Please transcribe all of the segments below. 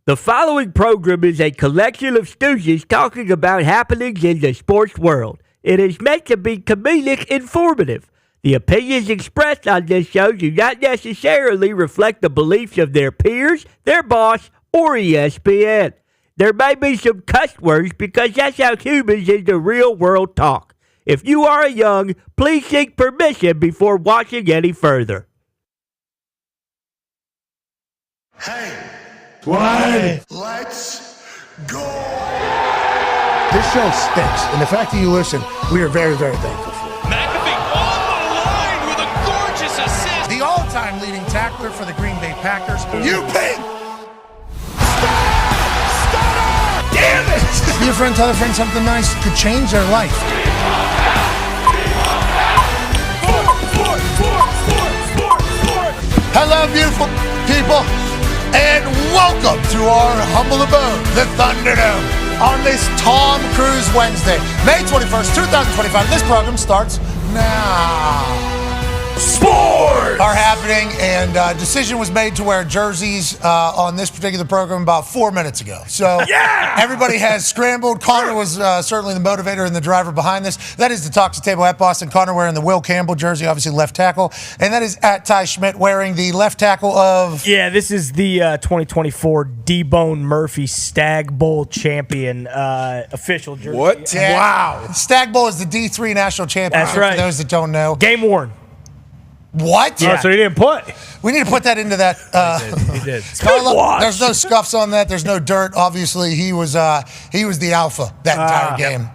The following program is a collection of stooges talking about happenings in the sports world. It is meant to be comedic informative. The opinions expressed on this show do not necessarily reflect the beliefs of their peers, their boss, or ESPN. There may be some cuss words because that's how humans in the real world talk. If you are young, please seek permission before watching any further. Hey. What? Let's go. This show stinks, and the fact that you listen, we are very, very thankful for it. McAfee on the line with a gorgeous assist. The all-time leading tackler for the Green Bay Packers. You pig! Stunner! Damn it! Be a friend, tell a friend something nice could change their life. Hello, beautiful people, and welcome to our humble abode, the Thunderdome, on this Tom Cruise Wednesday, May 21st, 2025. This program starts now. Sports are happening, and decision was made to wear jerseys on this particular program about 4 minutes ago. So everybody has scrambled. Connor was certainly the motivator and the driver behind this. That is the Talk to Table at Boston. Connor wearing the Will Campbell jersey, obviously left tackle. And that is at Ty Schmidt wearing the left tackle of... Yeah, this is the 2024 D-Bone Murphy Stag Bowl champion official jersey. What? Yeah. Wow. Stag Bowl is the D3 national championship. That's right. For those that don't know. Game worn. What? Yeah. Oh, so he didn't play. We need to put that into that. He did. There's no scuffs on that. There's no dirt. Obviously, he was the alpha that entire game.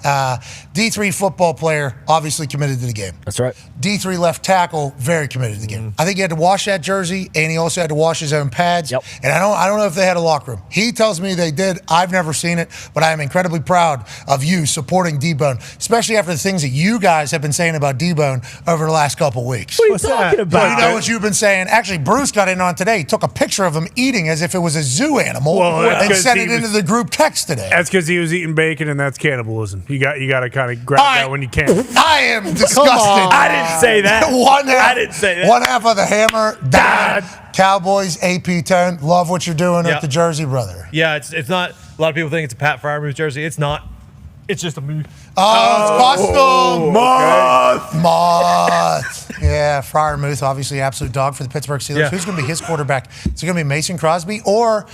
D3 football player, obviously committed to the game. That's right. D3 left tackle, very committed to the game. I think he had to wash that jersey, and he also had to wash his own pads. Yep. And I don't know if they had a locker room. He tells me they did. I've never seen it, but I am incredibly proud of you supporting D-Bone, especially after the things that you guys have been saying about D-Bone over the last couple weeks. What are you talking about? You know what you've been saying? Actually, Bruce got in on today. He took a picture of him eating as if it was a zoo animal and sent it into the group text today. That's because he was eating bacon, and that's cannibalism. You got to kind of grab that when you can. I am disgusted. I didn't say that. I didn't say that. One half of the hammer, Dahn, Cowboys, AP 10. Love what you're doing with the jersey, brother. Yeah, it's not. A lot of people think it's a Pat Freiermuth jersey. It's not. It's just a move. Oh, it's custom. Moth. Moth. Yeah, Freiermuth, obviously absolute dog for the Pittsburgh Steelers. Yeah. Who's going to be his quarterback? Is it going to be Mason Crosby, or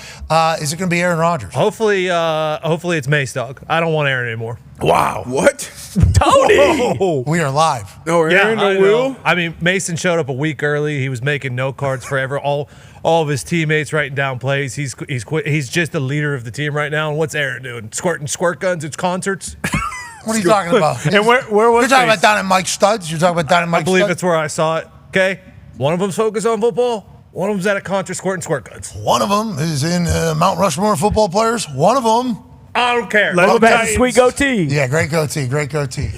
is it going to be Aaron Rodgers? Hopefully it's Mace Dog. I don't want Aaron anymore. Wow. What? Tony! We are live. No, Aaron, I no Will? know. I mean, Mason showed up a week early. He was making note cards forever. All of his teammates writing down plays. He's just the leader of the team right now. And what's Aaron doing? Squirting squirt guns at concerts? What are you talking about? And where was You're talking Mace? about down at Mike Studs? You're talking about down at Mike I believe Studs? that's where I saw it. Okay, one of them's focused on football. One of them's at a concert squirting squirt guns. One of them is in Mount Rushmore football players. One of them. I don't care. Well, that's a sweet goatee. Yeah, great goatee, great goatee.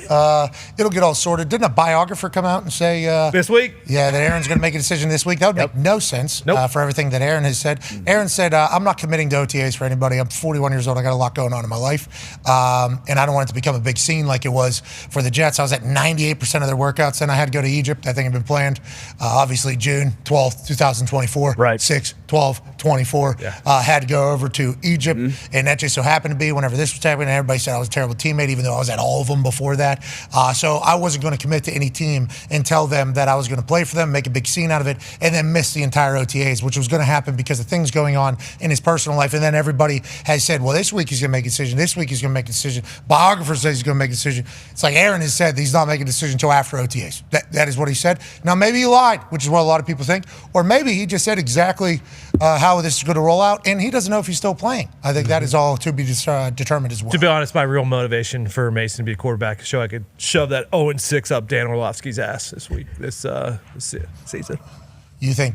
It'll get all sorted. Didn't a biographer come out and say This week? Yeah, that Aaron's going to make a decision this week? That would make no sense for everything that Aaron has said. Aaron said, I'm not committing to OTAs for anybody. I'm 41 years old. I got a lot going on in my life. And I don't want it to become a big scene like it was for the Jets. I was at 98% of their workouts. Then I had to go to Egypt. I think had been planned. Obviously, June 12th, 2024. Right. 6, 12, 24. Yeah. Had to go over to Egypt. And that just so happened to be whenever this was happening, everybody said I was a terrible teammate, even though I was at all of them before that. So I wasn't going to commit to any team and tell them that I was going to play for them, make a big scene out of it, and then miss the entire OTAs, which was going to happen because of things going on in his personal life. And then everybody has said, well, this week he's going to make a decision. This week he's going to make a decision. Biographer says he's going to make a decision. It's like Aaron has said that he's not making a decision until after OTAs. That is what he said. Now, maybe he lied, which is what a lot of people think. Or maybe he just said exactly how this is going to roll out, and he doesn't know if he's still playing. I think that is all to be determined as well. To be honest, my real motivation for Mason to be a quarterback is so I could shove that 0-6 up Dan Orlovsky's ass this season. You think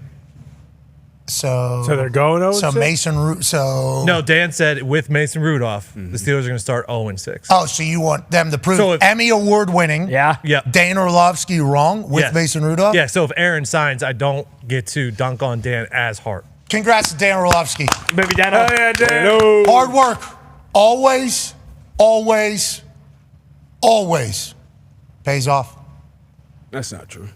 so? So they're going 0-6? So Mason, No, Dan said with Mason Rudolph, the Steelers are going to start 0-6. Oh, so you want them to prove Emmy Award winning? Yeah. Dan Orlovsky wrong with Yes. Mason Rudolph? Yeah, so if Aaron signs, I don't get to dunk on Dan as hard. Congrats to Dan Orlovsky. Baby Dan. Oh, yeah, Dan. Hard work. Always, always, always pays off. That's not true.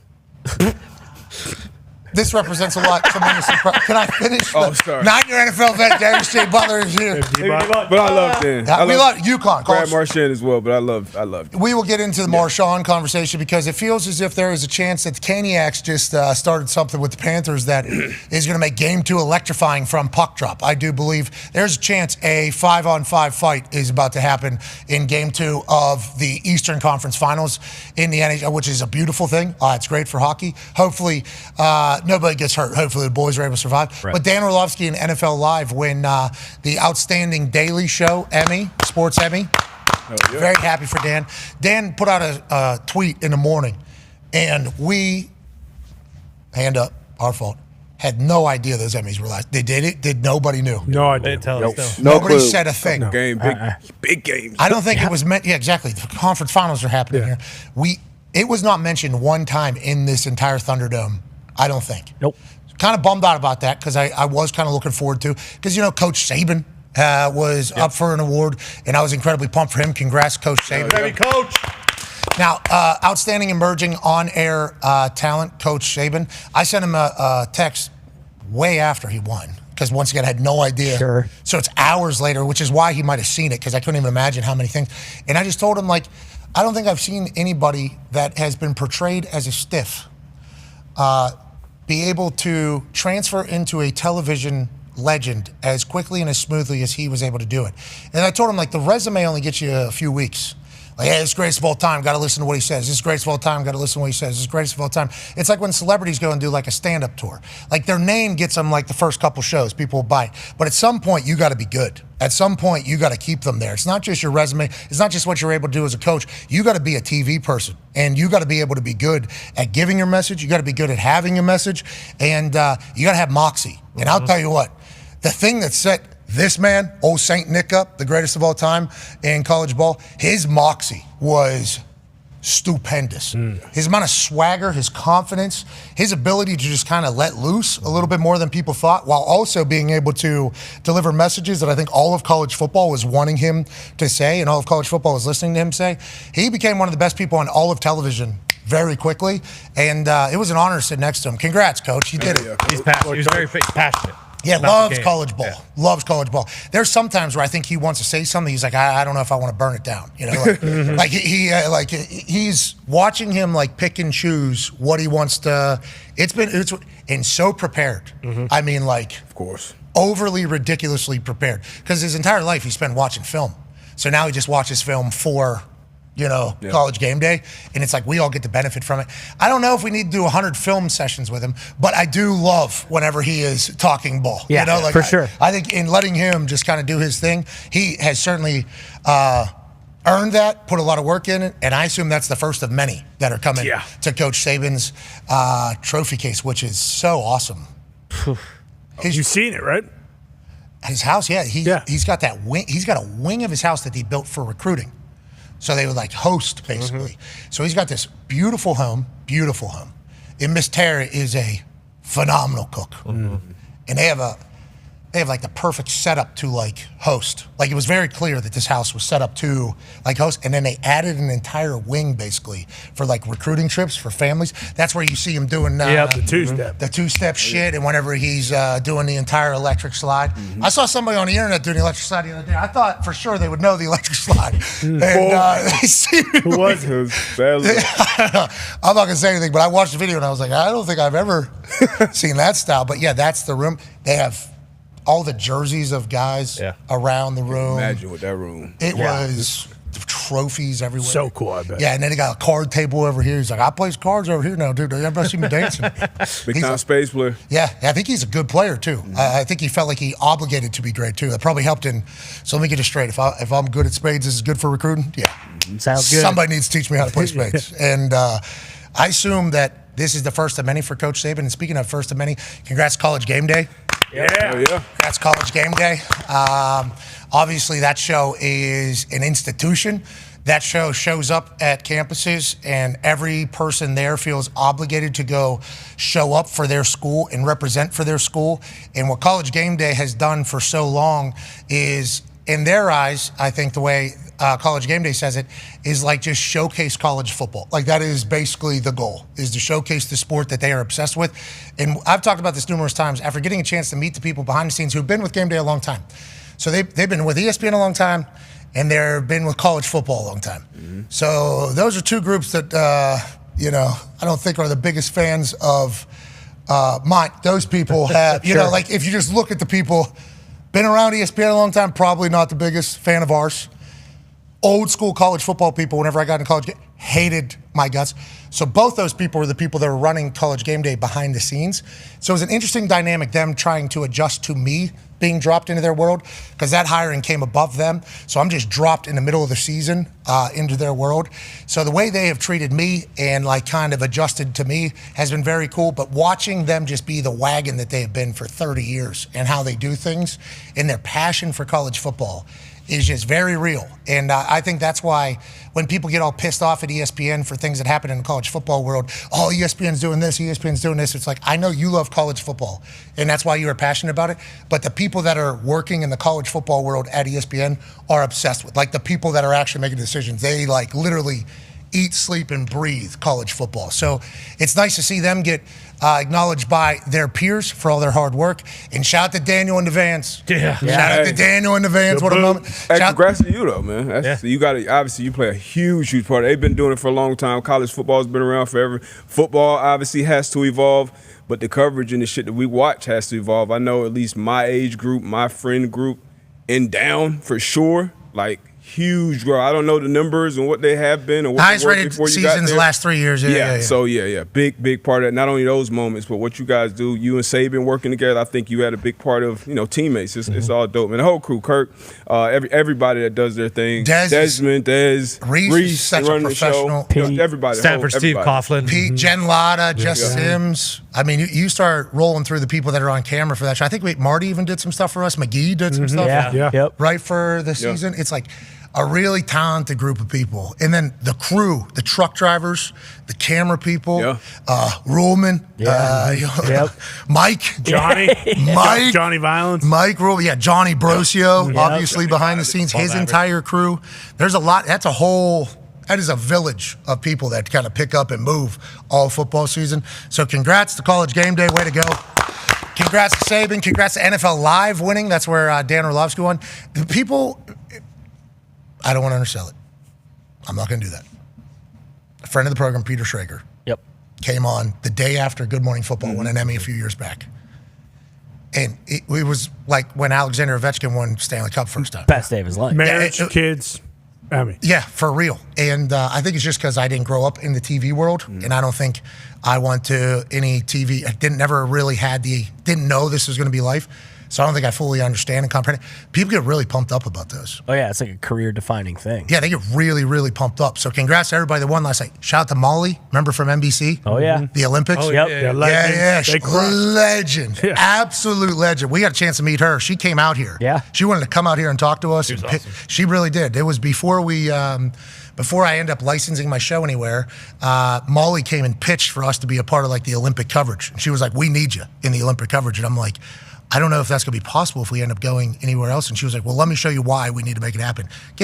This represents a lot. Tremendously proud. Can I finish? Oh, sorry. 9-year NFL vet Darius J. Butler is here. But I love Dan. We love UConn. Brad Marchand as well, but I love. We will get into the Marshawn conversation because it feels as if there is a chance that the Caniacs just started something with the Panthers that is going to make Game 2 electrifying from puck drop. I do believe there's a chance a 5-on-5 fight is about to happen in Game 2 of the Eastern Conference Finals in the NHL, which is a beautiful thing. It's great for hockey. Hopefully, nobody gets hurt. Hopefully, the boys are able to survive. Right. But Dan Orlovsky and NFL Live win the Outstanding Daily Show Emmy, Sports Emmy. Yeah. Very happy for Dan. Dan put out a tweet in the morning, and we, hand up, our fault, had no idea those Emmys were last. They did it. Did nobody knew? No idea. They didn't tell us. No Nobody clue. said a thing. No. Big game. I don't think it was meant. Yeah, exactly. The conference finals are happening here. It was not mentioned one time in this entire Thunderdome. I don't think. Nope. Kind of bummed out about that because I was kind of looking forward to because Coach Saban was up for an award and I was incredibly pumped for him. Congrats, Coach Saban. Baby coach. Now, outstanding emerging on-air talent, Coach Saban. I sent him a text way after he won because once again I had no idea. Sure. So it's hours later, which is why he might have seen it because I couldn't even imagine how many things. And I just told him I don't think I've seen anybody that has been portrayed as a stiff be able to transfer into a television legend as quickly and as smoothly as he was able to do it. And I told him, the resume only gets you a few weeks. Hey, this is greatest of all time, got to listen to what he says. This is greatest of all time, got to listen to what he says. This is greatest of all time. It's like when celebrities go and do a stand-up tour. Their name gets them the first couple shows, people will buy it. But at some point, you got to be good. At some point, you got to keep them there. It's not just your resume. It's not just what you're able to do as a coach. You got to be a TV person, and you got to be able to be good at giving your message. You got to be good at having your message, and you got to have moxie. And I'll tell you what, the thing that set this man, old Saint Nick up, the greatest of all time in college ball, his moxie was stupendous. His amount of swagger, his confidence, his ability to just kind of let loose a little bit more than people thought, while also being able to deliver messages that I think all of college football was wanting him to say and all of college football was listening to him say. He became one of the best people on all of television very quickly, and it was an honor to sit next to him. Congrats, Coach. You did it. He's passionate. He was very passionate. Yeah, about loves the game. college ball. Yeah. Loves college ball. There's some times where I think he wants to say something. He's like, I don't know if I want to burn it down. He's watching him pick and choose what he wants to. And so prepared. I mean, Of course. overly ridiculously prepared because his entire life he spent watching film. So now he just watches film for. College game day. And it's we all get to benefit from it. I don't know if we need to do 100 film sessions with him, but I do love whenever he is talking ball. Yeah, for sure. I think in letting him just kind of do his thing, he has certainly earned that, put a lot of work in it, and I assume that's the first of many that are coming to Coach Saban's trophy case, which is so awesome. You've seen it, right? His house, he's got that wing. He's got a wing of his house that he built for recruiting. So they would host basically. So he's got this beautiful home. And Miss Tara is a phenomenal cook. And they have the perfect setup to host. It was very clear that this house was set up to host. And then they added an entire wing basically for recruiting trips for families. That's where you see him doing the two-step. The two-step shit. And whenever he's doing the entire electric slide. I saw somebody on the internet doing the electric slide the other day. I thought for sure they would know the electric slide. And they see Who was it? I'm not going to say anything, but I watched the video and I was like, I don't think I've ever seen that style. But yeah, that's the room. They have all the jerseys of guys around the room. Imagine with that room. It was trophies everywhere. So cool, I bet. Yeah, and then he got a card table over here. He's like, I play cards over here now, dude. Everybody see me dancing. Big time space player. Yeah, I think he's a good player, too. I think he felt like he obligated to be great, too. That probably helped him. So let me get it straight. If I'm good at spades, this is good for recruiting? Yeah. Sounds good. Somebody needs to teach me how to play spades. And I assume that this is the first of many for Coach Saban. And speaking of first of many, congrats College Game Day. Yeah. That's College Game Day. Obviously, that show is an institution. That show shows up at campuses, and every person there feels obligated to go show up for their school and represent for their school. And what College Game Day has done for so long is in their eyes, I think the way College Game Day says it is like just showcase college football. Like that is basically the goal, is to showcase the sport that they are obsessed with. And I've talked about this numerous times after getting a chance to meet the people behind the scenes who've been with Game Day a long time. So they've been with ESPN a long time, and they've been with college football a long time. Mm-hmm. So those are two groups that, I don't think are the biggest fans of mine. Those people have, Sure. like if you just look at the people, been around ESPN a long time, probably not the biggest fan of ours. Old school college football people, whenever I got into college, hated my guts. So both those people were the people that were running College Game Day behind the scenes. So it was an interesting dynamic, them trying to adjust to me being dropped into their world, because that hiring came above them. So I'm just dropped in the middle of the season into their world. So the way they have treated me and like kind of adjusted to me has been very cool. But watching them just be the wagon that they have been for 30 years and how they do things and their passion for college football is just very real. And I think that's why when people get all pissed off at ESPN for things that happen in the college football world, oh, ESPN's doing this, ESPN's doing this. It's like, I know you love college football, and that's why you are passionate about it. But the people that are working in the college football world at ESPN are obsessed with, like the people that are actually making decisions. They like literally eat, sleep, and breathe college football. So it's nice to see them get acknowledged by their peers for all their hard work. And shout out to Daniel and the Vans. Yeah. Shout out to Daniel and the Vans. What a moment. Hey, congrats to you, though, man. You got to, obviously, you play a huge part. They've been doing it for a long time. College football has been around forever. Football obviously has to evolve, but the coverage and the shit that we watch has to evolve. I know at least my age group, my friend group, and down for sure, like, huge growth. I don't know the numbers and what they have been and what highest rated seasons the last 3 years. Yeah. So big part of that. Not only those moments, but what you guys do. You and Saban working together. I think you had a big part of teammates. It's all dope. And the whole crew, Kirk, everybody that does their thing. Desmond, Reese, such a professional. Pete, everybody. Stanford Steve Coughlin, Pete, Jen Latta, Jess Sims. I mean, you start rolling through the people that are on camera for that show. I think Marty even did some stuff for us. McGee did some stuff. Right for the season. It's like a really talented group of people. And then the crew, the truck drivers, the camera people, Ruhlman, Mike. Johnny Violence. Mike Rule, Johnny Brosio, obviously behind the scenes, his entire crew. There's a lot, that is a village of people that kind of pick up and move all football season. So congrats to College Game Day, way to go. Congrats to Saban, congrats to NFL Live winning. That's where Dan Orlovsky won. The people, I don't want to undersell it. I'm not going to do that. A friend of the program, Peter Schrager, came on the day after Good Morning Football, won an Emmy a few years back. And it was like when Alexander Ovechkin won Stanley Cup first time. Best day of his life. Marriage, kids, Emmy. Yeah, for real. And I think it's just because I didn't grow up in the TV world, and I don't think I went to any TV. I didn't know this was going to be life. So I don't think I fully understand and comprehend it. People get really pumped up about those. Oh, yeah, it's like a career-defining thing. Yeah, they get really, really pumped up. So congrats to everybody that won last night. Shout out to Molly, remember from NBC? Oh, yeah. The Olympics? Oh, yep. Legend. Yeah. Absolute legend. We got a chance to meet her. She came out here. Yeah. She wanted to come out here and talk to us. She was awesome. She really did. It was before I end up licensing my show anywhere, Molly came and pitched for us to be a part of like the Olympic coverage. And she was like, we need you in the Olympic coverage. And I'm like, I don't know if that's going to be possible if we end up going anywhere else. And she was like, well, let me show you why we need to make it happen. She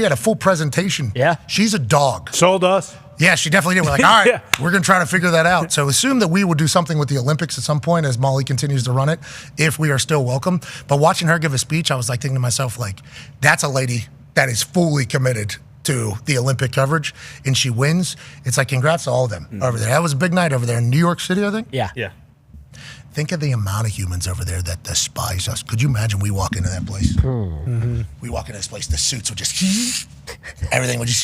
had a full presentation. Yeah. She's a dog. Sold us. Yeah, she definitely did. We're like, all right, we're going to try to figure that out. So assume that we will do something with the Olympics at some point as Molly continues to run it, if we are still welcome. But watching her give a speech, I was like thinking to myself, like, that's a lady that is fully committed to the Olympic coverage, and she wins. It's like, congrats to all of them over there. That was a big night over there in New York City, I think. Yeah. Think of the amount of humans over there that despise us. Could you imagine we walk into that place? We walk into this place, the suits would just, everything would just,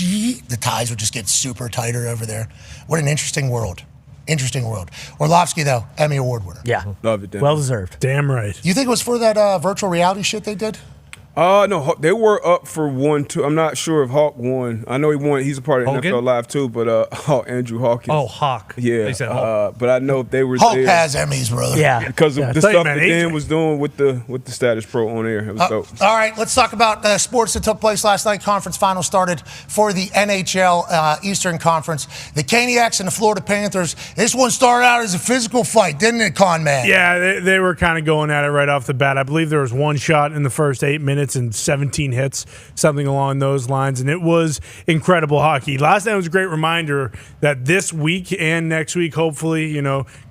the ties would just get super tighter over there. What an interesting world. Orlovsky, though, Emmy Award winner. Yeah. Love it, Dan. Well deserved. Damn right. You think it was for that virtual reality shit they did? No, they were up for 1-2. I'm not sure if Hawk won. I know he won. He's a part of Hogan? NFL Live too, but Andrew Hawkins. Oh, Hawk. Yeah. They said Hawk. But I know they were Hawk there has Emmys, brother. Yeah. because of the tell you, stuff man, that Dan was doing with the Status Pro on air. It was dope. All right, let's talk about the sports that took place last night. Conference finals started for the NHL Eastern Conference. The Caniacs and the Florida Panthers. This one started out as a physical fight, didn't it, Con Man? Yeah, they were kind of going at it right off the bat. I believe there was one shot in the first 8 minutes minutes and 17 hits, something along those lines. And it was incredible hockey. Last night was a great reminder that this week and next week, hopefully,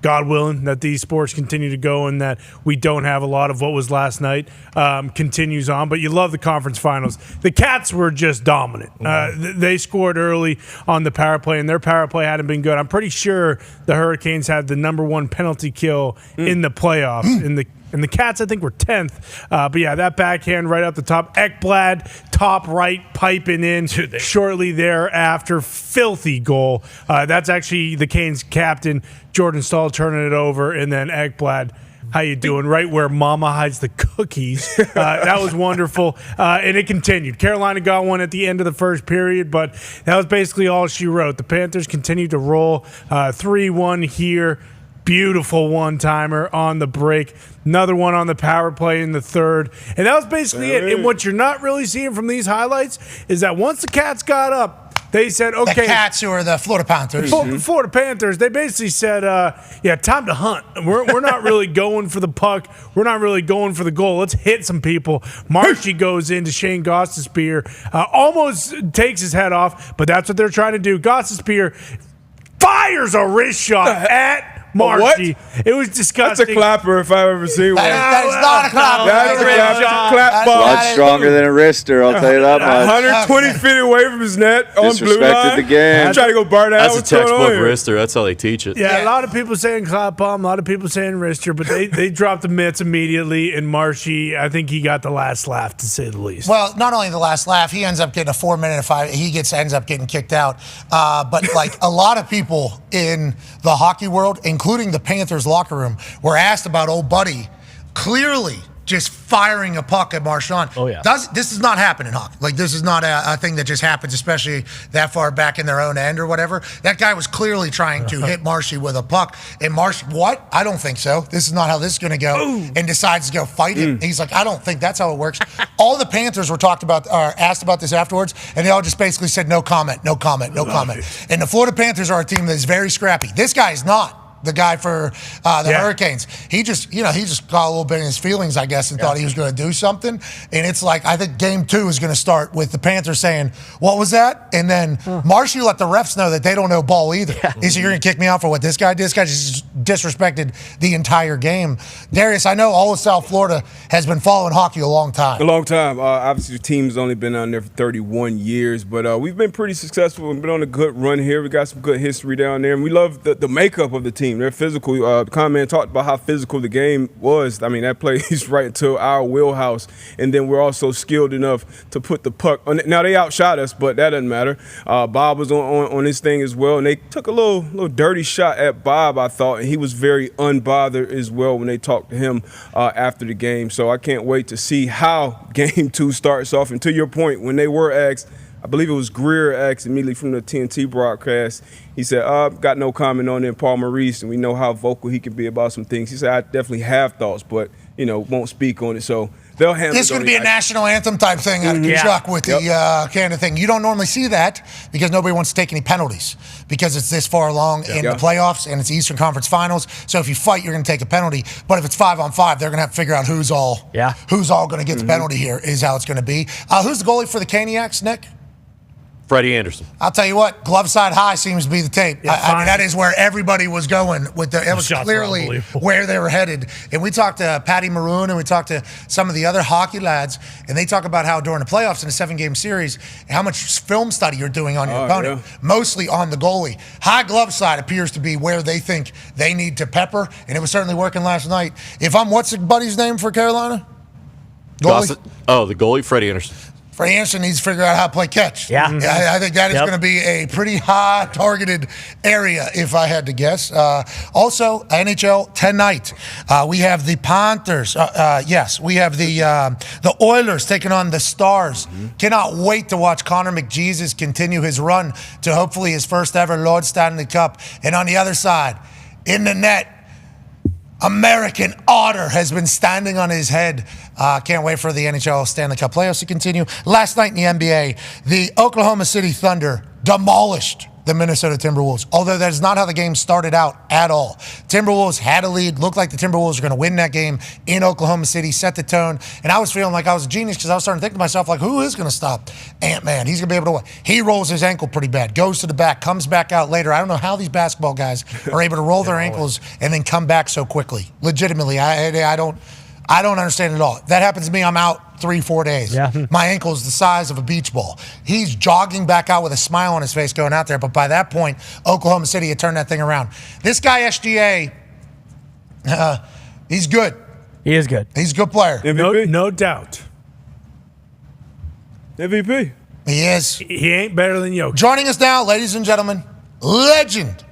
God willing, that these sports continue to go and that we don't have a lot of what was last night continues on. But you love the conference finals. The Cats were just dominant. They scored early on the power play, and their power play hadn't been good. I'm pretty sure the Hurricanes had the number one penalty kill in the playoffs. And the Cats, I think, were 10th. But, yeah, that backhand right up the top. Ekblad, top right, piping in shortly thereafter. Filthy goal. That's actually the Canes captain, Jordan Stahl, turning it over. And then Ekblad, how you doing? Right where Mama hides the cookies. That was wonderful. And it continued. Carolina got one at the end of the first period, but that was basically all she wrote. The Panthers continued to roll 3-1 here. Beautiful one-timer on the break. Another one on the power play in the third. And that was basically it. And what you're not really seeing from these highlights is that once the Cats got up, they said, okay. The Cats, who are the Florida Panthers. Florida Panthers, they basically said, time to hunt. We're not really going for the puck. We're not really going for the goal. Let's hit some people. Marshy goes into Shane Gostisbehere, almost takes his head off, but that's what they're trying to do. Gostisbehere fires a wrist shot at Marshy. It was disgusting. That's a clapper if I've ever seen one. That is not a clapper. That's a clap ball. A lot stronger than a wrister, I'll tell you that much. 120 feet away from his net on blue line. The game. I'm trying to go bar down. That's a textbook wrister. That's how they teach it. Yeah, a lot of people saying clap bomb, a lot of people saying wrister, but they dropped the mitts immediately, and Marshy, I think he got the last laugh, to say the least. Well, not only the last laugh, he ends up getting a 4-minute five. He ends up getting kicked out. But like a lot of people in the hockey world, including the Panthers locker room, were asked about old buddy clearly just firing a puck at Marchand. Oh, yeah. This does not happen in hockey. Like, this is not a thing that just happens, especially that far back in their own end or whatever. That guy was clearly trying to hit Marshy with a puck. And Marshy, what? I don't think so. This is not how this is going to go. Ooh. And decides to go fight it. He's like, I don't think that's how it works. All the Panthers were asked about this afterwards, and they all just basically said, no comment, no comment, no comment. And the Florida Panthers are a team that is very scrappy. This guy is not. The guy for the Hurricanes. He just got a little bit in his feelings, I guess, and thought he was going to do something. And it's like, I think game 2 is going to start with the Panthers saying, what was that? And then Marshy let the refs know that they don't know ball either. He said, you're going to kick me out for what this guy did? This guy just disrespected the entire game. Darius, I know all of South Florida has been following hockey a long time. A long time. Obviously, the team's only been down there for 31 years, but we've been pretty successful. We've been on a good run here. We got some good history down there, and we love the makeup of the team. They're physical. Conman talked about how physical the game was. I mean, that plays right into our wheelhouse. And then we're also skilled enough to put the puck on. Now, they outshot us, but that doesn't matter. Bob was on his thing as well, and they took a little dirty shot at Bob, I thought, and he was very unbothered as well when they talked to him after the game. So I can't wait to see how game 2 starts off. And to your point, when they were asked, I believe it was Greer asked immediately from the TNT broadcast. He said, got no comment on it. Paul Maurice, and we know how vocal he can be about some things. He said, I definitely have thoughts, but, won't speak on it. So they'll handle it. This could be a national anthem type thing out of Kachuk with the Canada thing. You don't normally see that because nobody wants to take any penalties because it's this far along in the playoffs and it's Eastern Conference Finals. So if you fight, you're going to take a penalty. But if it's 5-on-5, they're going to have to figure out who's all going to get the penalty here is how it's going to be. Who's the goalie for the Caniacs, Nick? Freddie Anderson. I'll tell you what, glove side high seems to be the tape. I mean, that is where everybody was going with it was clearly where they were headed. And we talked to Patty Maroon and we talked to some of the other hockey lads, and they talk about how during the playoffs in a 7-game series, how much film study you're doing on your opponent, mostly on the goalie. High glove side appears to be where they think they need to pepper, and it was certainly working last night. If I'm, what's the buddy's name for Carolina? Goalie? The goalie, Freddie Anderson. Freddie Anderson needs to figure out how to play catch. Yeah. I think that is going to be a pretty high targeted area, if I had to guess. Also, NHL tonight, we have the Panthers. We have the Oilers taking on the Stars. Cannot wait to watch Connor McJesus continue his run to hopefully his first ever Lord Stanley Cup. And on the other side, in the net, American Otter has been standing on his head. Can't wait for the NHL Stanley Cup playoffs to continue. Last night in the NBA, the Oklahoma City Thunder demolished the Minnesota Timberwolves, although that is not how the game started out at all. Timberwolves had a lead, looked like the Timberwolves were going to win that game in Oklahoma City, set the tone, and I was feeling like I was a genius because I was starting to think to myself, like, who is going to stop Ant-Man? He's going to be able to win. He rolls his ankle pretty bad, goes to the back, comes back out later. I don't know how these basketball guys are able to roll their ankles and then come back so quickly. Legitimately, I don't understand it at all. That happens to me, I'm out 3-4 days. Yeah. My ankle is the size of a beach ball. He's jogging back out with a smile on his face going out there, but by that point, Oklahoma City had turned that thing around. This guy, SGA, he's good. He is good. He's a good player. No doubt. MVP. He is. He ain't better than Jokic. Joining us now, ladies and gentlemen, legend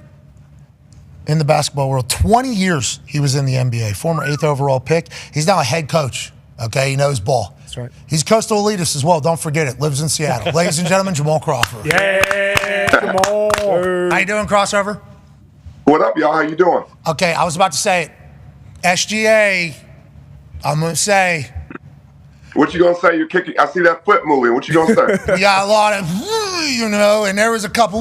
in the basketball world. 20 years he was in the NBA. Former 8th overall pick. He's now a head coach. Okay, he knows ball. That's right. He's coastal elitist as well. Don't forget it. Lives in Seattle. Ladies and gentlemen, Jamal Crawford. Yeah, Jamal. How you doing, Crossover? What up, y'all? How you doing? Okay, I was about to say it. SGA, I'm going to say. What you going to say? You're kicking. I see that foot moving. What you going to say? We got a lot of, and there was a couple,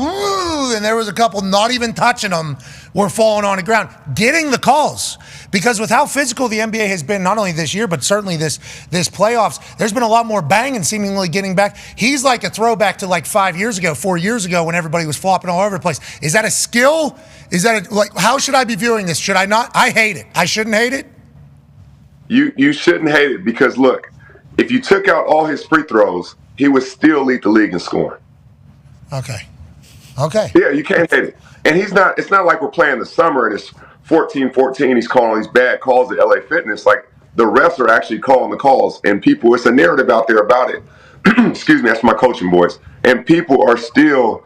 not even touching them were falling on the ground. Getting the calls. Because with how physical the NBA has been, not only this year, but certainly this playoffs, there's been a lot more banging seemingly getting back. He's like a throwback to like 4 years ago when everybody was flopping all over the place. Is that a skill? Is that how should I be viewing this? Should I not? I hate it. I shouldn't hate it? You shouldn't hate it because, look, if you took out all his free throws, he would still lead the league in scoring. Okay. Yeah, you can't hate it. And it's not like we're playing the summer and it's 14-14, he's calling all these bad calls at LA Fitness. Like, the refs are actually calling the calls, and people, it's a narrative out there about it. Excuse me, that's my coaching voice. And people are still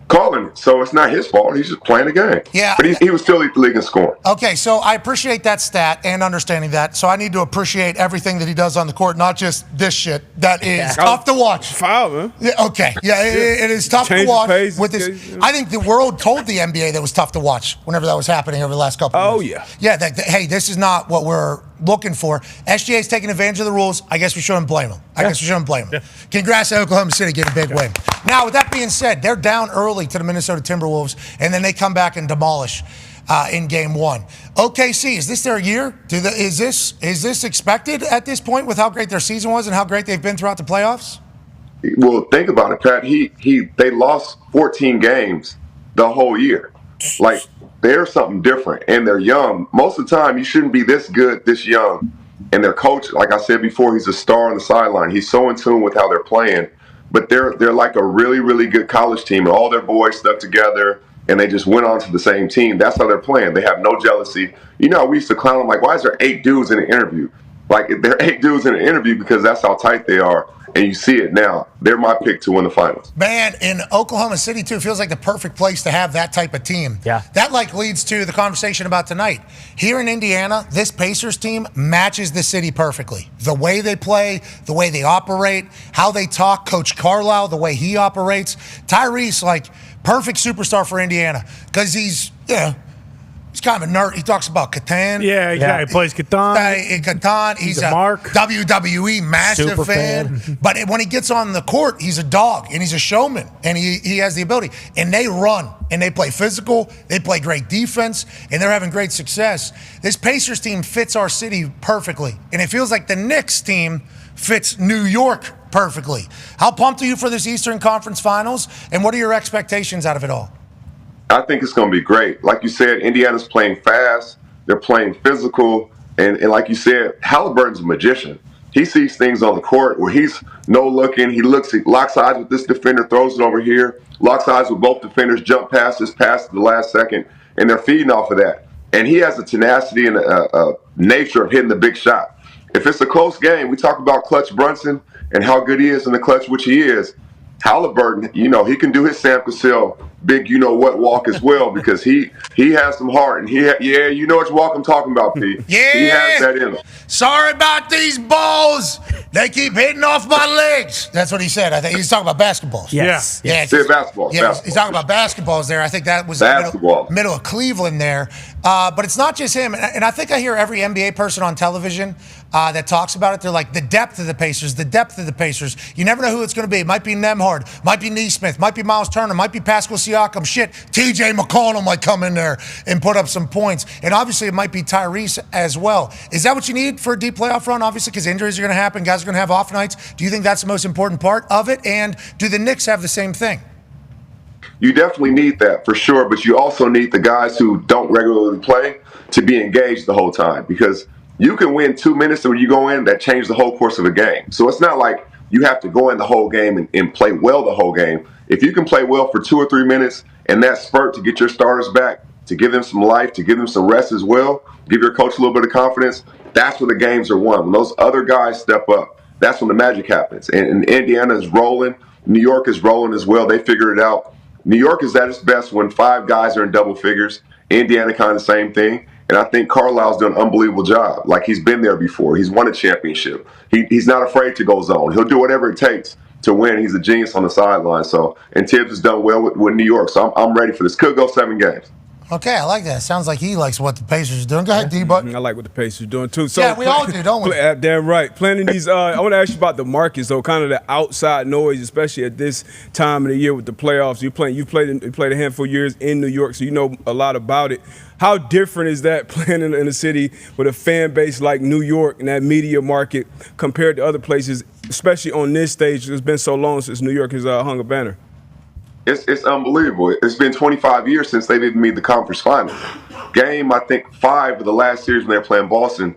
calling it. So it's not his fault. He's just playing the game. Yeah. But he was still lead the league in scoring. Okay, so I appreciate that stat and understanding that. So I need to appreciate everything that he does on the court, not just this shit that is tough to watch. Foul, man. Yeah, okay. Yeah, it is tough to watch. With this, I think the world told the NBA that was tough to watch whenever that was happening over the last couple of years. Yeah. Yeah, hey, this is not what we're looking for. SGA's taking advantage of the rules. I guess we shouldn't blame him. Congrats to Oklahoma City getting a big win. Now, with that being said, they're down early to the Minnesota Timberwolves, and then they come back and demolish in game one. OKC, is this their year? Is this expected at this point with how great their season was and how great they've been throughout the playoffs? Well, think about it, Pat. They lost 14 games the whole year. Like, they're something different, and they're young. Most of the time, you shouldn't be this good, this young. And their coach, like I said before, he's a star on the sideline. He's so in tune with how they're playing. But they're like a really, really good college team. And all their boys stuck together, and they just went on to the same team. That's how they're playing. They have no jealousy. You know, we used to clown them like, why is there 8 dudes in an interview? Like, they're 8 dudes in an interview because that's how tight they are. And you see it now. They're my pick to win the finals. Man, in Oklahoma City, too, feels like the perfect place to have that type of team. Yeah. That, leads to the conversation about tonight. Here in Indiana, this Pacers team matches the city perfectly. The way they play, the way they operate, how they talk. Coach Carlisle, the way he operates. Tyrese, perfect superstar for Indiana because he's kind of a nerd. He talks about Catan. Yeah, he plays Catan. He's a Mark. WWE massive Super fan. But when he gets on the court, he's a dog and he's a showman and he has the ability. And they run and they play physical. They play great defense and they're having great success. This Pacers team fits our city perfectly. And it feels like the Knicks team fits New York perfectly. How pumped are you for this Eastern Conference Finals? And what are your expectations out of it all? I think it's going to be great. Like you said, Indiana's playing fast. They're playing physical. And like you said, Halliburton's a magician. He sees things on the court where he's no-looking. He locks eyes with this defender, throws it over here, locks eyes with both defenders, jump past this pass at the last second, and they're feeding off of that. And he has a tenacity and a nature of hitting the big shot. If it's a close game, we talk about Clutch Brunson and how good he is in the clutch, which he is. Halliburton, he can do his Sam Cassell big you-know-what walk as well because he has some heart. And you know which walk I'm talking about, P. Yeah. He has that in him. Sorry about these balls. They keep hitting off my legs. That's what he said. I think he's talking about basketballs. Yes. Yeah. Basketball. He's talking about basketballs there. I think that was middle of Cleveland there. But it's not just him. And I think I hear every NBA person on television that talks about it. They're like, the depth of the Pacers. You never know who it's going to be. It might be Nembhard, might be Neesmith, might be Miles Turner, might be Pascal Siakam. Siakam. Shit, TJ McConnell might come in there and put up some points. And obviously it might be Tyrese as well. Is that what you need for a deep playoff run? Obviously, because injuries are going to happen. Guys are going to have off nights. Do you think that's the most important part of it? And do the Knicks have the same thing? You definitely need that for sure, but you also need the guys who don't regularly play to be engaged the whole time, because you can win 2 minutes when you go in that change the whole course of a game. So it's not like you have to go in the whole game and play well the whole game. If you can play well for 2 or 3 minutes and that spurt to get your starters back, to give them some life, to give them some rest as well, give your coach a little bit of confidence, that's when the games are won. When those other guys step up, that's when the magic happens. And Indiana is rolling. New York is rolling as well. They figured it out. New York is at its best when 5 guys are in double figures. Indiana kind of the same thing. And I think Carlisle's done an unbelievable job. Like, he's been there before. He's won a championship. He's not afraid to go zone. He'll do whatever it takes to win. He's a genius on the sideline. So, and Tibbs has done well with New York. So I'm ready for this. Could go 7 games. Okay, I like that. Sounds like he likes what the Pacers are doing. Go ahead, D-Buck. I like what the Pacers are doing, too. So, yeah, we all do, don't we? Damn right. Planning these, I want to ask you about the markets, though, kind of the outside noise, especially at this time of the year with the playoffs. You played a handful of years in New York, so you know a lot about it. How different is that playing in a city with a fan base like New York and that media market compared to other places, especially on this stage? It's been so long since New York has hung a banner. It's unbelievable. It's been 25 years since they didn't meet the conference final. Game, I think, 5 of the last series when they were playing Boston,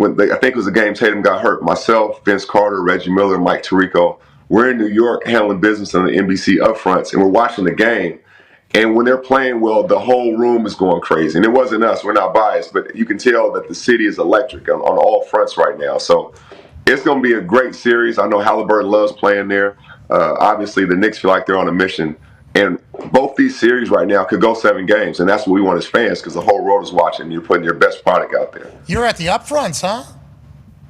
I think it was a game Tatum got hurt. Myself, Vince Carter, Reggie Miller, Mike Tirico, we're in New York handling business on the NBC upfronts, and we're watching the game. And when they're playing well, the whole room is going crazy. And it wasn't us. We're not biased, but you can tell that the city is electric on all fronts right now. So it's going to be a great series. I know Halliburton loves playing there. Obviously, the Knicks feel like they're on a mission. And both these series right now could go 7 games. And that's what we want as fans, because the whole world is watching. You're putting your best product out there. You're at the upfronts, huh?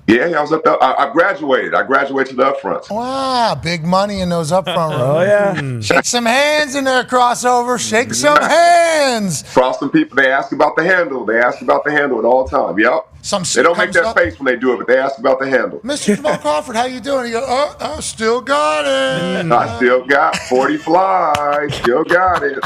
Yeah, I was up there. I graduated. I graduated to the upfronts. Wow, big money in those upfront rooms. Oh, yeah. Shake some hands in there, crossover. Shake some hands. Cross some people. They ask about the handle. They ask about the handle at all time. Yep. They don't make that face when they do it, but they ask about the handle. Mr. Jamal Crawford, how you doing? He goes, I still got it. I still got 40 fly. Still got it.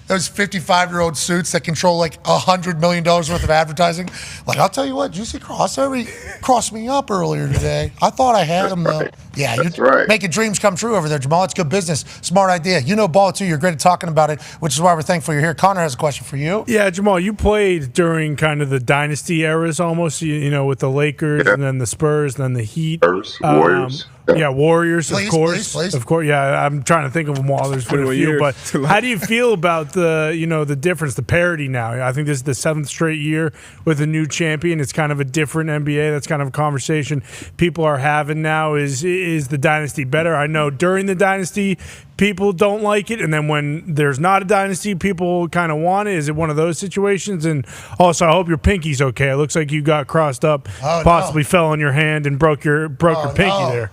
Those 55-year-old suits that control like $100 million worth of advertising. Like, I'll tell you what, did you see crossover? He crossed me up earlier today. I thought I had him, though. Yeah, you're making dreams come true over there, Jamal. It's good business. Smart idea. You know ball, too. You're great at talking about it, which is why we're thankful you're here. Connor has a question for you. Yeah, Jamal, you played during kind of the dynasty eras almost, you know, with the Lakers and then the Spurs and then the Heat. Spurs, Warriors. Yeah, Warriors, of course. Please. Of course, yeah. I'm trying to think of them all. There's been a few, but how do you feel about the difference, the parity now? I think this is the 7th straight year with a new champion. It's kind of a different NBA. That's kind of a conversation people are having now. Is the dynasty better? I know during the dynasty, people don't like it, and then when there's not a dynasty, people kind of want it. Is it one of those situations? And also, I hope your pinky's okay. It looks like you got crossed up, possibly fell on your hand and broke your pinky there.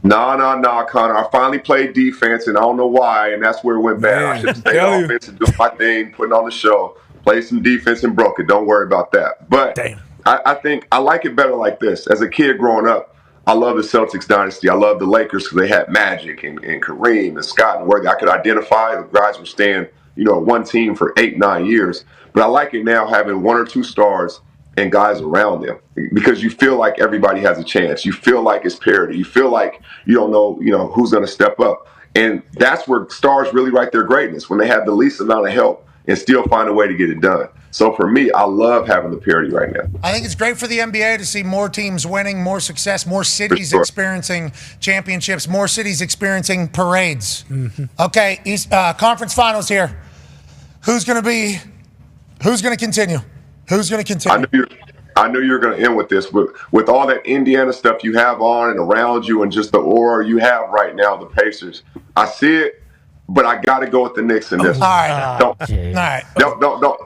No, Connor. I finally played defense, and I don't know why, and that's where it went bad. I should have stayed offense and do my thing, putting on the show, played some defense and broke it. Don't worry about that. But I think I like it better like this. As a kid growing up, I love the Celtics dynasty. I love the Lakers because they had Magic and Kareem and Scott and Worthy. I could identify the guys were staying, one team for 8-9 years. But I like it now having 1 or 2 stars and guys around them, because you feel like everybody has a chance. You feel like it's parity. You feel like you don't know, who's going to step up. And that's where stars really write their greatness, when they have the least amount of help and still find a way to get it done. So for me, I love having the parity right now. I think it's great for the NBA to see more teams winning, more success, more cities experiencing championships, more cities experiencing parades. Mm-hmm. Okay, conference finals here. Who's going to continue? Who's going to continue? I knew you were going to end with this, but with all that Indiana stuff you have on and around you and just the aura you have right now, the Pacers, I see it, but I got to go with the Knicks in this. All right. Don't.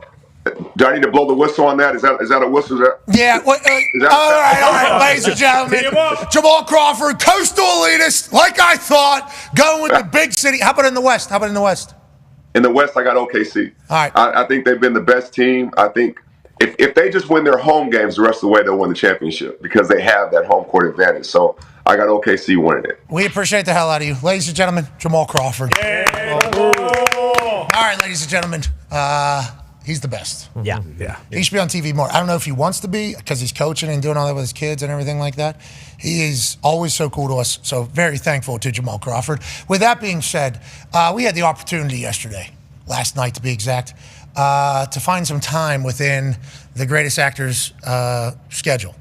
Do I need to blow the whistle on that? Is that a whistle? Yeah. All right, ladies and gentlemen. Jamal Crawford, coastal elitist, like I thought, going with the big city. How about in the West? In the West, I got OKC. All right. I think they've been the best team. I think if they just win their home games the rest of the way, they'll win the championship because they have that home court advantage. So I got OKC winning it. We appreciate the hell out of you. Ladies and gentlemen, Jamal Crawford. Yeah. All right, ladies and gentlemen. He's the best. Yeah. He should be on TV more. I don't know if he wants to be because he's coaching and doing all that with his kids and everything like that. He is always so cool to us. So very thankful to Jamal Crawford. With that being said, we had the opportunity yesterday, last night to be exact, to find some time within the Greatest Actors schedule.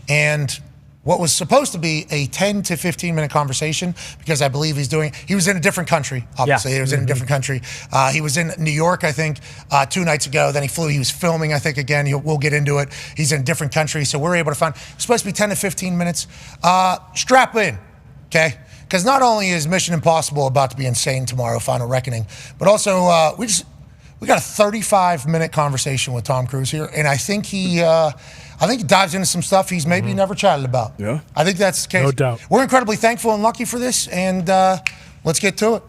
And what was supposed to be a 10 to 15 minute conversation, because I believe he was in a different country, obviously. He was in a different country. He was in New York, I think, 2 nights ago. Then he was filming, I think, again. We'll get into it. He's in a different country, so we're able to find, it's supposed to be 10 to 15 minutes. Strap in, okay? Because not only is Mission Impossible about to be insane tomorrow, Final Reckoning, but also we got a 35-minute conversation with Tom Cruise here, and I think he dives into some stuff he's maybe never chatted about. Yeah. I think that's the case. No doubt. We're incredibly thankful and lucky for this, and let's get to it.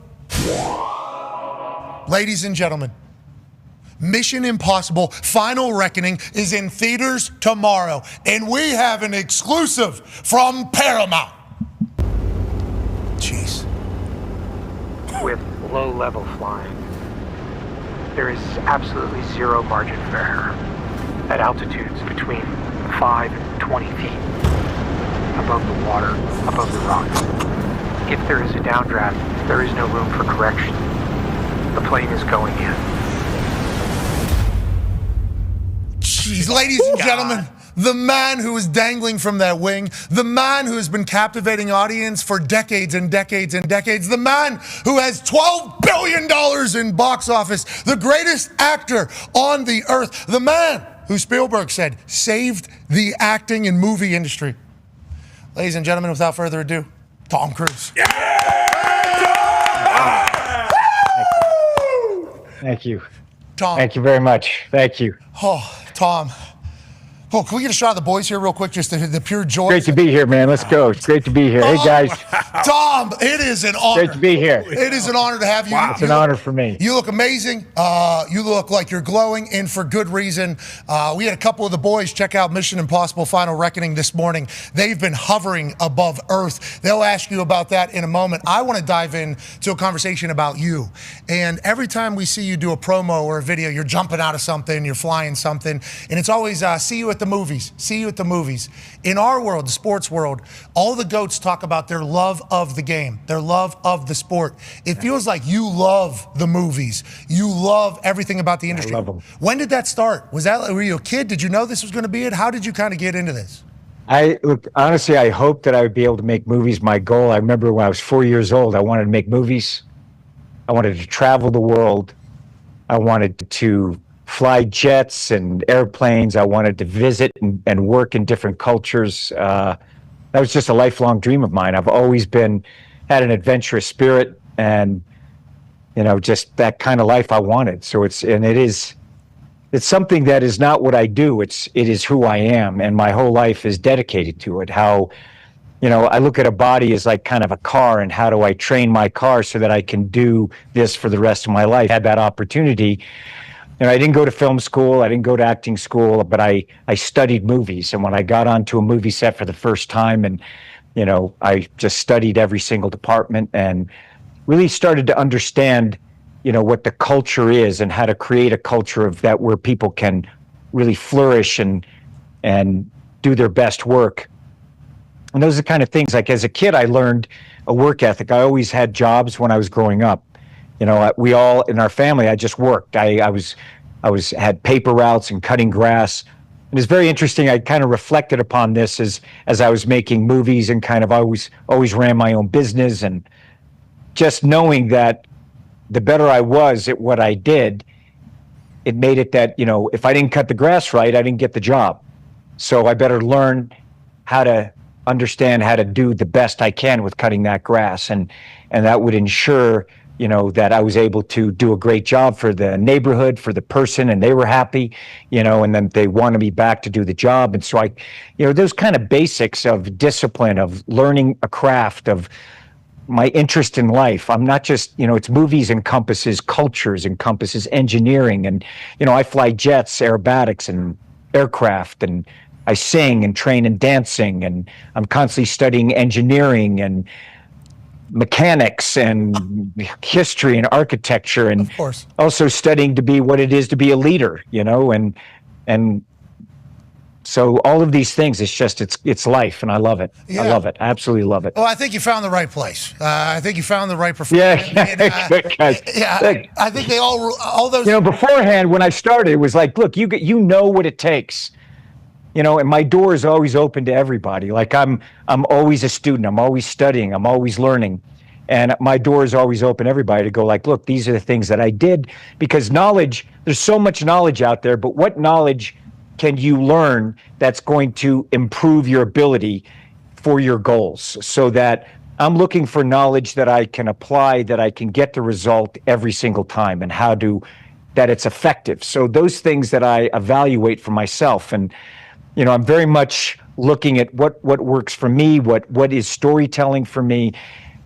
Ladies and gentlemen, Mission Impossible Final Reckoning is in theaters tomorrow, and we have an exclusive from Paramount. Jeez. With low-level flying, there is absolutely zero margin for error at altitudes between 5 and 20 feet above the water, above the rocks. If there is a downdraft, there is no room for correction. The plane is going in. Jeez, ladies and gentlemen, the man who is dangling from that wing, the man who has been captivating audience for decades and decades and decades, the man who has $12 billion in box office, the greatest actor on the earth, the man who Spielberg said saved the acting and movie industry. Ladies and gentlemen, without further ado, Tom Cruise. Thank you. Tom. Thank you very much. Thank you. Oh, Tom. Oh, can we get a shot of the boys here real quick? Just the pure joy. Great to be here, man. Let's go. It's great to be here. Hey, guys. Tom, it is an honor. Great to be here. It is an honor to have you. Wow. It's an honor for me. You look amazing. You look like you're glowing, and for good reason. We had a couple of the boys check out Mission Impossible Final Reckoning this morning. They've been hovering above Earth. They'll ask you about that in a moment. I want to dive into a conversation about you. And every time we see you do a promo or a video, you're jumping out of something, you're flying something, and it's always see you at the movies. See you at the movies. In our world, the sports world, all the GOATs talk about their love of the game, their love of the sport. It feels like you love the movies. You love everything about the industry. I love them. When did that start? Were you a kid? Did you know this was going to be it? How did you kind of get into this? Honestly, I hoped that I would be able to make movies my goal. I remember when I was 4 years old, I wanted to make movies. I wanted to travel the world. I wanted to fly jets and airplanes. I wanted to visit and work in different cultures. That was just a lifelong dream of mine. I've always had an adventurous spirit, and just that kind of life I wanted. So it's something that is not what I do. It is who I am, and my whole life is dedicated to it. How, I look at a body as like kind of a car, and how do I train my car so that I can do this for the rest of my life? I had that opportunity. I didn't go to film school, I didn't go to acting school, but I studied movies. And when I got onto a movie set for the first time, and I just studied every single department and really started to understand what the culture is and how to create a culture of that where people can really flourish and do their best work. And those are the kind of things, like as a kid, I learned a work ethic. I always had jobs when I was growing up. We all in our family, I just worked. I had paper routes and cutting grass. And it's very interesting. I kind of reflected upon this as I was making movies, and kind of always ran my own business, and just knowing that the better I was at what I did, it made it that, if I didn't cut the grass right, I didn't get the job. So I better learn how to understand how to do the best I can with cutting that grass. And that would ensure, that I was able to do a great job for the neighborhood, for the person, and they were happy, and then they wanted me back to do the job. And so those kind of basics of discipline, of learning a craft, of my interest in life. I'm not just, it's movies encompasses cultures, encompasses engineering. And, I fly jets, aerobatics, and aircraft, and I sing and train in dancing, and I'm constantly studying engineering. And mechanics and history and architecture, and of course also studying to be what it is to be a leader, and so all of these things, it's life, and I love it. Yeah. I love it. I absolutely love it. Well, I think you found the right place. I think you found the right profession. Yeah, good guys. I think they all those. Beforehand when I started, it was like, look, you know what it takes, and my door is always open to everybody. Like I'm always a student. I'm always studying. I'm always learning, and my door is always open to everybody to go like, look, these are the things that I did, because knowledge. There's so much knowledge out there, but what knowledge can you learn that's going to improve your ability for your goals? So that I'm looking for knowledge that I can apply, that I can get the result every single time, and that it's effective. So those things that I evaluate for myself, and I'm very much looking at what works for me, what is storytelling for me,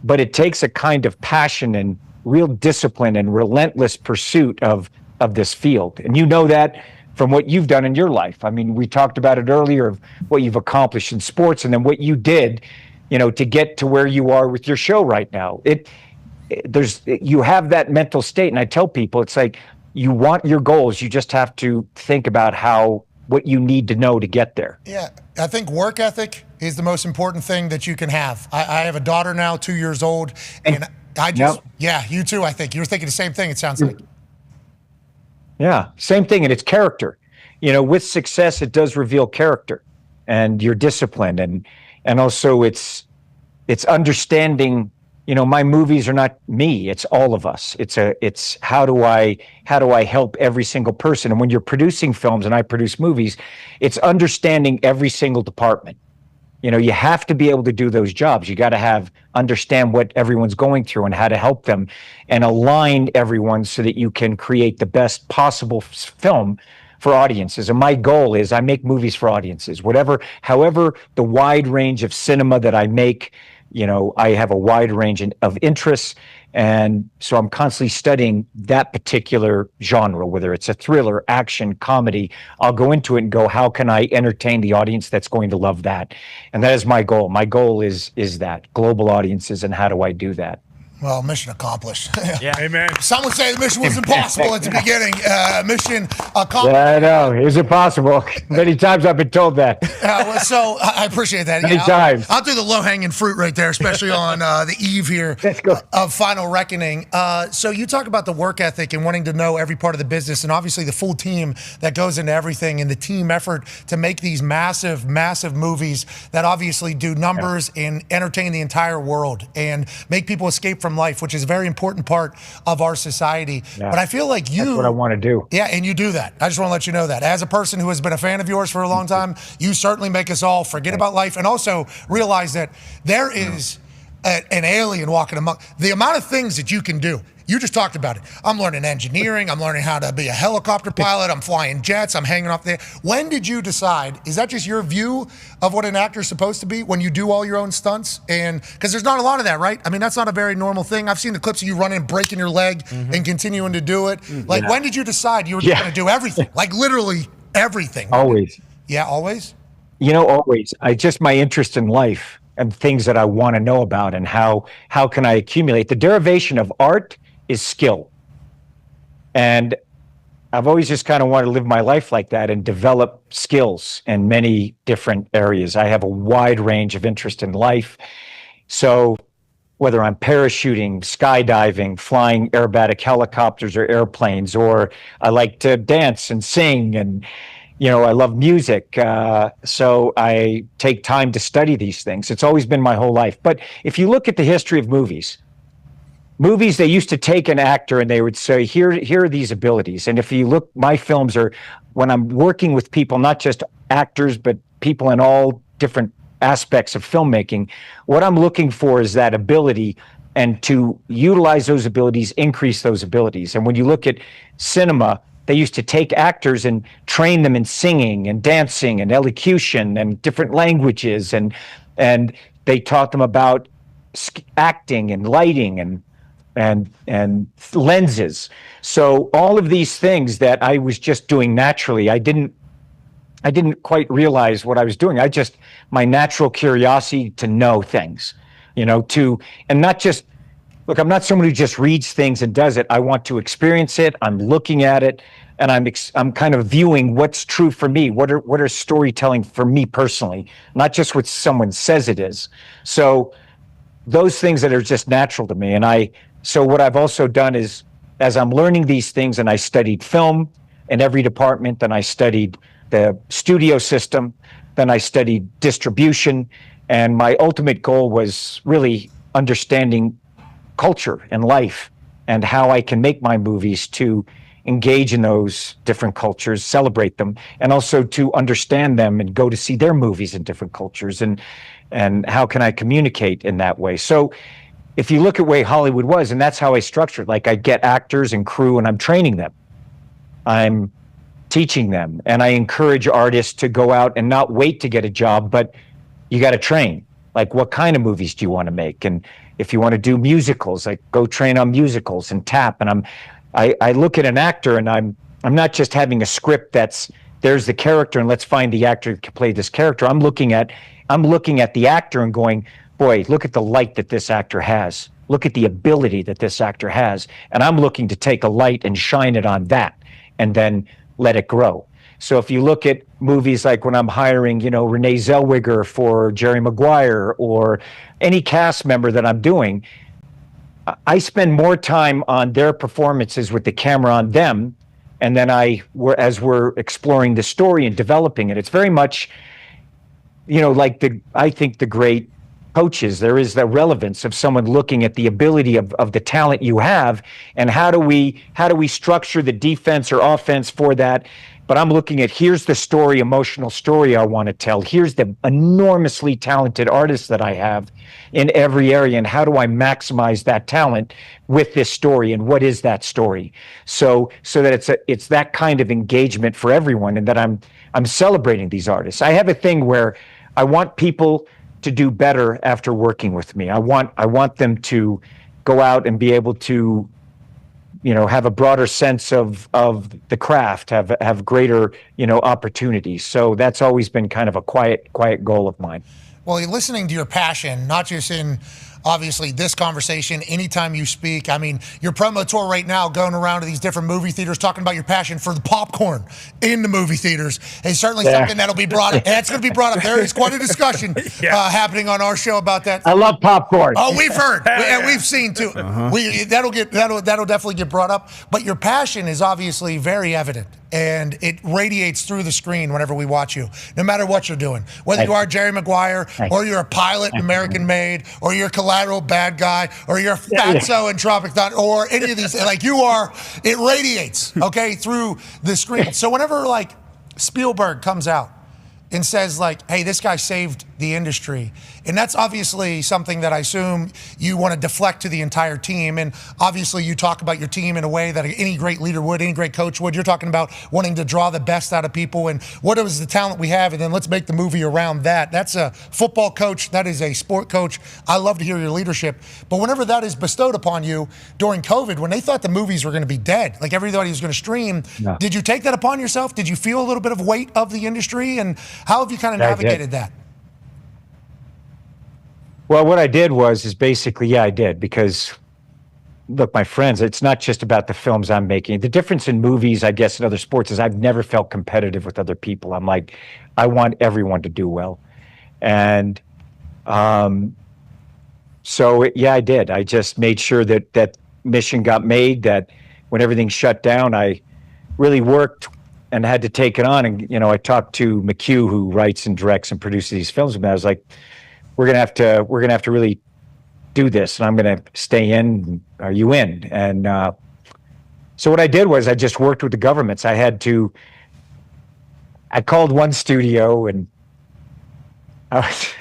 but it takes a kind of passion and real discipline and relentless pursuit of this field. And that from what you've done in your life. I mean, we talked about it earlier of what you've accomplished in sports, and then what you did, to get to where you are with your show right now. You have that mental state, and I tell people, it's like you want your goals, you just have to think about what you need to know to get there. Yeah, I think work ethic is the most important thing that you can have. I have a daughter now, 2 years old, and I just, yeah, you too, I think. You were thinking the same thing, it sounds like. Yeah, same thing, and it's character. With success, it does reveal character and your discipline, and also it's understanding. My movies are not me; it's all of us. It's how do I help every single person? And when you're producing films, and I produce movies, it's understanding every single department. You have to be able to do those jobs. You got to understand what everyone's going through and how to help them, and align everyone so that you can create the best possible film for audiences. And my goal is I make movies for audiences. However, the wide range of cinema that I make, I have a wide range of interests. And so I'm constantly studying that particular genre, whether it's a thriller, action, comedy. I'll go into it and go, how can I entertain the audience that's going to love that? And that is my goal. My goal is that, global audiences, and how do I do that? Well, mission accomplished. Yeah, amen. Some would say the mission was impossible at the beginning. Mission accomplished. Yeah, I know. Is it possible? Many times I've been told that. So I appreciate that. Many times. I'll do the low-hanging fruit right there, especially on the eve here of Final Reckoning. So you talk about the work ethic and wanting to know every part of the business, and obviously the full team that goes into everything, and the team effort to make these massive, massive movies that obviously do numbers and entertain the entire world and make people escape from life, which is a very important part of our society. Yeah. But I feel like that's what I want to do. Yeah, and you do that. I just want to let you know that. As a person who has been a fan of yours for a long time, you certainly make us all forget about life, and also realize that there is an alien walking among the amount of things that you can do. You just talked about it. I'm learning engineering. I'm learning how to be a helicopter pilot. I'm flying jets. I'm hanging off there. When did you decide? Is that just your view of what an actor's supposed to be when you do all your own stunts? And because there's not a lot of that, right? I mean, that's not a very normal thing. I've seen the clips of you running, breaking your leg, and continuing to do it. Like, when did you decide you were just going to do everything? Like, literally everything. Always. Yeah, always? Always. My interest in life and things that I want to know about, and how can I accumulate. The derivation of art is skill. And I've always just kind of wanted to live my life like that and develop skills in many different areas. I have a wide range of interest in life. So whether I'm parachuting, skydiving, flying aerobatic helicopters or airplanes, or I like to dance and sing, and I love music. So I take time to study these things. It's always been my whole life. But if you look at the history of movies, they used to take an actor and they would say, here are these abilities. And if you look, my films are, when I'm working with people, not just actors, but people in all different aspects of filmmaking, what I'm looking for is that ability, and to utilize those abilities, increase those abilities. And when you look at cinema, they used to take actors and train them in singing and dancing and elocution and different languages. And they taught them about acting and lighting and lenses. So all of these things that I was just doing naturally, I didn't quite realize what I was doing. My natural curiosity to know things and not just, look, I'm not someone who just reads things and does it. I want to experience it. I'm looking at it, and I'm kind of viewing what's true for me. What are storytelling for me personally, not just what someone says it is. So those things that are just natural to me. So what I've also done is, as I'm learning these things, and I studied film in every department, and I studied the studio system, then I studied distribution, and my ultimate goal was really understanding culture and life and how I can make my movies to engage in those different cultures, celebrate them, and also to understand them and go to see their movies in different cultures, and how can I communicate in that way. So if you look at the way Hollywood was, and that's how I structured, like I get actors and crew and I'm training them. I'm teaching them, and I encourage artists to go out and not wait to get a job, but you got to train. Like, what kind of movies do you want to make? And if you want to do musicals, like, go train on musicals and tap. And I look at an actor, and I'm not just having a script there's the character and let's find the actor to play this character. I'm looking at the actor and going, boy, look at the light that this actor has. Look at the ability that this actor has. And I'm looking to take a light and shine it on that and then let it grow. So if you look at movies like when I'm hiring, Renee Zellweger for Jerry Maguire or any cast member that I'm doing, I spend more time on their performances with the camera on them. And then as we're exploring the story and developing it, it's very much, I think the great coaches, there is the relevance of someone looking at the ability of the talent you have, and how do we structure the defense or offense for that. But I'm looking at, here's the story, emotional story I want to tell. Here's the enormously talented artists that I have in every area, and how do I maximize that talent with this story, and what is that story? So that it's that kind of engagement for everyone, and that I'm celebrating these artists. I have a thing where I want people to do better after working with me. I want them to go out and be able to, have a broader sense of the craft, have greater, opportunities. So that's always been kind of a quiet goal of mine. Well, you're listening to your passion, not just in obviously this conversation, anytime you speak. I mean, your promo tour right now, going around to these different movie theaters, talking about your passion for the popcorn in the movie theaters, is certainly something that'll be brought up. That's going to be brought up. There is quite a discussion happening on our show about that. I love popcorn. Oh, we've heard. And we've seen too. That'll definitely get brought up. But your passion is obviously very evident, and it radiates through the screen whenever we watch you, no matter what you're doing. Whether you are Jerry Maguire, or you're a pilot in American Made, or you're a collateral bad guy, or you're a fatso in Tropic Thunder, or any of these, like you are, it radiates, through the screen. So whenever, like, Spielberg comes out and says, like, hey, this guy saved the industry, and that's obviously something that I assume you want to deflect to the entire team. And obviously you talk about your team in a way that any great leader would, any great coach would. You're talking about wanting to draw the best out of people, and what is the talent we have, and then let's make the movie around that. That's a football coach. That is a sport coach. I love to hear your leadership. But whenever that is bestowed upon you during COVID, when they thought the movies were going to be dead, like everybody was going to stream, did you take that upon yourself? Did you feel a little bit of weight of the industry, and how have you kind of navigated that? Well, what I did is basically, I did, because look, my friends, it's not just about the films I'm making. The difference in movies, I guess, and other sports is I've never felt competitive with other people. I'm like, I want everyone to do well. And so, I did. I just made sure that mission got made, that when everything shut down, I really worked and had to take it on. And, I talked to McHugh, who writes and directs and produces these films, and I was like, we're gonna have to really do this, and I'm gonna stay in. Are you in? And so what I did was I just worked with the governments. I called one studio, and this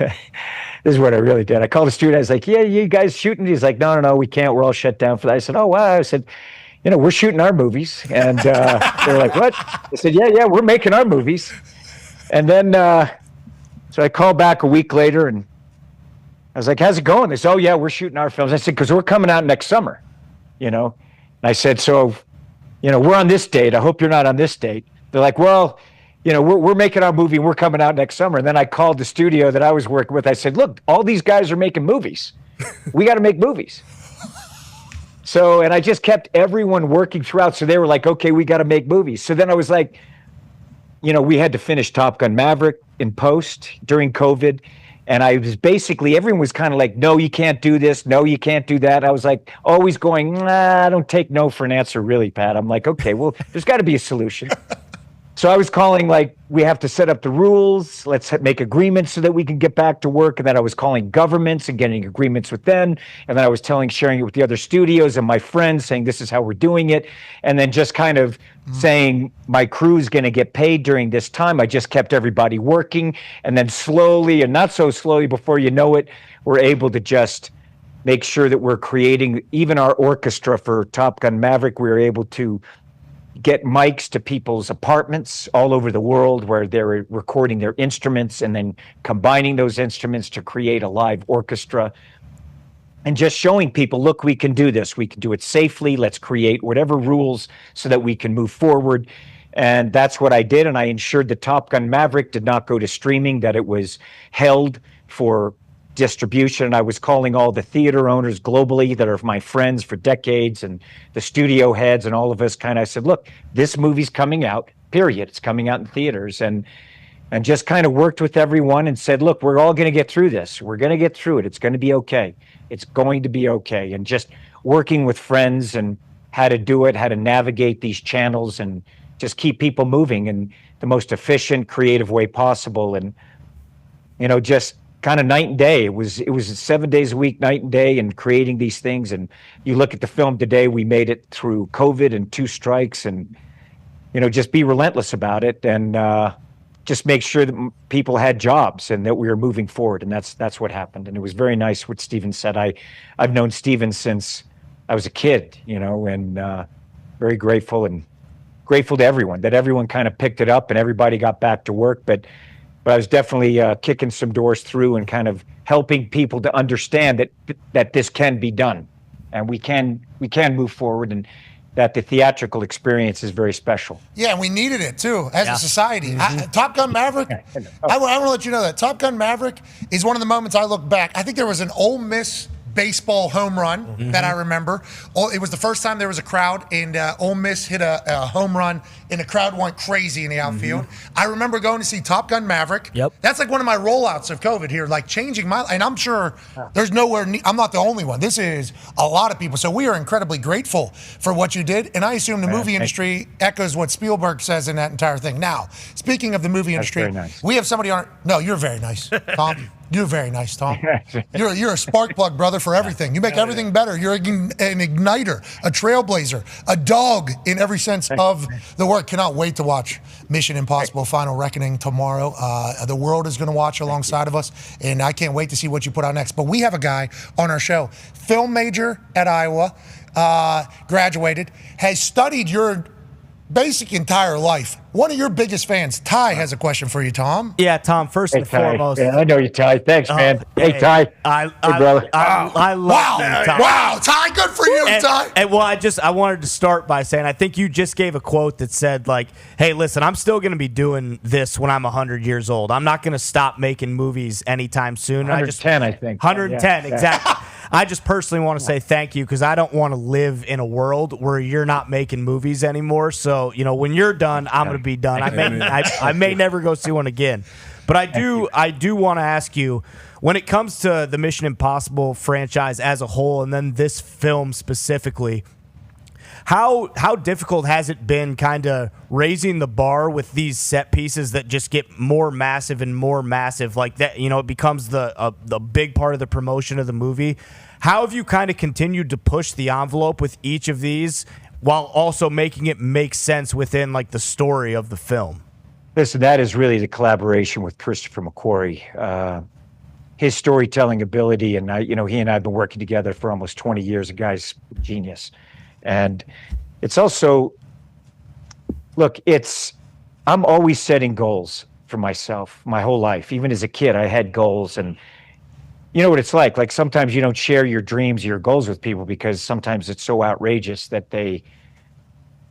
is what I really did. I called a studio. I was like, "Yeah, you guys shooting?" He's like, "No, we can't. We're all shut down for that." I said, "Oh wow." I said, "We're shooting our movies," and they're like, "What?" I said, "Yeah, we're making our movies." And then so I called back a week later, and I was like, "How's it going?" They said, "Oh yeah, we're shooting our films." I said, "Because we're coming out next summer, And I said, "So, we're on this date. I hope you're not on this date." They're like, "Well, we're making our movie and we're coming out next summer." And then I called the studio that I was working with. I said, "Look, all these guys are making movies. we got to make movies. So, and I just kept everyone working throughout. So they were like, okay, we got to make movies. So then I was like, we had to finish Top Gun Maverick in post during COVID. And I was basically, everyone was kind of like, no, you can't do this. No, you can't do that. I was like, always going, nah, I don't take no for an answer, really, Pat. I'm like, okay, well, there's got to be a solution. So I was calling, like, we have to set up the rules. Let's make agreements so that we can get back to work. And then I was calling governments and getting agreements with them. And then I was sharing it with the other studios and my friends, saying, this is how we're doing it. And then just kind of saying, my crew's going to get paid during this time. I just kept everybody working. And then slowly, and not so slowly, before you know it, we're able to just make sure that we're creating, even our orchestra for Top Gun Maverick, we were able to get mics to people's apartments all over the world where they're recording their instruments and then combining those instruments to create a live orchestra and just showing people, look, we can do this. We can do it safely. Let's create whatever rules so that we can move forward. And that's what I did. And I ensured that Top Gun Maverick did not go to streaming, that it was held for distribution. And I was calling all the theater owners globally that are my friends for decades and the studio heads and all of us I said, look, this movie's coming out, period. It's coming out in theaters. And just kind of worked with everyone and said, look, we're all going to get through this. We're going to get through it. It's going to be okay. It's going to be okay. And just working with friends and how to do it, how to navigate these channels and just keep people moving in the most efficient, creative way possible. And, just kind of night and day. It was 7 days a week, night and day, and creating these things. And you look at the film today, we made it through COVID and 2 strikes, and just be relentless about it, and just make sure that people had jobs and that we were moving forward. And that's what happened. And it was very nice what Steven said. I've known Steven since I was a kid, and very grateful to everyone, that everyone kind of picked it up and everybody got back to work. But I was definitely kicking some doors through and kind of helping people to understand that this can be done, and we can move forward, and that the theatrical experience is very special. Yeah, and we needed it too as a society. Top Gun Maverick, I want to let you know that Top Gun Maverick is one of the moments I look back. I think there was an Ole Miss baseball home run that I remember. It was the first time there was a crowd, and Ole Miss hit a home run, and the crowd went crazy in the outfield. I remember going to see Top Gun Maverick. Yep. That's like one of my rollouts of COVID here, like changing my life. And I'm sure there's nowhere, I'm not the only one. This is a lot of people. So we are incredibly grateful for what you did. And I assume the movie industry echoes what Spielberg says in that entire thing. Now, speaking of the movie industry, very nice. we have somebody on. No, you're very nice, Tom. You're very nice, Tom. You're a spark plug, brother, for everything. You make everything better. You're an igniter, a trailblazer, a dog in every sense of the word. Cannot wait to watch Mission Impossible Final Reckoning tomorrow. The world is going to watch alongside of us, and I can't wait to see what you put out next. But we have a guy on our show, film major at Iowa, graduated, has studied your basic entire life. One of your biggest fans, Ty, has a question for you, Tom. Yeah, Tom, first and foremost. Yeah, I know you, Ty. Thanks, man. Hey, Ty. Hey, brother. I love you, Ty. Wow, Ty, good for you, Ty. And well, I wanted to start by saying, I think you just gave a quote that said, like, hey, listen, I'm still going to be doing this when I'm 100 years old. I'm not going to stop making movies anytime soon. 110, I think. 110, yeah. exactly. I just personally want to say thank you, because I don't want to live in a world where you're not making movies anymore. So, when you're done, I'm going to be done. I may never go see one again. But I do want to ask you, when it comes to the Mission Impossible franchise as a whole, and then this film specifically, how difficult has it been kind of raising the bar with these set pieces that just get more massive and more massive, like that, it becomes the big part of the promotion of the movie? How have you kind of continued to push the envelope with each of these while also making it make sense within like the story of the film? Listen, that is really the collaboration with Christopher McQuarrie. His storytelling ability, and he and I have been working together for almost 20 years. The guy's genius. And it's also, look, I'm always setting goals for myself my whole life. Even as a kid, I had goals, and you know what it's like. Like sometimes you don't share your dreams, your goals with people because sometimes it's so outrageous that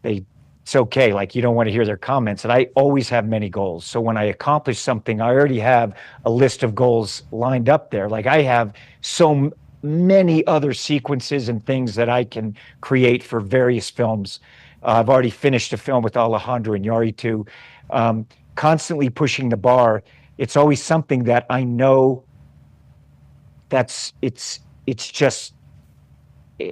it's okay. Like you don't want to hear their comments. And I always have many goals. So when I accomplish something, I already have a list of goals lined up there. Like I have many other sequences and things that I can create for various films. I've already finished a film with Alejandro Iñárritu, constantly pushing the bar. It's always something that I know it's just,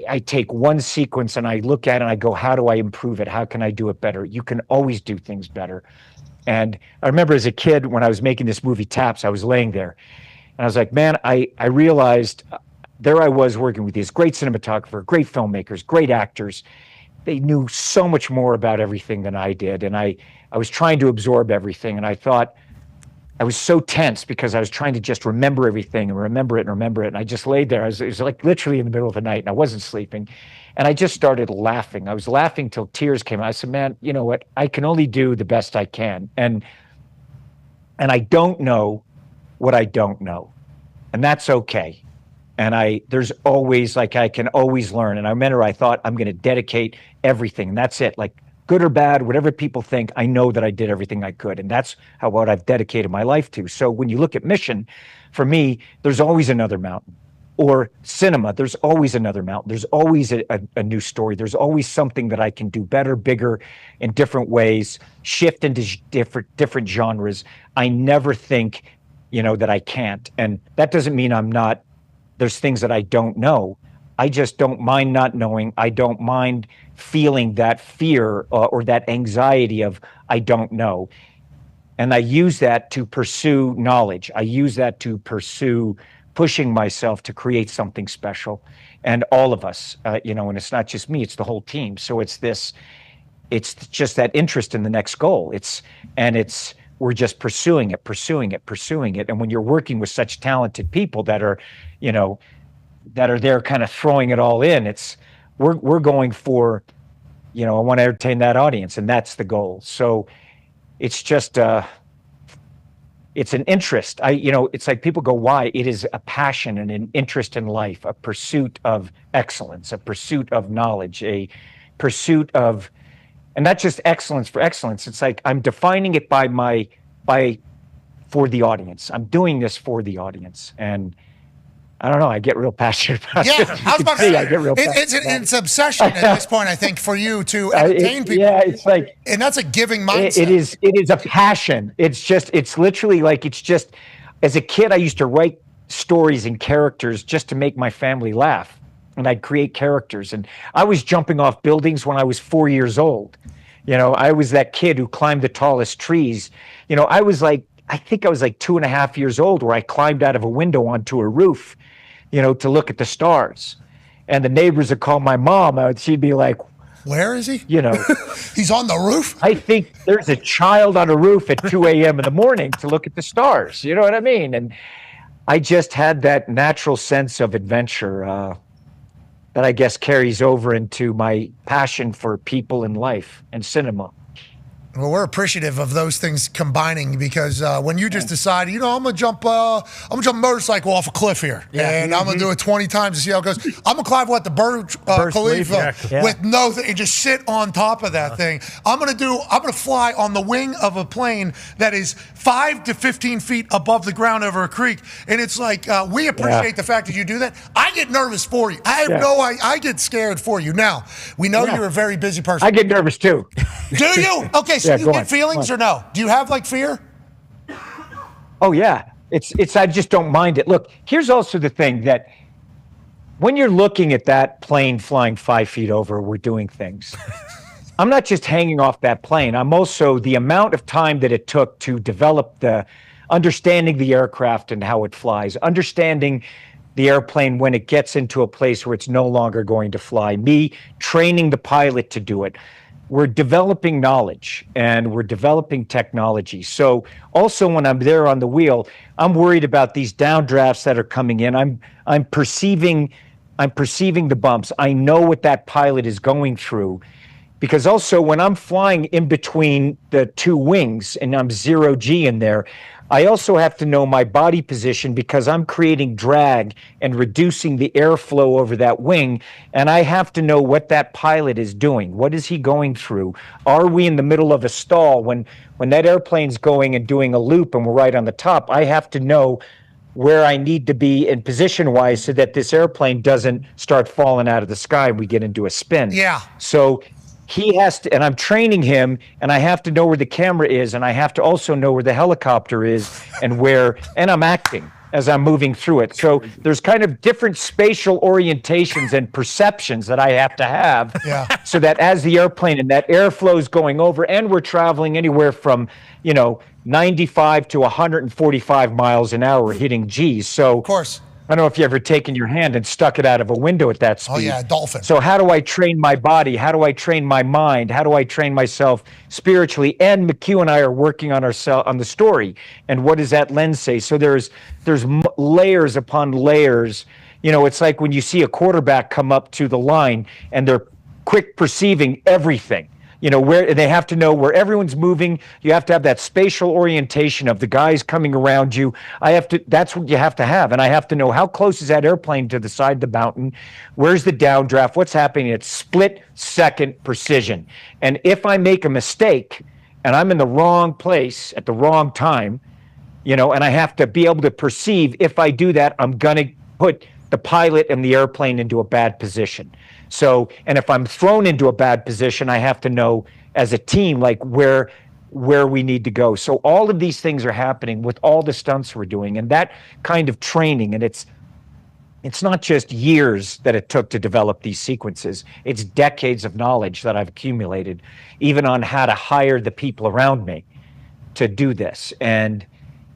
I take one sequence and I look at it and I go, how do I improve it? How can I do it better? You can always do things better. And I remember as a kid when I was making this movie Taps, I was laying there and I was like, man, I realized there I was working with these great cinematographer, great filmmakers, great actors. They knew so much more about everything than I did. And I was trying to absorb everything. And I thought, I was so tense because I was trying to just remember everything and remember it and remember it. And I just laid there. It was like literally in the middle of the night and I wasn't sleeping. And I just started laughing. I was laughing till tears came out. I said, man, you know what? I can only do the best I can. And I don't know what I don't know. And that's okay. And there's always, like, I can always learn. And I remember I thought I'm going to dedicate everything. And that's it. Like, good or bad, whatever people think, I know that I did everything I could. And that's what I've dedicated my life to. So when you look at Mission, for me, there's always another mountain. Or cinema, there's always another mountain. There's always a new story. There's always something that I can do better, bigger, in different ways, shift into different genres. I never think, that I can't. And that doesn't mean there's things that I don't know. I just don't mind not knowing. I don't mind feeling that fear or that anxiety of I don't know. And I use that to pursue knowledge. I use that to pursue pushing myself to create something special. And all of us, and it's not just me, it's the whole team. So it's just that interest in the next goal. We're just pursuing it. And when you're working with such talented people that are there kind of throwing it all in, we're going for, I want to entertain that audience, and that's the goal. So it's just, it's an interest. It's like people go, why? It is a passion and an interest in life, a pursuit of excellence, a pursuit of knowledge, a pursuit of, and not just excellence for excellence. It's like I'm defining it for the audience. I'm doing this for the audience. And I don't know. I get real passionate about it. Yeah, I was about to say, I get real passionate. It's an obsession at this point, I think, for you to entertain people. Yeah, it's like, and that's a giving mindset. It is a passion. It's literally like, as a kid, I used to write stories and characters just to make my family laugh. And I'd create characters. And I was jumping off buildings when I was 4 years old. I was that kid who climbed the tallest trees. I think I was like 2.5 years old where I climbed out of a window onto a roof, to look at the stars. And the neighbors would call my mom. She'd be like, where is he? He's on the roof? I think there's a child on a roof at 2 a.m. in the morning to look at the stars. You know what I mean? And I just had that natural sense of adventure that I guess carries over into my passion for people in life and cinema. Well, we're appreciative of those things combining because when you just decide, I'm gonna jump a motorcycle off a cliff here, and I'm gonna do it 20 times to see how it goes. I'm gonna climb the Burj Khalifa with no thing and just sit on top of that thing. I'm gonna fly on the wing of a plane that is 5 to 15 feet above the ground over a creek, and it's like we appreciate the fact that you do that. I get nervous for you. I get scared for you. Now we know you're a very busy person. I get nervous too. Do you? Okay. So you get feelings or no? Do you have fear? Oh yeah. It's I just don't mind it. Look, here's also the thing that when you're looking at that plane flying 5 feet over, we're doing things. I'm not just hanging off that plane. I'm also the amount of time that it took to develop understanding the aircraft and how it flies, understanding the airplane when it gets into a place where it's no longer going to fly, me training the pilot to do it. We're developing knowledge and we're developing technology. So also when I'm there on the wheel, I'm worried about these downdrafts that are coming in. I'm perceiving the bumps. I know what that pilot is going through. Because also when I'm flying in between the two wings and I'm 0G in there, I also have to know my body position because I'm creating drag and reducing the airflow over that wing. And I have to know what that pilot is doing. What is he going through? Are we in the middle of a stall when that airplane's going and doing a loop and we're right on the top? I have to know where I need to be in position-wise so that this airplane doesn't start falling out of the sky and we get into a spin. Yeah. So he has to, and I'm training him, and I have to know where the camera is, and I have to also know where the helicopter is and I'm acting as I'm moving through it. So there's kind of different spatial orientations and perceptions that I have to have so that as the airplane and that airflow is going over, and we're traveling anywhere from, 95 to 145 miles an hour hitting G's. So of course. I don't know if you ever taken your hand and stuck it out of a window at that speed. Oh, yeah, dolphin. So how do I train my body? How do I train my mind? How do I train myself spiritually? And McHugh and I are working on on the story. And what does that lens say? So there's layers upon layers. It's like when you see a quarterback come up to the line and they're quick perceiving everything. Where they have to know where everyone's moving. You have to have that spatial orientation of the guys coming around you. That's what you have to have. And I have to know how close is that airplane to the side of the mountain? Where's the downdraft? What's happening? It's split-second precision. And if I make a mistake and I'm in the wrong place at the wrong time, and I have to be able to perceive, if I do that, I'm going to put the pilot and the airplane into a bad position. So, and if I'm thrown into a bad position, I have to know as a team, like where we need to go. So all of these things are happening with all the stunts we're doing, and that kind of training. And it's not just years that it took to develop these sequences. It's decades of knowledge that I've accumulated, even on how to hire the people around me to do this. And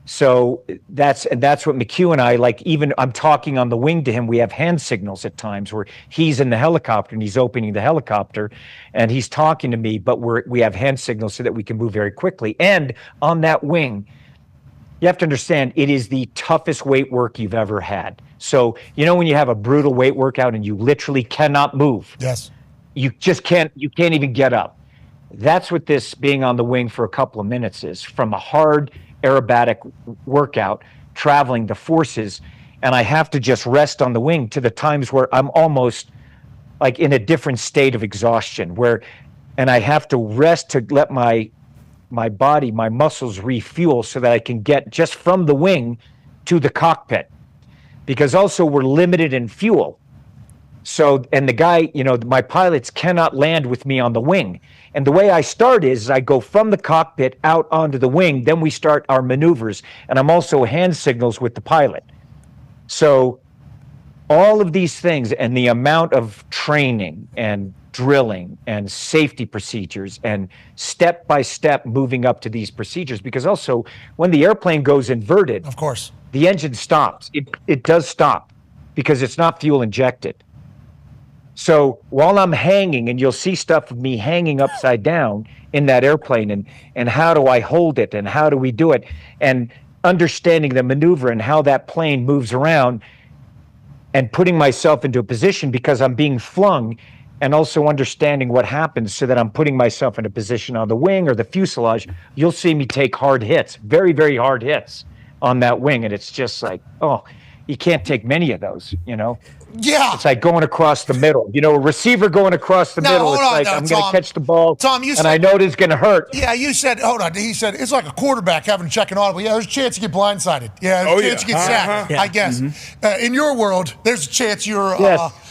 so that's what McHugh and I, like, even I'm talking on the wing to him, we have hand signals at times where he's in the helicopter and he's opening the helicopter and he's talking to me, but we have hand signals so that we can move very quickly. And on that wing, you have to understand, it is the toughest weight work you've ever had. So, when you have a brutal weight workout and you literally cannot move. Yes. You can't even get up. That's what this being on the wing for a couple of minutes is, from a hard aerobatic workout, traveling the forces, and I have to just rest on the wing to the times where I'm almost like in a different state of exhaustion, and I have to rest to let my body, my muscles refuel so that I can get just from the wing to the cockpit, because also we're limited in fuel. So, and the guy, my pilots cannot land with me on the wing. And the way I start is I go from the cockpit out onto the wing, then we start our maneuvers. And I'm also hand signals with the pilot. So all of these things and the amount of training and drilling and safety procedures and step by step moving up to these procedures, because also when the airplane goes inverted, of course, the engine stops. It does stop because it's not fuel injected. So while I'm hanging, and you'll see stuff of me hanging upside down in that airplane, and how do I hold it, and how do we do it, and understanding the maneuver and how that plane moves around, and putting myself into a position because I'm being flung, and also understanding what happens so that I'm putting myself in a position on the wing or the fuselage. You'll see me take hard hits, very, very hard hits on that wing, and it's just like, oh, you can't take many of those, Yeah. It's like going across the middle. A receiver going across the middle. It's like, I'm going to catch the ball, Tom, you said, and I know it's going to hurt. Yeah, you said, hold on. He said, it's like a quarterback having to check an audible. Yeah, there's a chance you get blindsided. Yeah, there's a chance you get sacked, I guess. Mm-hmm. In your world, there's a chance you're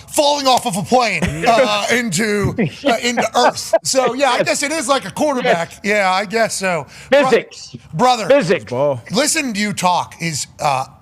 falling off of a plane into Earth. So, yeah, I guess it is like a quarterback. Yes. Yeah, I guess so. Physics. Brother. Physics. Listening to you talk is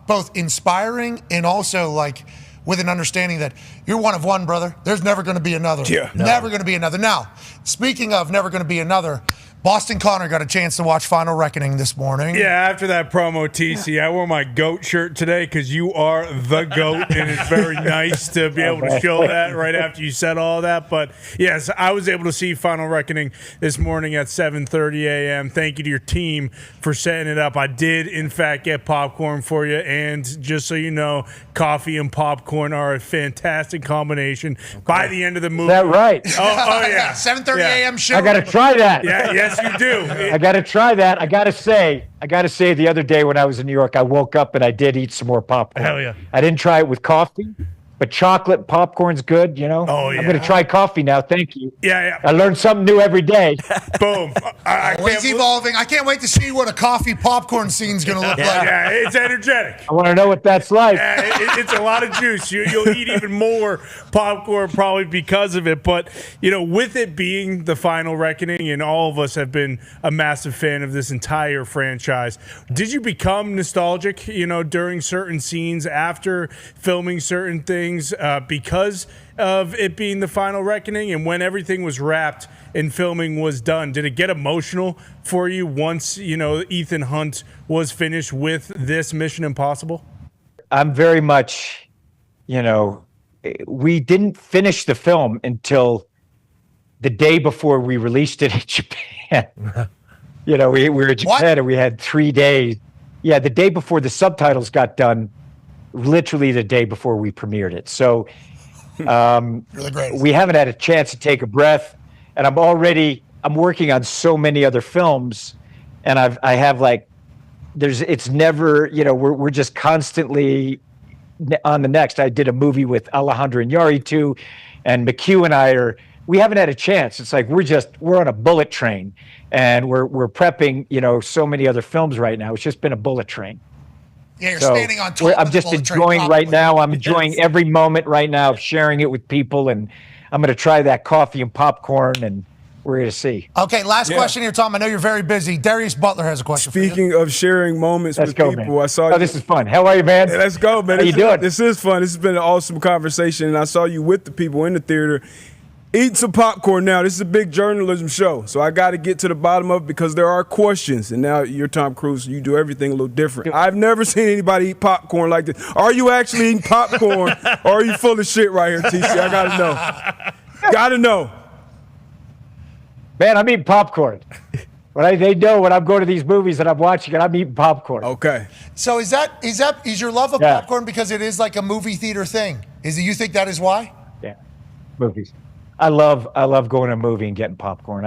both inspiring and also like with an understanding that you're one of one, brother. There's never going to be another. Yeah. Never going to be another. Now, speaking of never going to be another, Boston Connor got a chance to watch Final Reckoning this morning. Yeah, after that promo, TC, I wore my GOAT shirt today because you are the GOAT, and it's very nice to be able to show that right after you said all that. But, yes, I was able to see Final Reckoning this morning at 7:30 a.m. Thank you to your team for setting it up. I did, in fact, get popcorn for you, and just so you know, coffee and popcorn are a fantastic combination. Okay. By the end of the movie. Is that right? Oh yeah. 7:30 a.m. show. I got to try that. Yeah, yes, you do. I got to try that. I got to say, the other day when I was in New York, I woke up and I did eat some more popcorn. Hell yeah. I didn't try it with coffee, But chocolate popcorn's good, you know. Oh, yeah. I'm going to try coffee now. Thank you. Yeah. I learned something new every day. Boom. It's evolving. I can't wait to see what a coffee popcorn scene's going to look like. Yeah, it's energetic. I want to know what that's like. Yeah, it's a lot of juice. You'll eat even more popcorn probably because of it. But, with it being the final reckoning, and all of us have been a massive fan of this entire franchise, did you become nostalgic, during certain scenes, after filming certain things, because of it being the final reckoning? And when everything was wrapped and filming was done, did it get emotional for you once, Ethan Hunt was finished with this Mission Impossible? I'm very much, we didn't finish the film until the day before we released it in Japan. We were in Japan and we had 3 days. Yeah, the day before the subtitles got done, literally the day before we premiered it. So we haven't had a chance to take a breath, and I'm working on so many other films, and it's never, we're just constantly on the next. I did a movie with Alejandro Iñárritu, and McHugh and we haven't had a chance. It's like we're on a bullet train, and we're prepping, so many other films right now. It's just been a bullet train. Yeah, you're standing on top. I'm just enjoying right now. I'm enjoying every moment right now of sharing it with people, and I'm going to try that coffee and popcorn, and we're going to see. Okay, last question here, Tom. I know you're very busy. Darius Butler has a question for you. Speaking of sharing moments with people, man. I saw this is fun. How are you, man? Yeah, let's go, man. How you doing? This is fun. This has been an awesome conversation, and I saw you with the people in the theater. Eat some popcorn now. This is a big journalism show, so I got to get to the bottom of it because there are questions. And now you're Tom Cruise, so you do everything a little different. I've never seen anybody eat popcorn like this. Are you actually eating popcorn, or are you full of shit right here, TC? I got to know. Got to know. Man, I'm eating popcorn. They know when I'm going to these movies and I'm watching it, I'm eating popcorn. Okay. So is your love of popcorn because it is like a movie theater thing? You think that is why? Yeah, movies. I love going to a movie and getting popcorn.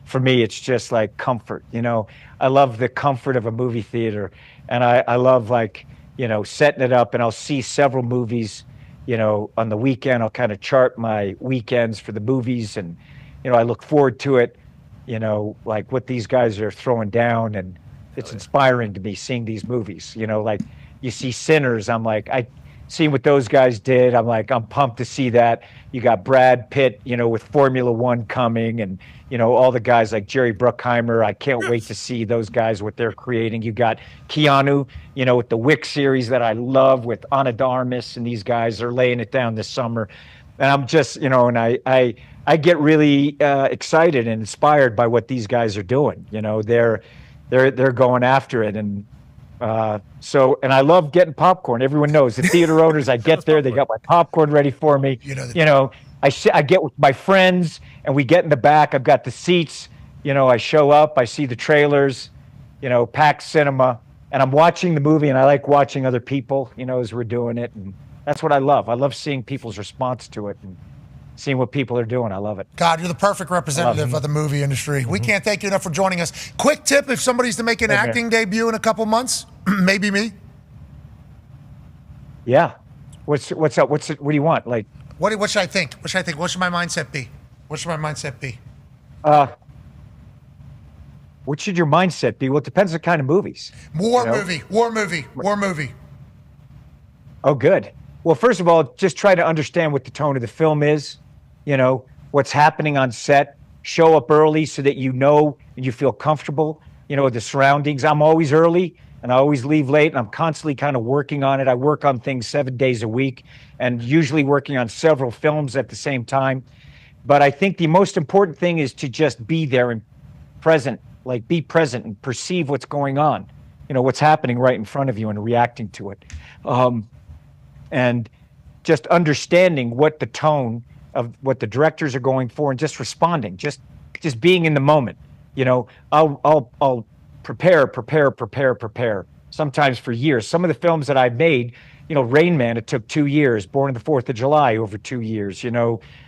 For me, it's just like comfort, I love the comfort of a movie theater. And I love setting it up, and I'll see several movies, on the weekend. I'll kind of chart my weekends for the movies, and, I look forward to it, like what these guys are throwing down. And it's inspiring to me seeing these movies, like you see Sinners. I'm like, seeing what those guys did, I'm pumped to see that. You got Brad Pitt, with Formula One coming, and, all the guys like Jerry Bruckheimer. I can't wait to see those guys, what they're creating. You got Keanu, with the Wick series that I love with Ana de Armas, and these guys are laying it down this summer. And I'm just, and I get really excited and inspired by what these guys are doing. They're going after it. And and I love getting popcorn. Everyone knows the theater owners. I get there, they got my popcorn ready for me. I get with my friends, and we get in the back. I've got the seats. I show up. I see the trailers. Packed cinema, and I'm watching the movie. And I like watching other people. As we're doing it, and that's what I love. I love seeing people's response to it and seeing what people are doing. I love it. God, you're the perfect representative of the movie industry. We can't thank you enough for joining us. Quick tip: if somebody's to make an acting debut in a couple months, maybe me. Yeah. What's up? What do you want? Like, what should I think? What should I think? What should my mindset be? What should my mindset be? What should your mindset be? Well, it depends on kind of movies. War movie. Oh, good. Well, first of all, just try to understand what the tone of the film is. What's happening on set. Show up early so that and you feel comfortable. With the surroundings. I'm always early, and I always leave late, and I'm constantly kind of working on it. I work on things 7 days a week, and usually working on several films at the same time. But I think the most important thing is to just be there and present, be present and perceive what's going on, what's happening right in front of you and reacting to it. And just understanding what the tone of what the directors are going for, and just responding, just being in the moment. I'll prepare, sometimes for years. Some of the films that I've made, Rain Man, it took 2 years. Born on the 4th of July, over 2 years.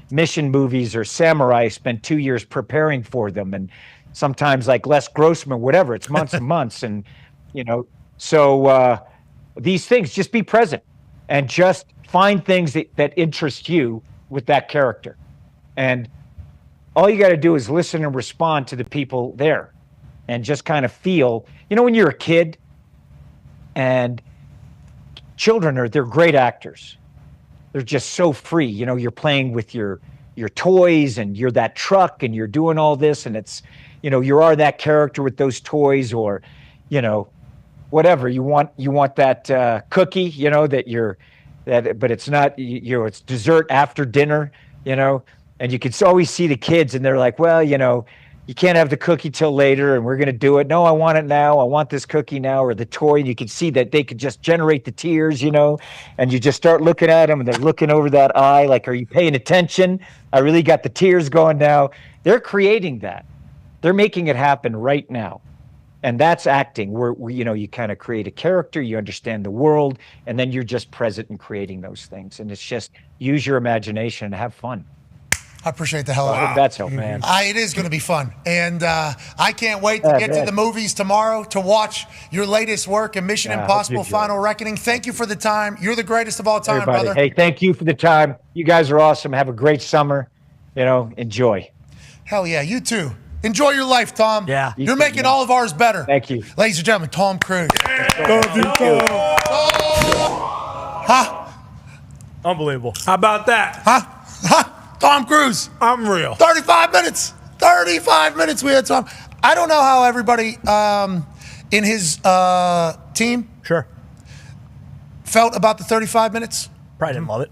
Mission movies or Samurai, I spent 2 years preparing for them. And sometimes like Les Grossman, whatever, it's months and months. And, so these things, just be present and just find things that interest you with that character. And all you got to do is listen and respond to the people there and just kind of feel, when you're a kid, and children they're great actors. They're just so free. You're playing with your toys, and you're that truck, and you're doing all this, and it's, you are that character with those toys, or, whatever you want that cookie, but it's not, it's dessert after dinner, and you can always see the kids, and they're like, well, you can't have the cookie till later, and we're going to do it. No, I want it now. I want this cookie now, or the toy. And you can see that they could just generate the tears, and you just start looking at them, and they're looking over that eye like, are you paying attention? I really got the tears going now. They're creating that. They're making it happen right now. And that's acting, where you kind of create a character, you understand the world, and then you're just present in creating those things. And it's just use your imagination and have fun. I appreciate the hell out of it. I hope that's helped, man. It is going to be fun. And I can't wait to get to the movies tomorrow to watch your latest work in Mission Impossible Final Reckoning. Thank you for the time. You're the greatest of all time, Everybody. brother. Hey, thank you for the time. You guys are awesome. Have a great summer. Enjoy. Hell yeah, you too. Enjoy your life, Tom. Yeah. You're making all of ours better. Thank you. Ladies and gentlemen, Tom Cruise. Huh? Unbelievable. How about that? Huh? Tom Cruise. I'm real. 35 minutes. 35 minutes we had Tom. I don't know how everybody in his team felt about the 35 minutes. Probably didn't love it.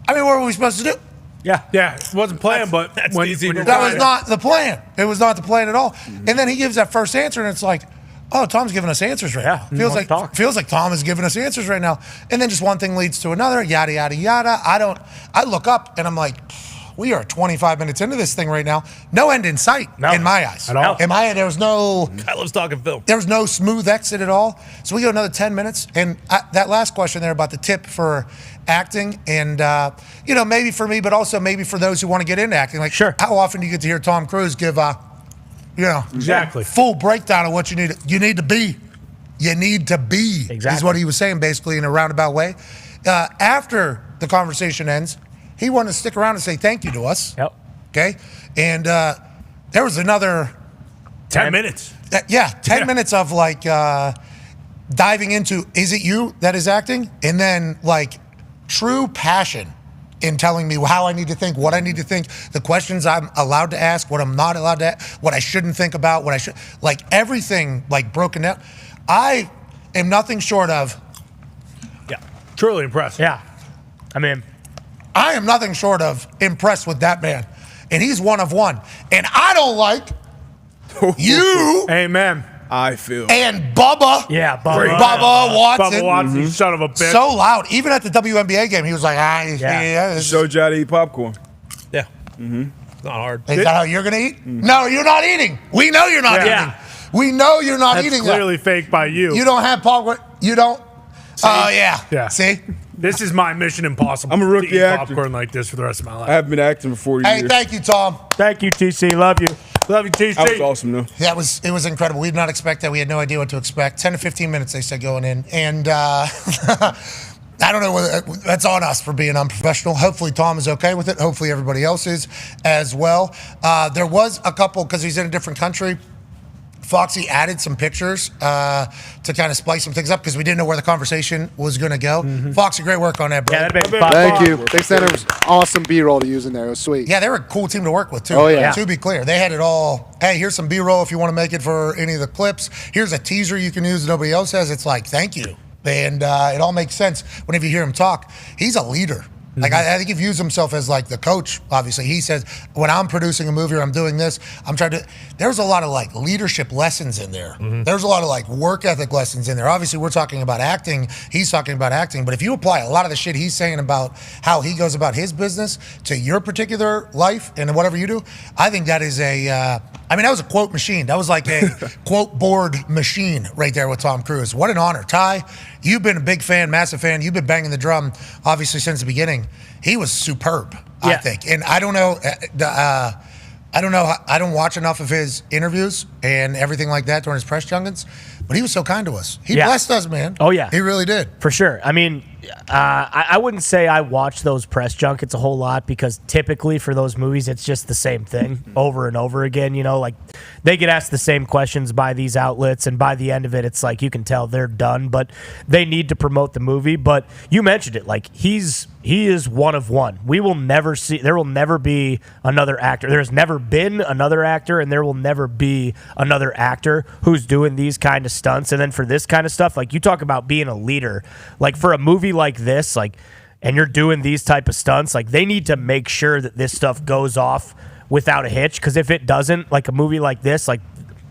I mean, what were we supposed to do? Yeah, it wasn't planned, but that was not the plan. It was not the plan at all. And then he gives that first answer, and it's like, oh, Tom's giving us answers right now. Feels like Tom is giving us answers right now. And then just one thing leads to another, yada, yada, yada. I look up, and I'm like, we are 25 minutes into this thing right now. No end in sight in my eyes. At all. In my head, there was no... I love talking film. There was no smooth exit at all. So we go another 10 minutes. And that last question there about the tip for acting, and, maybe for me, but also maybe for those who want to get into acting. Like, how often do you get to hear Tom Cruise give exactly full breakdown of what you need to be. You need to be is what he was saying, basically, in a roundabout way. After the conversation ends, he wanted to stick around and say thank you to us. Yep. Okay. And there was another 10 minutes. 10 minutes of like diving into, is it you that is acting? And then like true passion in telling me how I need to think, what I need to think, the questions I'm allowed to ask, what I'm not allowed to ask, what I shouldn't think about, what I should, like everything like broken down. I am nothing short of. Yeah. Truly impressed. Yeah. I am nothing short of impressed with that man. And he's one of one. And I don't like you. Amen. I feel. And Bubba. Yeah, Bubba. Bubba Watson. Bubba Watson, you son of a bitch. So loud. Even at the WNBA game, he was like, Showed you how to eat popcorn. Yeah. It's not hard. Is that how you're going to eat? No, you're not eating. We know you're not eating. We know you're not That's eating clearly fake by you. You don't have popcorn. You don't. Oh, Yeah. See? This is my Mission Impossible. I'm a rookie to eat actor. popcorn like this for the rest of my life. I haven't been acting for 40 years. Hey, thank you, Tom. Thank you, TC. Love you. Love you, TC. That was awesome, though. Yeah, it was incredible. We did not expect that. We had no idea what to expect. 10 to 15 minutes, they said, going in. And I don't know whether that's on us for being unprofessional. Hopefully, Tom is okay with it. Hopefully, everybody else is as well. There was a couple, because he's in a different country, Foxy added some pictures to kind of splice some things up because we didn't know where the conversation was going to go. Foxy, great work on that, bro. Yeah, Thank you. They said it was awesome B-roll to use in there. It was sweet. Yeah, they were a cool team to work with, too. Oh, yeah. To be clear, they had it all. Hey, here's some B-roll if you want to make it for any of the clips. Here's a teaser you can use that nobody else has. It's like, thank you. And it all makes sense whenever you hear him talk. He's a leader. Like, I think he views himself as like the coach, obviously. He says, when I'm producing a movie or I'm doing this, I'm trying to, there's a lot of like leadership lessons in there. There's a lot of like work ethic lessons in there. Obviously, we're talking about acting. He's talking about acting. But if you apply a lot of the shit he's saying about how he goes about his business to your particular life and whatever you do, I think that is that was a quote machine. That was like a quote board machine right there with Tom Cruise. What an honor. Ty, you've been a big fan, massive fan. You've been banging the drum, obviously, since the beginning. He was superb, I think. And I don't know, I don't watch enough of his interviews and everything like that during his press junkets, but he was so kind to us. He blessed us, man. Oh, yeah. He really did. For sure. I mean, I wouldn't say I watch those press junkets a whole lot because typically for those movies, it's just the same thing over and over again. You know, like they get asked the same questions by these outlets, and by the end of it, it's like you can tell they're done, but they need to promote the movie. But you mentioned it, like he is one of one. We will never see, there will never be another actor. There's never been another actor, and there will never be another actor who's doing these kind of stunts. And then for this kind of stuff, like you talk about being a leader, like for a movie like this, like, and you're doing these type of stunts, like they need to make sure that this stuff goes off without a hitch. Because if it doesn't, like a movie like this, like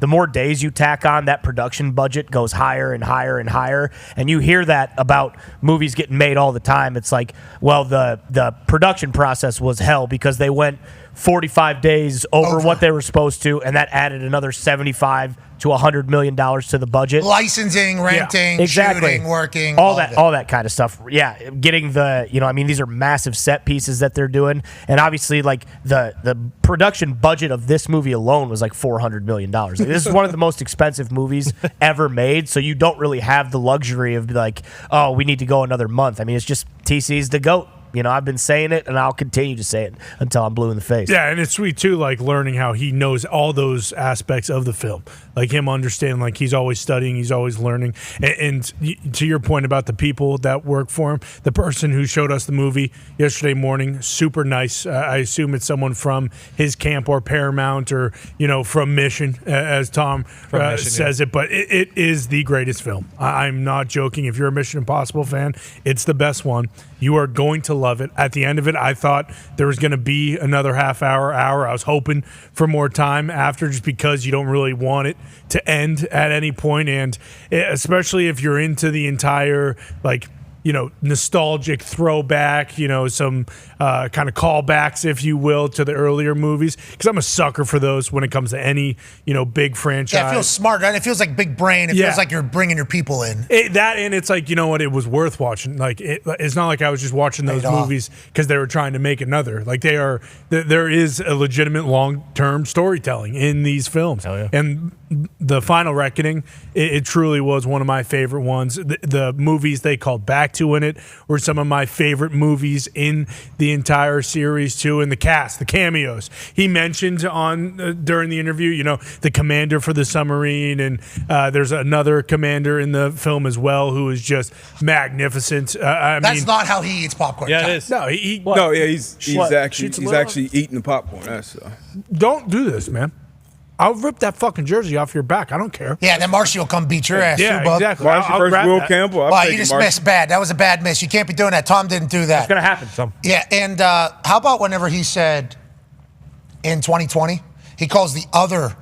the more days you tack on, that production budget goes higher and higher and higher. And you hear that about movies getting made all the time. It's like, well, the production process was hell because they went 45 days over what they were supposed to, and that added another $75 to $100 million to the budget. Licensing, renting, shooting, working, all that kind of stuff. Yeah, getting these are massive set pieces that they're doing, and obviously, like the production budget of this movie alone was like $400 million. Like, this is one of the most expensive movies ever made, so you don't really have the luxury of like, oh, we need to go another month. I mean, it's just TC's the GOAT. You know, I've been saying it, and I'll continue to say it until I'm blue in the face. Yeah, and it's sweet, too, like learning how he knows all those aspects of the film. Like him understanding, like he's always studying, he's always learning. And to your point about the people that work for him, the person who showed us the movie yesterday morning, super nice. I assume it's someone from his camp or Paramount or, from Mission, as Tom says it. But it is the greatest film. I'm not joking. If you're a Mission Impossible fan, it's the best one. You are going to love it. At the end of it, I thought there was going to be another half hour. I was hoping for more time after, just because you don't really want it to end at any point. And especially if you're into the entire, like, nostalgic throwback, some kind of callbacks, if you will, to the earlier movies. Because I'm a sucker for those when it comes to any, big franchise. Yeah, it feels smart, right? It feels like big brain. It feels like you're bringing your people in. And it's like, you know what? It was worth watching. Like, it's not like I was just watching those movies because they were trying to make another. Like, there is a legitimate long-term storytelling in these films. Hell yeah. And the Final Reckoning, it truly was one of my favorite ones. The movies they called back to in it were some of my favorite movies in the entire series too. And the cast, the cameos he mentioned on during the interview, the commander for the submarine, and there's another commander in the film as well who is just magnificent. That's not how he eats popcorn. Yeah, it is. No, he's actually eating the popcorn. Don't do this, man. I'll rip that fucking jersey off your back. I don't care. Yeah, then Marcy will come beat your ass. Yeah, too, bub. exactly. Marcy versus Will Campbell. Well, you just missed bad. That was a bad miss. You can't be doing that. Tom didn't do that. It's going to happen. Yeah, and how about whenever he said in 2020, he calls the other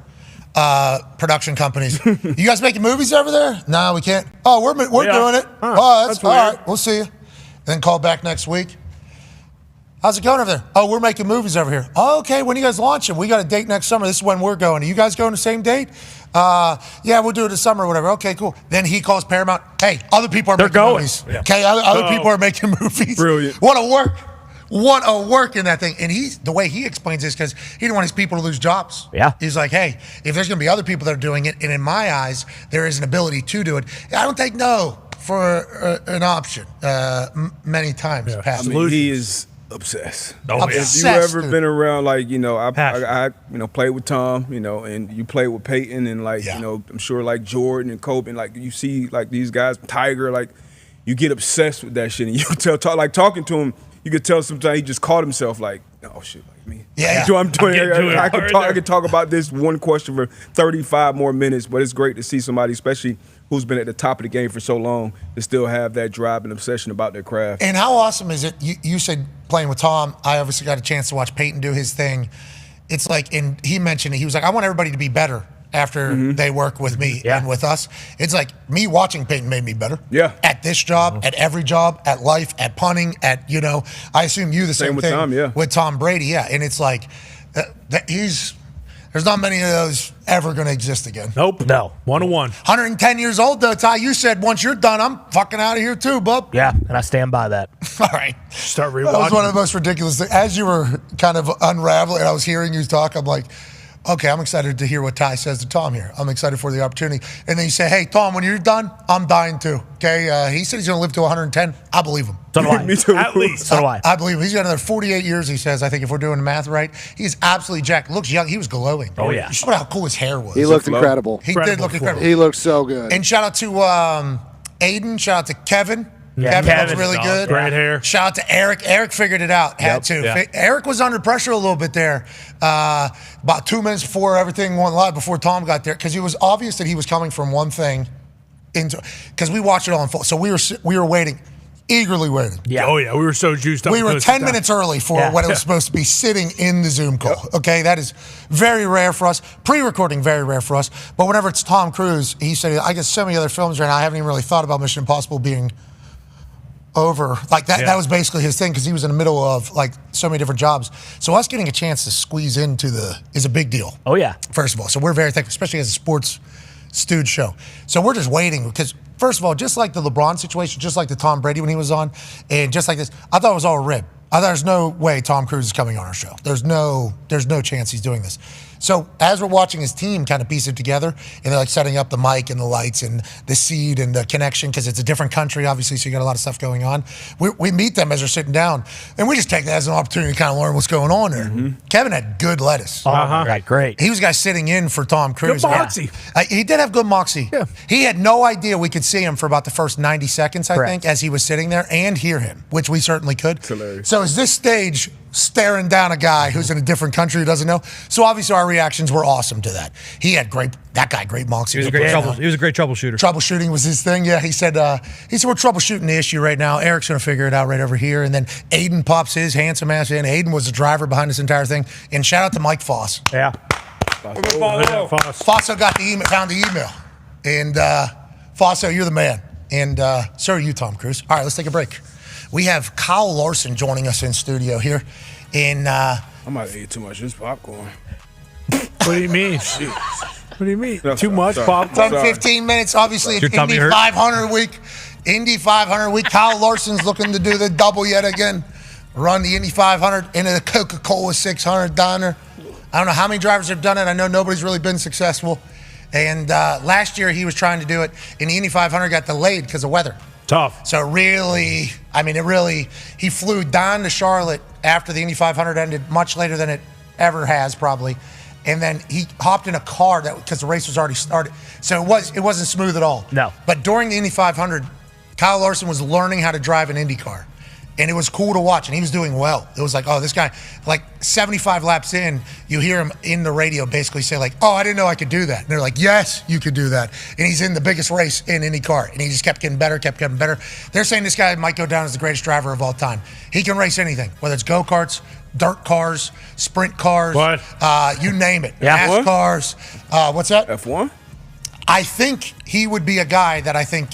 production companies, you guys making movies over there? No, we can't. Oh, we're doing it. Oh, that's all right. We'll see you. Then call back next week. How's it going over there? Oh, we're making movies over here. Oh, okay. When are you guys launching? We got a date next summer. This is when we're going. Are you guys going the same date? Yeah, we'll do it this summer or whatever. Okay, cool. Then he calls Paramount. Hey, other people are making movies. Yeah. Okay, other people are making movies. Brilliant. What a work in that thing. And the way he explains this, because he didn't want his people to lose jobs. Yeah. He's like, hey, if there's going to be other people that are doing it, and in my eyes, there is an ability to do it, I don't take no for an option many times. Yeah. I mean, he is obsessed. Obsessed. If you ever been around, like, I played with Tom, and you played with Peyton, and I'm sure like Jordan and Kobe, and like you see like these guys, Tiger, like you get obsessed with that shit, and you talking to him, you could tell sometimes he just caught himself like, oh shit, like me. Yeah. I could talk about this one question for 35 more minutes, but it's great to see somebody, especially who's been at the top of the game for so long, to still have that drive and obsession about their craft. And how awesome is it? You said playing with Tom. I obviously got a chance to watch Peyton do his thing. It's like, and he mentioned it. He was like, I want everybody to be better after they work with me and with us. It's like me watching Peyton made me better. Yeah. At this job, at every job, at life, at punting, at, I assume you the same with thing. Tom, with Tom Brady, yeah. And it's like, there's not many of those ever going to exist again. Nope. No. 1-1. 110 years old, though, Ty. You said once you're done, I'm fucking out of here, too, bub. Yeah, and I stand by that. All right. Start rewatching. That was one of the most ridiculous things. As you were kind of unraveling, I was hearing you talk, I'm like, okay, I'm excited to hear what Ty says to Tom here. I'm excited for the opportunity. And then you say, hey, Tom, when you're done, I'm dying too. Okay, he said he's going to live to 110. I believe him. So do I. Me too. At least. So do I. I believe him. He's got another 48 years, he says, I think, if we're doing the math right. He's absolutely jacked. Looks young. He was glowing. Oh, yeah. You saw how cool his hair was. He looked incredible. He did look incredible. He looked so good. And shout out to Aiden. Shout out to Kevin. Yeah, Kevin looks really good. Great hair. Shout out to Eric. Eric figured it out. Had to. Yeah. Eric was under pressure a little bit there. About 2 minutes before everything went live, before Tom got there, because it was obvious that he was coming from one thing into. Because we watched it all unfold, so we were waiting, eagerly waiting. Yeah. Oh yeah, we were so juiced up. We were 10 minutes early for when it was supposed to be sitting in the Zoom call. Okay, that is very rare for us. Pre-recording, very rare for us. But whenever it's Tom Cruise, he said, I get so many other films right now, I haven't even really thought about Mission Impossible being over. Like that was basically his thing, because he was in the middle of like so many different jobs. So us getting a chance to squeeze into is a big deal. Oh, yeah. First of all. So we're very thankful, especially as a sports stooge show. So we're just waiting because, first of all, just like the LeBron situation, just like the Tom Brady when he was on, and just like this, I thought it was all a rib. I thought there's no way Tom Cruise is coming on our show. There's no chance he's doing this. So as we're watching his team kind of piece it together, and they're like setting up the mic and the lights and the seed and the connection, because it's a different country, obviously, so you got a lot of stuff going on. We meet them as they're sitting down, and we just take that as an opportunity to kind of learn what's going on there. Mm-hmm. Kevin had good lettuce. Right, great. He was guy sitting in for Tom Cruise. Good moxie. He did have good moxie. Yeah. He had no idea we could see him for about the first 90 seconds, I think, as he was sitting there, and hear him, which we certainly could. It's hilarious. So is this stage staring down a guy who's in a different country who doesn't know? So obviously our reactions were awesome to that. He had great moxie. He was a great troubleshooter. Troubleshooting was his thing. Yeah, he said we're troubleshooting the issue right now. Eric's going to figure it out right over here. And then Aiden pops his handsome ass in. Aiden was the driver behind this entire thing. And shout out to Mike Foss. Yeah. Fosso got found the email. And Fosso, you're the man. And so are you, Tom Cruise. All right, let's take a break. We have Kyle Larson joining us in studio here. I might have ate too much of this popcorn. What do you mean? What do you mean? No, Too much popcorn? 15 minutes. Obviously, it's Indy 500 week. Indy 500 week. Kyle Larson's looking to do the double yet again. Run the Indy 500 into the Coca-Cola 600 diner. I don't know how many drivers have done it. I know nobody's really been successful. And last year he was trying to do it, and the Indy 500 got delayed because of weather. Tough. So he flew Dahn to Charlotte after the Indy 500 ended, much later than it ever has probably. And then he hopped in a car because the race was already started. So it wasn't smooth at all. No. But during the Indy 500, Kyle Larson was learning how to drive an Indy car. And it was cool to watch, and he was doing well. It was like, oh, this guy, like 75 laps in, you hear him in the radio basically say like, oh, I didn't know I could do that. And they're like, yes, you could do that. And he's in the biggest race in IndyCar, and he just kept getting better. They're saying this guy might go down as the greatest driver of all time. He can race anything, whether it's go-karts, dirt cars, sprint cars, you name it. NASCARs. What's that? F1? I think he would be a guy that I think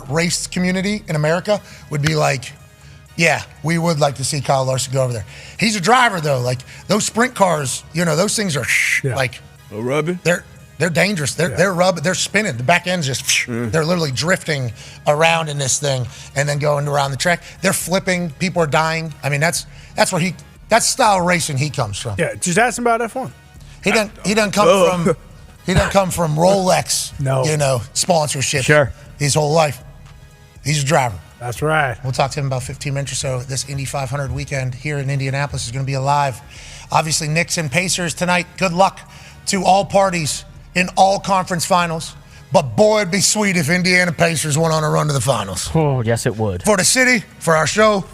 race community in America would be like, yeah, we would like to see Kyle Larson go over there. He's a driver, though. Like, those sprint cars, those things are like... rubbing? They're dangerous. They're rubbing. They're spinning. The back end's just... They're literally drifting around in this thing and then going around the track. They're flipping. People are dying. I mean, that's style racing he comes from. Yeah, just ask him about F1. He doesn't come from... He doesn't come from Rolex, sponsorship his whole life. He's a driver. That's right. We'll talk to him about 15 minutes or so. This Indy 500 weekend here in Indianapolis is going to be alive. Obviously, Knicks and Pacers tonight. Good luck to all parties in all conference finals. But boy, it'd be sweet if Indiana Pacers went on a run to the finals. Oh, yes, it would. For the city, for our show,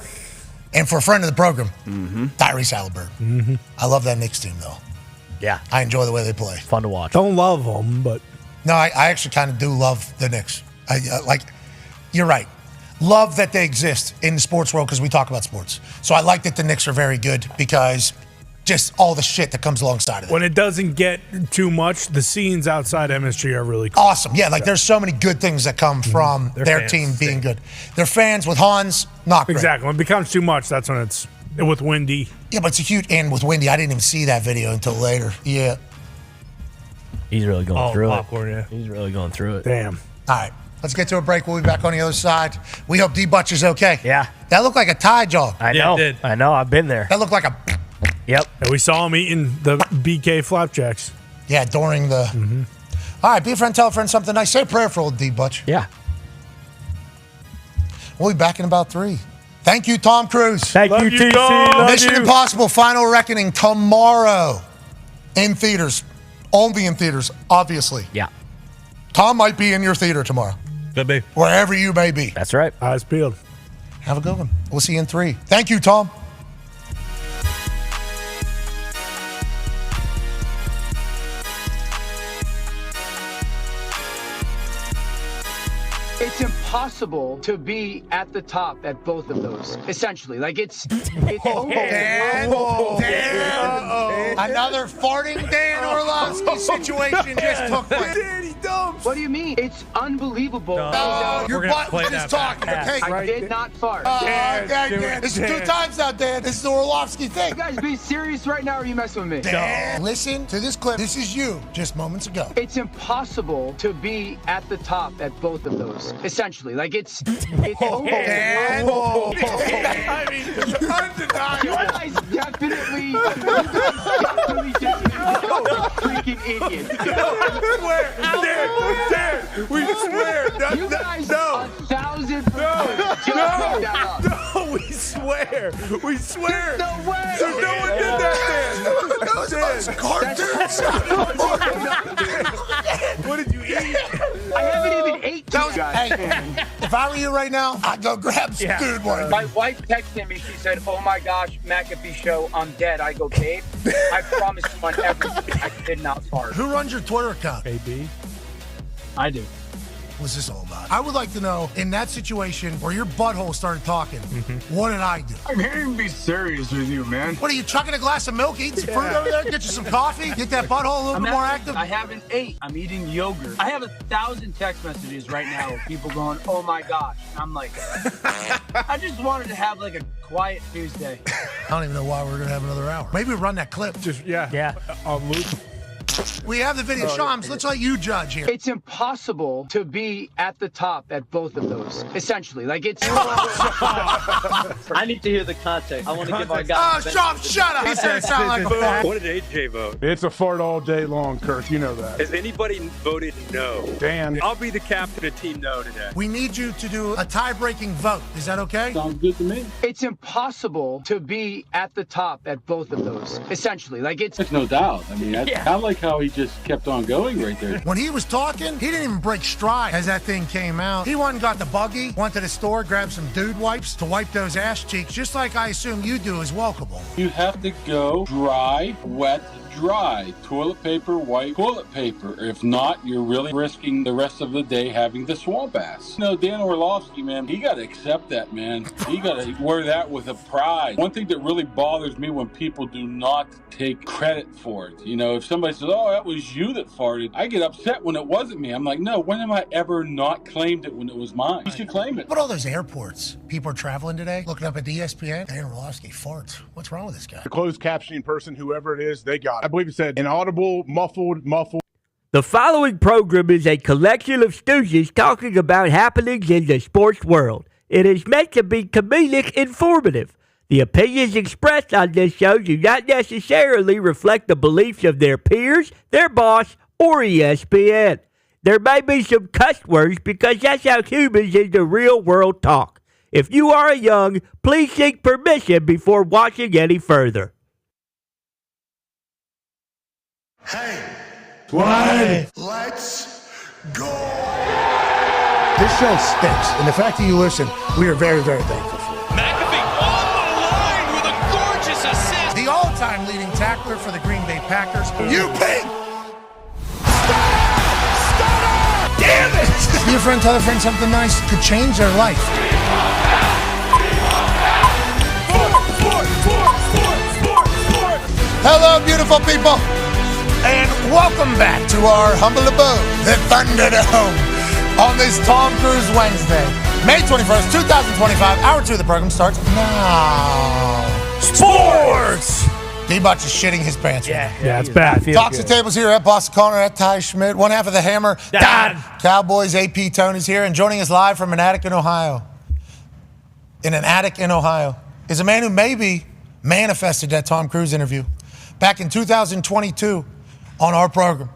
and for a friend of the program, Tyrese Halliburton. Mm-hmm. I love that Knicks team, though. Yeah. I enjoy the way they play. Fun to watch. Don't love them, but... No, I actually kind of do love the Knicks. You're right. Love that they exist in the sports world because we talk about sports. So I like that the Knicks are very good because just all the shit that comes alongside of it. When it doesn't get too much, the scenes outside MSG are really cool. Awesome. Yeah, there's so many good things that come from their team being good. They're fans with Hans, not great. Exactly. When it becomes too much, that's when it's with Wendy. Yeah, but it's a huge, and with Wendy, I didn't even see that video until later. Yeah. He's really going through popcorn, it. Yeah. He's really going through it. Damn. All right. Let's get to a break. We'll be back on the other side. We hope D-Butch is okay. Yeah. That looked like a tie jog. I know. Yeah, it did. I know. I've been there. That looked like a... Yep. And we saw him eating the BK flapjacks. Yeah, during the. All right, be a friend, tell a friend something nice. Say a prayer for old D Butch. Yeah. We'll be back in about 3. Thank you, Tom Cruise. Thank you, TC. Love Mission you. Impossible: Final Reckoning tomorrow in theaters. Only in theaters, obviously. Yeah. Tom might be in your theater tomorrow. Could be. Wherever you may be. That's right. Eyes peeled. Have a good one. We'll see you in 3. Thank you, Tom. It's impossible to be at the top at both of those. Essentially, like it's Dan. Another farting Dan Orlovsky situation just took place. Danny Dumps. What do you mean? It's unbelievable. Your butt is talking. Okay, I did not fart. Dan. This is 2 times now, Dan. This is the Orlovsky thing. You guys be serious right now, or are you messing with me? Dan, listen to this clip. This is you just moments ago. It's impossible to be at the top at both of those. Essentially, like it's Dan. I mean, undeniable. You guys definitely just freaking idiots. Dan, we swear. You guys 1,000%. No, we swear. We swear. No way. No one did that, Dan. Those cartoons. What did you eat? I haven't even ate two guys. Hey, if I were you right now, I'd go grab some food. My wife texted me. She said, "Oh my gosh, McAfee Show, I'm dead." I go, "Babe, I promise you on everything, I did not fart." Who runs your Twitter account? AB. I do. What's this all about? I would like to know, in that situation where your butthole started talking, what did I do? I'm here to be serious with you, man. What are you, chucking a glass of milk, eating some fruit over there, get you some coffee, get that butthole a little bit more active? I haven't ate. I'm eating yogurt. I have 1,000 text messages right now of people going, "Oh my gosh." And I'm like, I just wanted to have like a quiet Tuesday. I don't even know why we're going to have another hour. Maybe we run that clip. Yeah. On loop. We have the video. Shams, let's let you judge here. It's impossible to be at the top at both of those. Essentially, like it's. I need to hear the context. I want to give our guy. Shams, shut up. He said it sounded like a fact. What did AJ vote? It's a fart all day long, Kirk. You know that. Has anybody voted no? Dan. I'll be the captain of Team No today. We need you to do a tie-breaking vote. Is that okay? Sounds good to me. It's impossible to be at the top at both of those. Essentially, like it's. There's no doubt. I mean, I like how he just kept on going right there. When he was talking, he didn't even break stride as that thing came out. He went and got the buggy, went to the store, grabbed some dude wipes to wipe those ass cheeks, just like I assume you do as well, Cabal. You have to go dry, wet, dry. Toilet paper, white toilet paper. If not, you're really risking the rest of the day having the swamp ass. You know, Dan Orlovsky, man, he got to accept that, man. He got to wear that with a pride. One thing that really bothers me when people do not take credit for it. You know, if somebody says, "Oh, that was you that farted," I get upset when it wasn't me. I'm like, no, when have I ever not claimed it when it was mine? You should claim it. But all those airports, people are traveling today, looking up at the ESPN. Dan Orlovsky farts. What's wrong with this guy? The closed captioning person, whoever it is, they got it. I believe it said inaudible, muffled. The following program is a collection of stooges talking about happenings in the sports world. It is meant to be comedic informative. The opinions expressed on this show do not necessarily reflect the beliefs of their peers, their boss, or ESPN. There may be some cuss words because that's how humans in the real world talk. If you are young, please seek permission before watching any further. Hey. What? Let's go. This show stinks, and the fact that you listen, we are very, very thankful for. McAfee on the line with a gorgeous assist. The all-time leading tackler for the Green Bay Packers. You pig! Damn it! Be a friend, tell a friend something nice could change their life. Hello, beautiful people, and welcome back to our humble abode, the Thunderdome, on this Tom Cruise Wednesday, May 21st, 2025. Hour 2 of the program starts now. Sports! D-Butch is shitting his pants right now. Yeah, it's bad. Toxic Tables here at Boston Corner, at Ty Schmidt. One half of the Hammer, Dahn. Cowboys, AP Tony's here, and joining us live from an attic in Ohio. In an attic in Ohio is a man who maybe manifested that Tom Cruise interview back in 2022 on our program.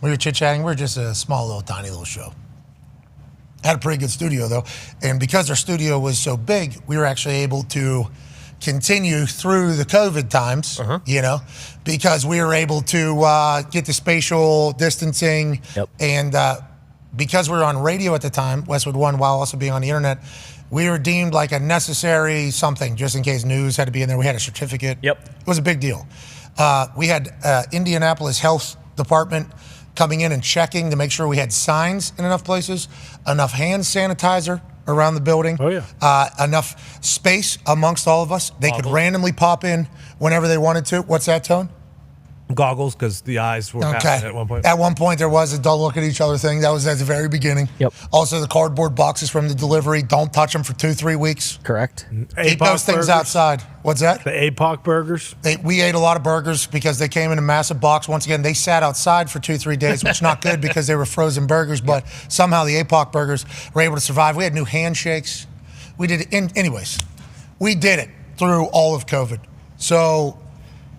We were chit-chatting. We were just a small, little, tiny little show. Had a pretty good studio, though. And because our studio was so big, we were actually able to continue through the COVID times, because we were able to get the spatial distancing. Yep. And because we were on radio at the time, Westwood One, while also being on the internet, we were deemed like a necessary something, just in case news had to be in there. We had a certificate. Yep. It was a big deal. We had Indianapolis Health Department coming in and checking to make sure we had signs in enough places, enough hand sanitizer around the building, enough space amongst all of us. They could randomly pop in whenever they wanted to. What's that, Tone? Goggles, because the eyes were passing at one point. At one point, there was a don't look at each other thing. That was at the very beginning. Yep. Also, the cardboard boxes from the delivery, don't touch them for 2-3 weeks. Correct. Eat those things outside. What's that? The APOC burgers. We ate a lot of burgers because they came in a massive box. Once again, they sat outside for 2-3 days, which is not good because they were frozen burgers, but somehow the APOC burgers were able to survive. We had new handshakes. We did it. Anyways, we did it through all of COVID. So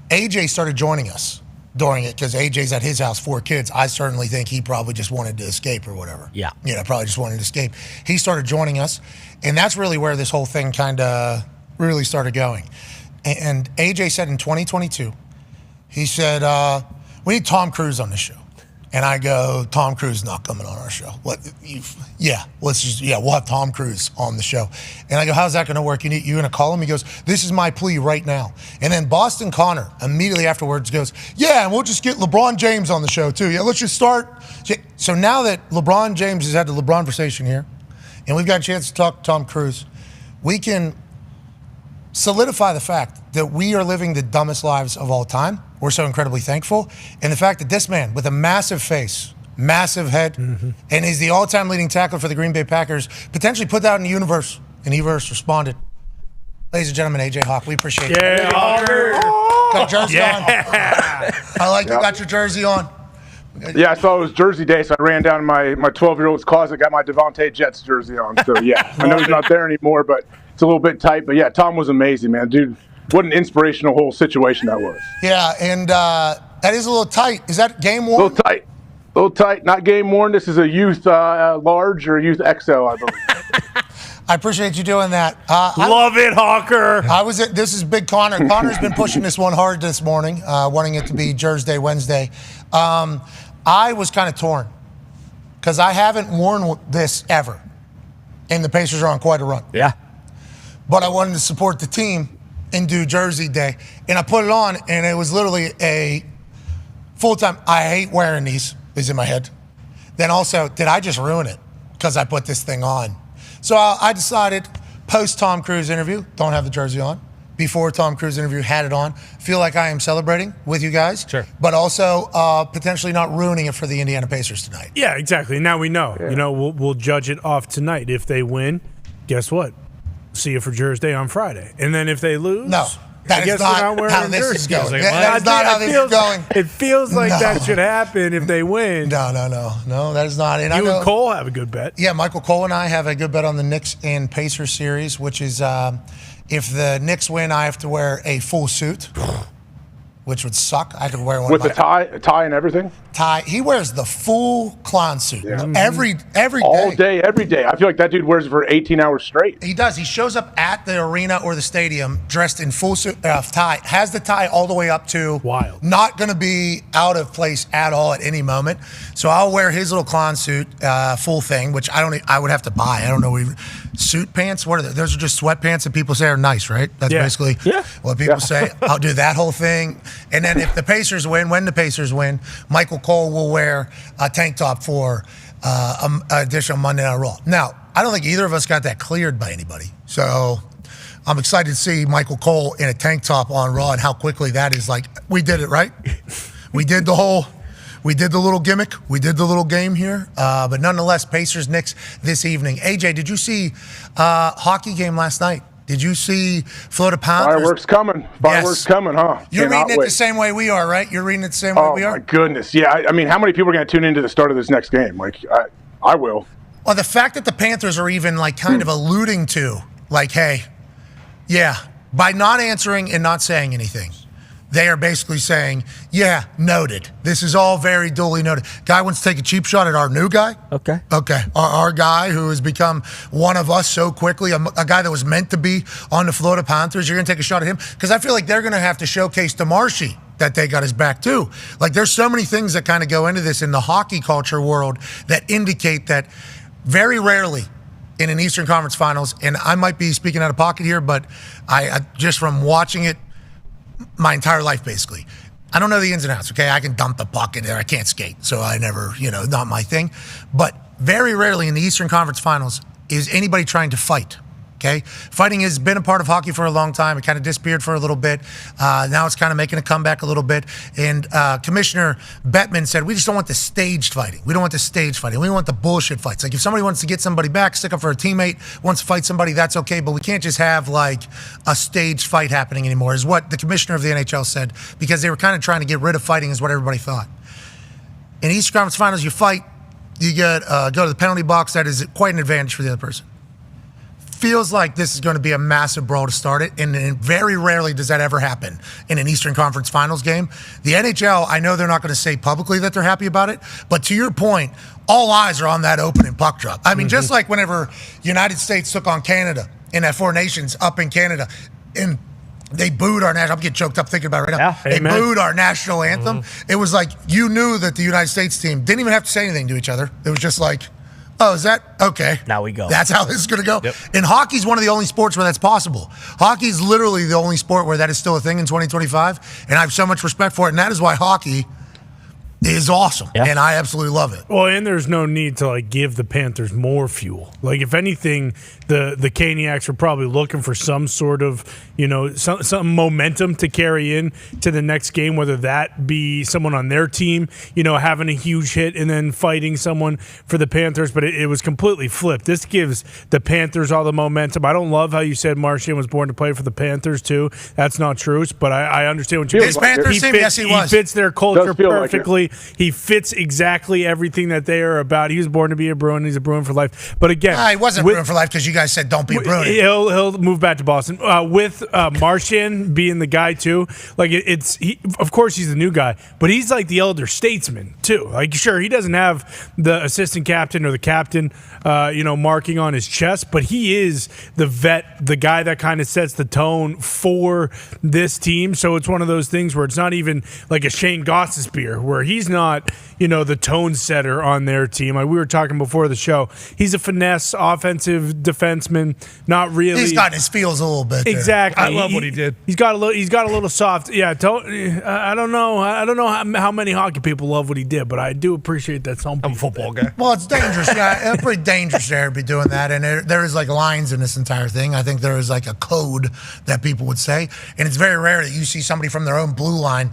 AJ started joining us during it because AJ's at his house, 4 kids. I certainly think he probably just wanted to escape or whatever. Yeah. Probably just wanted to escape. He started joining us, and that's really where this whole thing kind of really started going. And AJ said in 2022, he said, we need Tom Cruise on the show. And I go, Tom Cruise not coming on our show. We'll have Tom Cruise on the show. And I go, how's that going to work? You going to call him? He goes, this is my plea right now. And then Boston Connor immediately afterwards goes, yeah, and we'll just get LeBron James on the show too. Yeah, let's just start. So now that LeBron James has had the LeBron conversation here, and we've got a chance to talk to Tom Cruise, we can solidify the fact that we are living the dumbest lives of all time. We're so incredibly thankful. And the fact that this man with a massive face, massive head, and is the all-time leading tackler for the Green Bay Packers, potentially put that in the universe. And the universe responded. Ladies and gentlemen, AJ Hawk, we appreciate it. Yeah, Hawker. Got a jersey on. I like you got your jersey on. Yeah, I saw it was Jersey Day, so I ran down to my 12-year-old's closet, got my Devontae Jets jersey on. So, yeah, I know he's not there anymore, but it's a little bit tight. But, yeah, Tom was amazing, man. Dude, what an inspirational whole situation that was. Yeah, and that is a little tight. Is that game worn? A little tight. Not game worn. This is a youth large or youth XL, I believe. I appreciate you doing that. Love it, Hawker. This is Big Connor. Connor's been pushing this one hard this morning, wanting it to be Jersey Day, Wednesday. I was kind of torn because I haven't worn this ever, and the Pacers are on quite a run. Yeah. But I wanted to support the team and do Jersey Day, and I put it on, and it was literally a full-time. I hate wearing these. Is in my head. Then also, did I just ruin it because I put this thing on? So I decided post Tom Cruise interview, don't have the jersey on. Before Tom Cruise interview, had it on. Feel like I am celebrating with you guys. Sure. But also potentially not ruining it for the Indiana Pacers tonight. Yeah, exactly. Now we know. Yeah. We'll judge it off tonight. If they win, guess what? See you for Jersey Day on Friday. And then if they lose, no, that is not how this is going. That is not how this is going. It feels like that should happen if they win. No, that is not. And you and Cole have a good bet. Yeah, Michael Cole and I have a good bet on the Knicks and Pacers series, which is if the Knicks win, I have to wear a full suit, which would suck. I could wear one with a tie and everything. Tie. He wears the full clown suit every day. All day, every day. I feel like that dude wears it for 18 hours straight. He does. He shows up at the arena or the stadium dressed in full suit, tie. Has the tie all the way up to wild. Not going to be out of place at all at any moment. So I'll wear his little clown suit, full thing, which I would have to buy. I don't know. Suit pants. What are they? Those are just sweatpants that people say are nice, right? That's basically what people say. I'll do that whole thing. And then if the Pacers win, when the Pacers win, Michael Cole will wear a tank top for additional Monday Night Raw. Now, I don't think either of us got that cleared by anybody. So I'm excited to see Michael Cole in a tank top on Raw and how quickly that is like, we did it, right? We did the little gimmick. We did the little game here. But nonetheless, Pacers Knicks this evening. AJ, did you see hockey game last night? Did you see Florida Panthers? Fireworks coming. Fireworks coming, huh? You're reading it the same way we are, right? You're reading it the same way we are? Oh, my goodness. Yeah, I mean, how many people are going to tune into the start of this next game? Like, I will. Well, the fact that the Panthers are even, like, kind of alluding to, like, hey, yeah, By not answering and not saying anything, they are basically saying, yeah, noted. This is all very duly noted. Guy wants to take a cheap shot at our new guy? Okay. Okay. Our guy who has become one of us so quickly, a guy that was meant to be on the Florida Panthers, you're going to take a shot at him? Because I feel like they're going to have to showcase to Marshy that they got his back too. Like there's so many things that kind of go into this in the hockey culture world that indicate that very rarely in an Eastern Conference Finals, and I might be speaking out of pocket here, but I just from watching it my entire life, basically. I don't know the ins and outs, okay? I can dump the puck in there. I can't skate, so I never, not my thing. But very rarely in the Eastern Conference Finals is anybody trying to fight, okay? Fighting has been a part of hockey for a long time. It kind of disappeared for a little bit. Now it's kind of making a comeback a little bit. And Commissioner Bettman said, we just don't want the staged fighting. We don't want the staged fighting. We want the bullshit fights. Like if somebody wants to get somebody back, stick up for a teammate, wants to fight somebody, that's okay. But we can't just have like a staged fight happening anymore, is what the commissioner of the NHL said, because they were kind of trying to get rid of fighting is what everybody thought. In Eastern Conference Finals, you fight, you get go to the penalty box. That is quite an advantage for the other person. Feels like this is going to be a massive brawl to start it, and very rarely does that ever happen in an Eastern Conference Finals game. The NHL, I know they're not going to say publicly that they're happy about it, but to your point, all eyes are on that opening puck drop. I mean, just like whenever United States took on Canada in that Four Nations up in Canada, and they booed our national. I'm getting choked up thinking about it right now. Yeah, they booed our national anthem. It was like you knew that the United States team didn't even have to say anything to each other. It was just like, oh, is that okay? Now we go. That's how this is going to go. Yep. And hockey's one of the only sports where that's possible. Hockey's literally the only sport where that is still a thing in 2025. And I have so much respect for it. And that is why hockey is awesome. Yeah. And I absolutely love it. Well, and there's no need to give the Panthers more fuel. Like if anything, the Caniacs are probably looking for some sort of, some momentum to carry in to the next game, whether that be someone on their team, having a huge hit and then fighting someone for the Panthers. But it was completely flipped. This gives the Panthers all the momentum. I don't love how you said Marchand was born to play for the Panthers too. That's not true, but I understand what you mean. This Panthers team, yes, he was. He fits their culture perfectly. Like he fits exactly everything that they are about. He was born to be a Bruin. He's a Bruin for life. But again, he wasn't Bruin for life because you guys said don't be a Bruin. He'll move back to Boston with Marchand being the guy too. Like of course he's the new guy, but he's like the elder statesman too. Like sure he doesn't have the assistant captain or the captain, marking on his chest, but he is the vet, the guy that kind of sets the tone for this team. So it's one of those things where it's not even like a Shane Gostisbehere where he's not, the tone setter on their team. Like we were talking before the show, he's a finesse offensive defenseman, not really. He's got his feels a little bit there. Exactly. I love what he did. He's got a little soft. Yeah, I don't know how many hockey people love what he did, but I do appreciate that some people. I'm a football guy. Well, it's dangerous. Yeah, it's pretty dangerous there to be doing that. And there is like lines in this entire thing. I think there is like a code that people would say. And it's very rare that you see somebody from their own blue line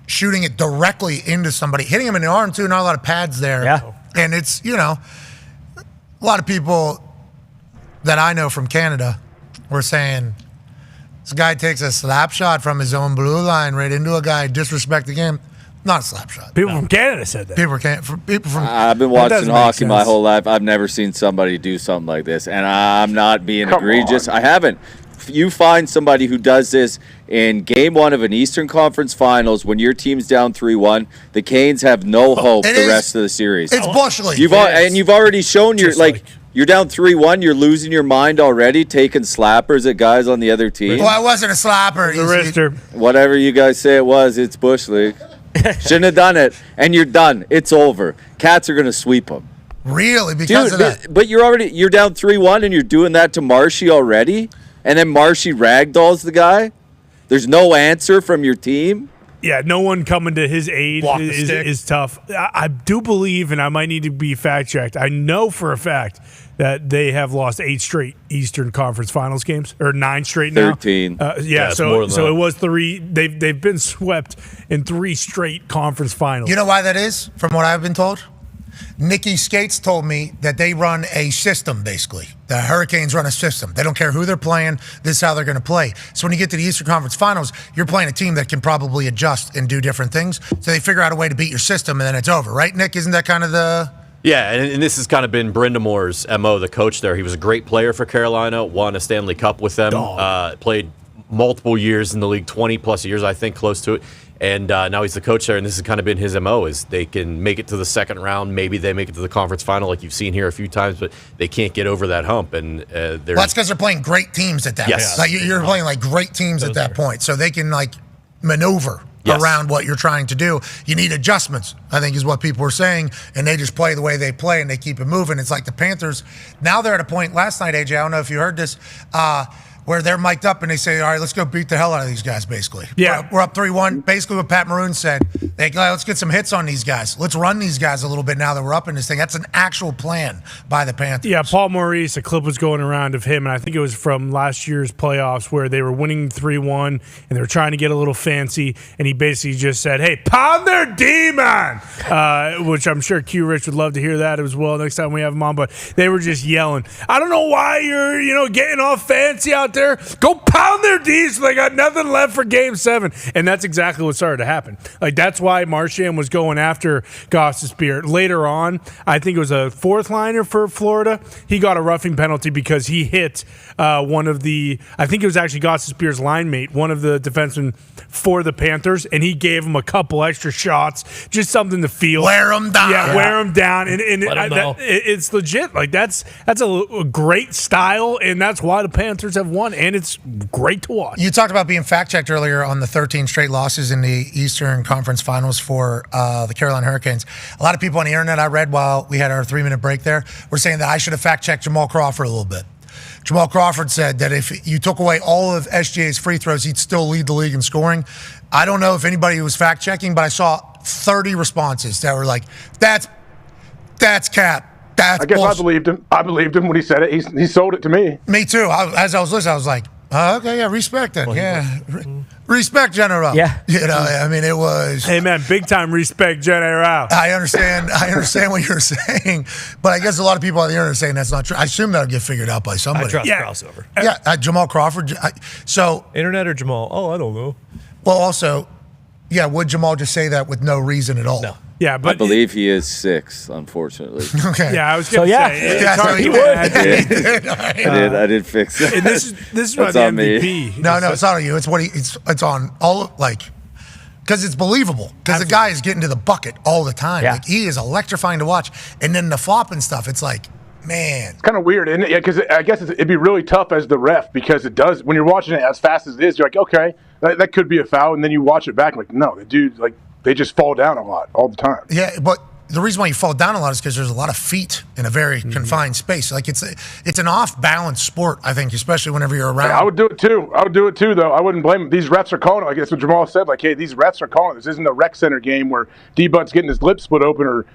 shooting it directly into somebody, hitting him in the arm too. Not a lot of pads there. Yeah. And it's, a lot of people that I know from Canada were saying, this guy takes a slap shot from his own blue line right into a guy, disrespecting him. Not a slap shot. People from Canada said that. People from I've been watching hockey my whole life. I've never seen somebody do something like this, and I'm not being egregious. I haven't. You find somebody who does this in game one of an Eastern Conference Finals when your team's down 3-1, the Canes have no hope the rest of the series. It's Bush League. You've already shown you're down 3-1, you're losing your mind already, taking slappers at guys on the other team. Well, I wasn't a slapper. The wrister. Whatever you guys say it was, it's Bush League. Shouldn't have done it, and you're done. It's over. Cats are going to sweep them. Really? Because of that? But you're down 3-1, and you're doing that to Marshy already? And then Marshy ragdolls the guy? There's no answer from your team? Yeah, no one coming to his aid is tough. I do believe, and I might need to be fact-checked, I know for a fact that they have lost 8 straight Eastern Conference Finals games, or 9 straight now. 13. So it was 3. They've been swept in 3 straight conference finals. You know why that is, from what I've been told? Nikki Skates told me that they run a system, basically. The Hurricanes run a system. They don't care who they're playing. This is how they're going to play. So when you get to the Eastern Conference Finals, you're playing a team that can probably adjust and do different things. So they figure out a way to beat your system, and then it's over. Right, Nick? Isn't that kind of the... Yeah, and this has kind of been Brindamore's MO, the coach there. He was a great player for Carolina, won a Stanley Cup with them, played multiple years in the league, 20-plus years, I think, close to it. And now he's the coach there, and this has kind of been his MO, is they can make it to the second round. Maybe they make it to the conference final like you've seen here a few times, but they can't get over that hump. And that's because they're playing great teams at that point. Like you're playing like great teams at that point, so they can like maneuver around what you're trying to do. You need adjustments, I think is what people are saying, and they just play the way they play, and they keep it moving. It's like the Panthers, now they're at a point last night, AJ, I don't know if you heard this, where they're mic'd up and they say, all right, let's go beat the hell out of these guys, basically. Yeah. We're up 3-1. Basically what Pat Maroon said, let's get some hits on these guys. Let's run these guys a little bit now that we're up in this thing. That's an actual plan by the Panthers. Yeah, Paul Maurice, a clip was going around of him, and I think it was from last year's playoffs where they were winning 3-1, and they were trying to get a little fancy, and he basically just said, hey, pound their D, man! Which I'm sure Q Rich would love to hear that as well next time we have him on, but they were just yelling, I don't know why you're getting all fancy out there. Go pound their D's so they got nothing left for Game 7. And that's exactly what started to happen. Like, that's why Marchand was going after Gostisbehere. Later on, I think it was a fourth liner for Florida. He got a roughing penalty because he hit one of the, I think it was actually Gostisbehere's line mate, one of the defensemen for the Panthers, and he gave him a couple extra shots, just something to feel. Wear him down. Yeah, wear him down. And it's legit. Like, that's a great style, and that's why the Panthers have won, and it's great to watch. You talked about being fact-checked earlier on the 13 straight losses in the Eastern Conference Finals for the Carolina Hurricanes. A lot of people on the internet I read while we had our 3-minute break there were saying that I should have fact-checked Jamal Crawford a little bit. Jamal Crawford said that if you took away all of SGA's free throws, he'd still lead the league in scoring. I don't know if anybody was fact-checking, but I saw 30 responses that were like, that's cap. That's I guess bullshit. I believed him. I believed him when he said it. He sold it to me. Me too. As I was listening, I was like, okay, yeah, respect that. Respect General. Yeah. You know, I mean, it was. Hey, man, big time respect General. I understand what you're saying, but I guess a lot of people on the internet are saying that's not true. I assume that'll get figured out by somebody. I trust crossover. Yeah, Jamal Crawford. Internet or Jamal? Oh, I don't know. Well, also, yeah, would Jamal just say that with no reason at all? No. Yeah, but I believe he is 6, unfortunately. Okay. Yeah, I was going to say. Yeah, so he would. I did fix it. And this is about the on MVP. No, it's not on you. It's what it's on all because it's believable. Because the guy is getting to the bucket all the time. Yeah. Like, he is electrifying to watch. And then the flopping stuff, it's like, man. It's kind of weird, isn't it? Yeah, because I guess it'd be really tough as the ref because it does when you're watching it as fast as it is. You're like, okay, that could be a foul, and then you watch it back, like, no, the dude they just fall down a lot all the time. Yeah, but the reason why you fall down a lot is because there's a lot of feet in a very confined space. Like, it's an off-balance sport, I think, especially whenever you're around. I would do it too. Though. I wouldn't blame them. These refs are calling it. Like that's what Jamal said. Like, hey, these refs are calling it. This isn't a rec center game where D-Butt's getting his lips split open or,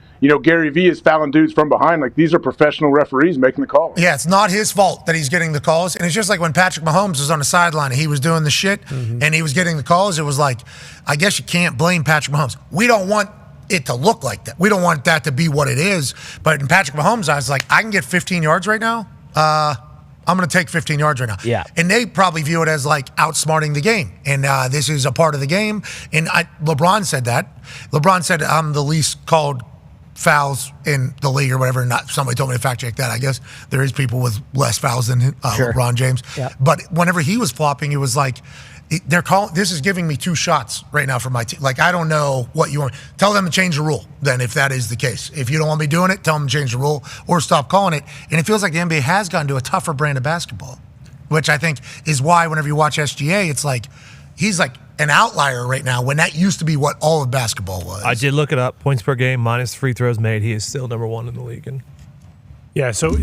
Gary Vee is fouling dudes from behind. Like, these are professional referees making the call. Yeah, it's not his fault that he's getting the calls. And it's just like when Patrick Mahomes was on the sideline and he was doing the shit and he was getting the calls. It was like, I guess you can't blame Patrick Mahomes. We don't want it to look like that. We don't want that to be what it is. But in Patrick Mahomes' eyes, like, I can get 15 yards right now. I'm going to take 15 yards right now. Yeah. And they probably view it as like outsmarting the game. And this is a part of the game. And LeBron said that. LeBron said, I'm the least called fouls in the league or whatever. Not somebody told me to fact check that. I guess there is people with less fouls than LeBron James. Yeah. But whenever he was flopping, it was like, they're calling. This is giving me 2 shots right now for my team. Like, I don't know what you want. Tell them to change the rule. Then, if that is the case, if you don't want me doing it, tell them to change the rule or stop calling it. And it feels like the NBA has gone to a tougher brand of basketball, which I think is why whenever you watch SGA, it's like he's like an outlier right now when that used to be what all of basketball was. I did look it up. Points per game minus free throws made. He is still number 1 in the league. And yeah, so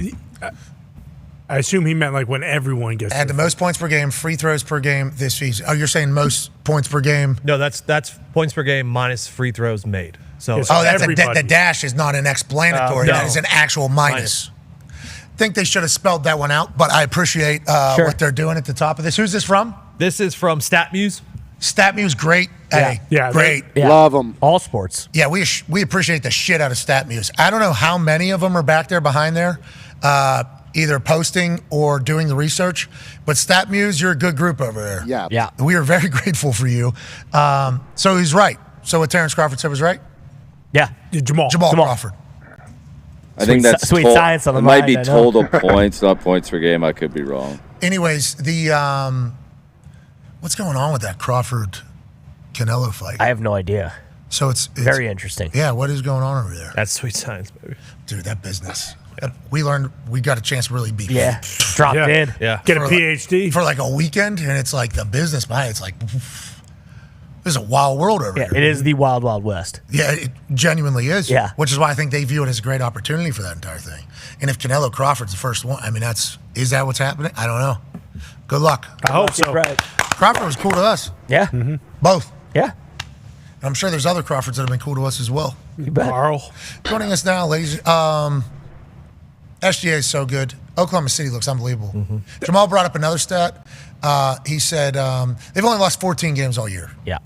I assume he meant like when everyone gets. Had the most points per game, free throws per game this season. Oh, you're saying most points per game? No, that's points per game minus free throws made. So, that's the dash is not an explanatory. No. That is an actual minus. I think they should have spelled that one out, but I appreciate what they're doing at the top of this. Who's this from? This is from StatMuse. StatMuse, great. Yeah. Hey, Yeah, great. Yeah. Love them. All sports. Yeah, we appreciate the shit out of StatMuse. I don't know how many of them are back there behind there, either posting or doing the research, but StatMuse, you're a good group over there. Yeah. Yeah. We are very grateful for you. So he's right. So what Terrence Crawford said was right? Yeah. Jamal Crawford. I think that's sweet science on the it might mind, be I know. total points, not points per game. I could be wrong. Anyways, the What's going on with that Crawford-Canelo fight? I have no idea. So it's very interesting. Yeah, what is going on over there? That's sweet science, baby. Dude, that business. We learned we got a chance to really be dropped in. Yeah. Get a for PhD. for like a weekend, and it's like the business behind it. It's like there's a wild world over Yeah, here. it is the wild, wild west. Yeah, it genuinely is. Yeah. Which is why I think they view it as a great opportunity for that entire thing. And if Canelo Crawford's the first one, I mean, is that what's happening? I don't know. Good luck. I hope so. Right. Crawford was cool to us. Yeah. Both. Yeah. And I'm sure there's other Crawfords that have been cool to us as well. You bet. Carl. Joining us now, ladies. SGA is so good. Oklahoma City looks unbelievable. Jamal brought up another stat. He said they've only lost 14 games all year. Yeah.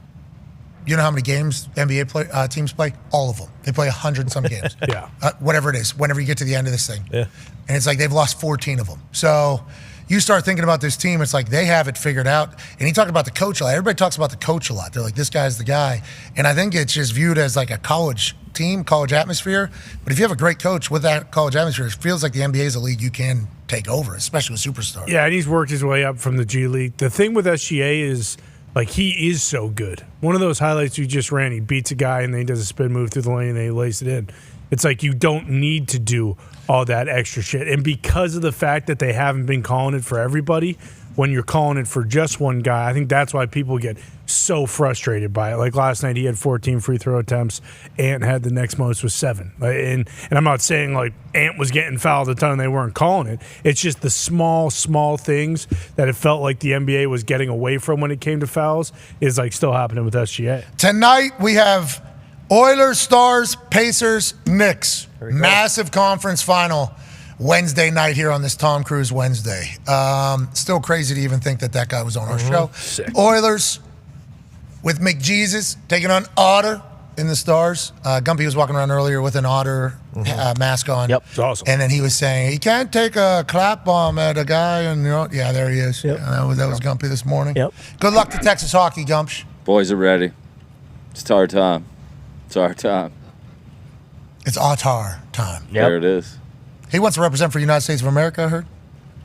You know how many games NBA teams play? All of them. They play 100 and some games. Yeah. Whatever it is, whenever you get to the end of this thing. Yeah. And it's like they've lost 14 of them. So you start thinking about this team, it's like they have it figured out. And he talked about the coach a lot. Everybody talks about the coach a lot. They're like, this guy's the guy. And I think it's just viewed as like a college team, college atmosphere. But if you have a great coach with that college atmosphere, it feels like the NBA is a league you can take over, especially with superstars. Yeah, and he's worked his way up from the G League. The thing with SGA is, like, he is so good. One of those highlights you just ran, he beats a guy and then he does a spin move through the lane and then he lays it in. It's like you don't need to do all that extra shit. And because of the fact that they haven't been calling it for everybody, when you're calling it for just one guy, I think that's why people get so frustrated by it. Like last night, he had 14 free throw attempts. Ant had the next most with 7. And I'm not saying like Ant was getting fouled a ton and they weren't calling it. It's just the small things that it felt like the NBA was getting away from when it came to fouls is like still happening with SGA. Tonight we have Oilers, Stars, Pacers, Knicks. Massive conference final Wednesday night here on this Tom Cruise Wednesday. Still crazy to even think that guy was on our show. Sick. Oilers with McJesus taking on Otter in the Stars. Gumpy was walking around earlier with an Otter mask on. Yep, it's awesome. And then he was saying he can't take a clap bomb at a guy. And yeah, there he is. Yep. That was Gumpy this morning. Yep. Good luck to Texas hockey, Gumps. Boys are ready. It's our time. It's our time. It's Otar time. Yep. There it is. He wants to represent for the United States of America, I heard.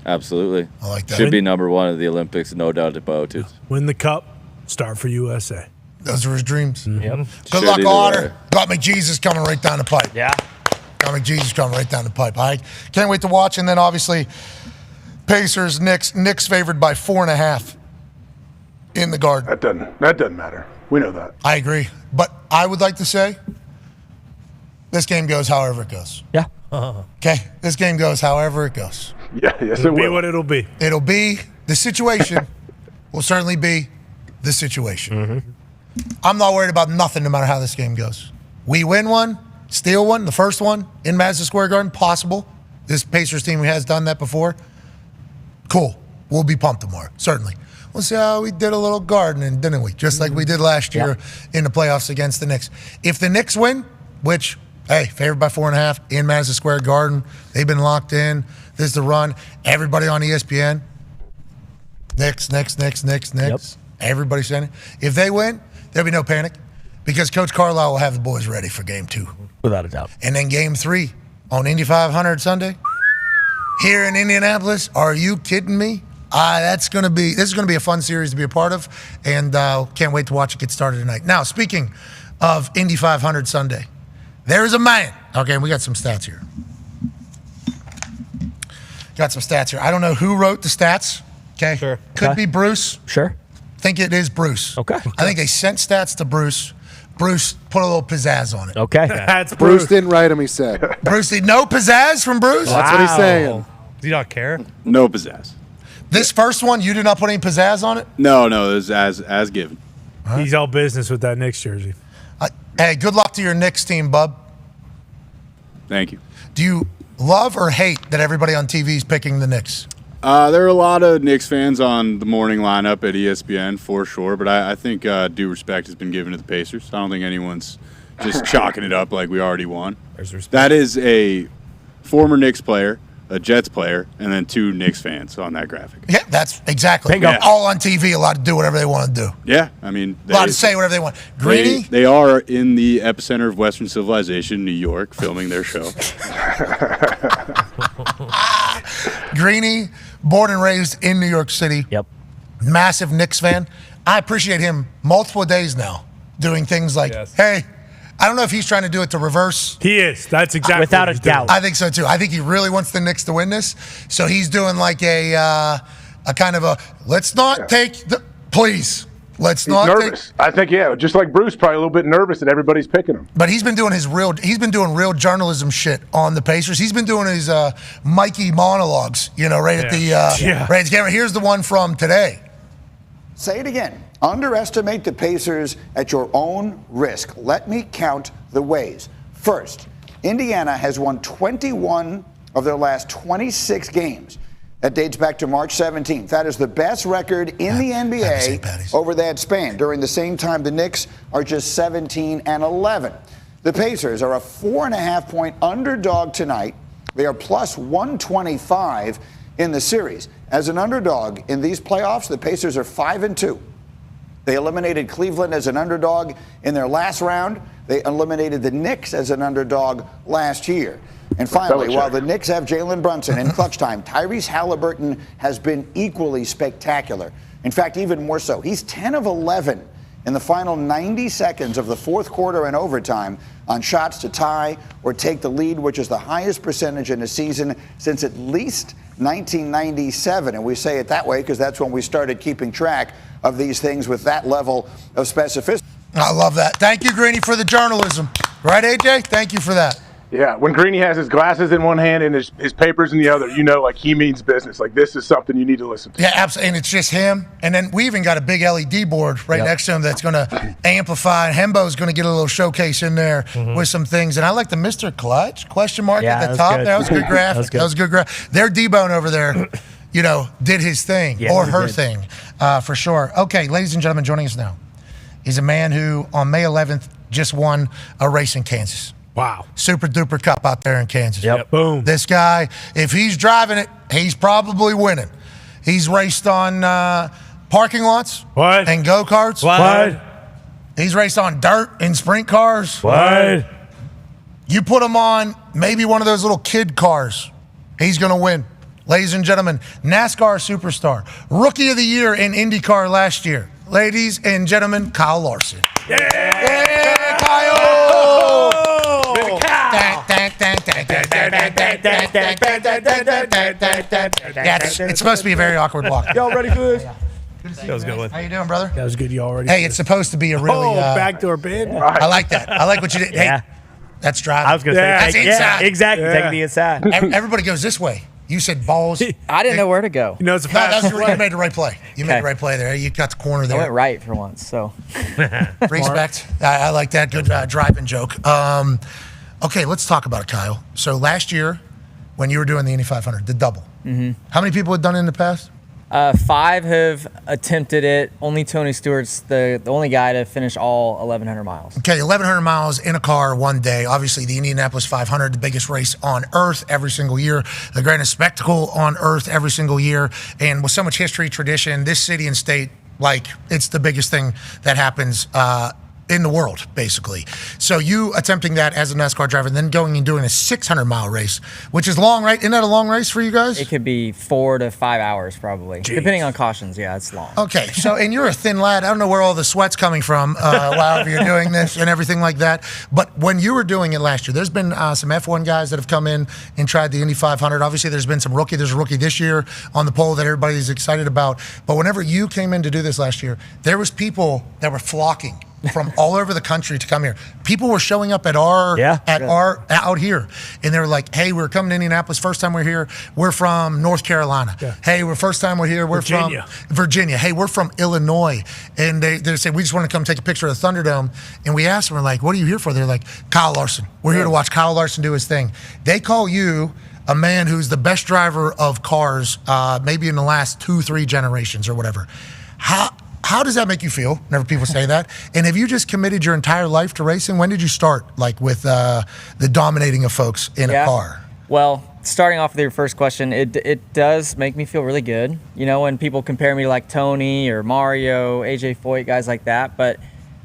Absolutely. I like that. Should be #1 at the Olympics, no doubt about it. Win the cup, start for USA. Those are his dreams. Yep. Good Should luck, either Otter. way. Got McJesus coming right down the pipe. Yeah. Got McJesus coming right down the pipe. I can't wait to watch. And then obviously, Pacers, Knicks. Knicks favored by 4.5 in the Garden. That doesn't matter. We know that. I agree. But I would like to say this game goes however it goes. Yeah. Okay? This game goes however it goes. Yeah, yes, it It'll be will. what it'll be. It'll be the situation will certainly be the situation. I'm not worried about nothing no matter how this game goes. We win one, steal one, the first one in Madison Square Garden, possible. This Pacers team has done that before. Cool. We'll be pumped tomorrow, certainly. We'll see how we did a little gardening, didn't we? Just like we did last year in the playoffs against the Knicks. If the Knicks win, which, hey, favored by 4.5 in Madison Square Garden, they've been locked in. This is the run. Everybody on ESPN. Knicks. Yep. Everybody's saying it. If they win, there'll be no panic because Coach Carlisle will have the boys ready for game 2. Without a doubt. And then game 3 on Indy 500 Sunday here in Indianapolis. Are you kidding me? This is going to be a fun series to be a part of, and can't wait to watch it get started tonight. Now, speaking of Indy 500 Sunday, there is a man. Okay, we got some stats here. I don't know who wrote the stats. Okay, Sure. Could be Bruce. Sure. Think it is Bruce. Okay. I think they sent stats to Bruce. Bruce put a little pizzazz on it. Okay. That's Bruce didn't write him, he said. Bruce did no pizzazz from Bruce. That's what he's saying. Do you not care? No pizzazz. This first one, you did not put any pizzazz on it? No, it was as given. He's all business with that Knicks jersey. Hey, good luck to your Knicks team, bub. Thank you. Do you love or hate that everybody on TV is picking the Knicks? There are a lot of Knicks fans on the morning lineup at ESPN for sure, but I think due respect has been given to the Pacers. I don't think anyone's just chalking it up like we already won. That is a former Knicks player, a Jets player, and then 2 Knicks fans on that graphic. Yeah, that's exactly. Bingo. All on TV, allowed to do whatever they want to do. Yeah, I mean, Allowed to say whatever they want. Greeny? They are in the epicenter of Western civilization, New York, filming their show. Greeny, born and raised in New York City. Yep. massive Knicks fan. I appreciate him multiple days now doing things like, hey, I don't know if he's trying to do it to reverse. He is. That's exactly Without what a doubt. I think so too. I think he really wants the Knicks to win this. So he's doing like a kind of a, let's not take the, please. Let's He's not nervous. I think, just like Bruce, probably a little bit nervous that everybody's picking him. But he's been doing real journalism shit on the Pacers. He's been doing his Mikey monologues, right at the right at the camera. Here's the one from today. Say it again. Underestimate the Pacers at your own risk. Let me count the ways. First, Indiana has won 21 of their last 26 games. That dates back to March 17th. That is the best record in the NBA over that span. During the same time, the Knicks are just 17-11. The Pacers are a 4.5-point underdog tonight. They are plus 125 in the series. As an underdog in these playoffs, the Pacers are 5-2. They eliminated Cleveland as an underdog in their last round. They eliminated the Knicks as an underdog last year. And finally, while the Knicks have Jalen Brunson in clutch time, Tyrese Halliburton has been equally spectacular. In fact, even more so. He's 10 of 11 in the final 90 seconds of the fourth quarter and overtime on shots to tie or take the lead, which is the highest percentage in a season since at least 1997. And we say it that way because that's when we started keeping track of these things with that level of specificity. I love that. Thank you, Greeny, for the journalism. Right, AJ? Thank you for that. Yeah, when Greeny has his glasses in one hand and his papers in the other, like he means business. Like this is something you need to listen to. Yeah, absolutely. And it's just him. And then we even got a big LED board right next to him that's going to amplify. Hembo's going to get a little showcase in there with some things. And I like the Mr. Clutch question mark at the top. That was a good graphic. That was a good graphic. Their D-Bone over there, did his thing or her thing for sure. Okay, ladies and gentlemen, joining us now is a man who on May 11th just won a race in Kansas. Wow. Super duper cup out there in Kansas. Yep. Boom. This guy, if he's driving it, he's probably winning. He's raced on parking lots. What? And go-karts. What? He's raced on dirt and sprint cars. What? You put him on maybe one of those little kid cars, he's going to win. Ladies and gentlemen, NASCAR superstar, Rookie of the Year in IndyCar last year. Ladies and gentlemen, Kyle Larson. Yeah, Kyle! It's supposed to be a very awkward walk. Y'all ready for this? That was a good one. How you doing, brother? That was good. You already. Hey, it's supposed to be a really backdoor pin. I like that. I like what you did. Hey, that's driving. I was going to say, that's inside. exactly. Taking the inside. Everybody goes this way. You said balls. I didn't know where to go. It's a fast you made the right play. You made the right play there. You got the corner there. I went right for once, so. Respect. I like that. Good driving joke. Okay, let's talk about it, Kyle. So last year, when you were doing the Indy 500, the double, how many people had done it in the past? 5 have attempted it. Only Tony Stewart's the only guy to finish all 1,100 miles. Okay, 1,100 miles in a car one day. Obviously, the Indianapolis 500, the biggest race on earth every single year, the greatest spectacle on earth every single year. And with so much history, tradition, this city and state, it's the biggest thing that happens in the world, basically. So you attempting that as a NASCAR driver, and then going and doing a 600-mile race, which is long, right? Isn't that a long race for you guys? It could be 4 to 5 hours, probably. Jeez. Depending on cautions, yeah, it's long. Okay, so, and you're a thin lad. I don't know where all the sweat's coming from while you're doing this and everything like that. But when you were doing it last year, there's been some F1 guys that have come in and tried the Indy 500. Obviously, there's been some rookie. There's a rookie this year on the pole that everybody's excited about. But whenever you came in to do this last year, there was people that were flocking from all over the country to come here. People were showing up at our out here, and they were like, "Hey, we're coming to Indianapolis. First time we're here. We're from North Carolina. Yeah. Hey, first time we're here. We're from Virginia. Hey, we're from Illinois." And they said, "We just want to come take a picture of the Thunderdome." And we asked them, we're like, "What are you here for?" They're like, "Kyle Larson. We're here to watch Kyle Larson do his thing." They call you a man who's the best driver of cars, maybe in the last 2-3 generations or whatever. How does that make you feel whenever people say that? And have you just committed your entire life to racing? When did you start, with the dominating of folks in a car? Well, starting off with your first question, it does make me feel really good. When people compare me to Tony or Mario, AJ Foyt, guys like that. But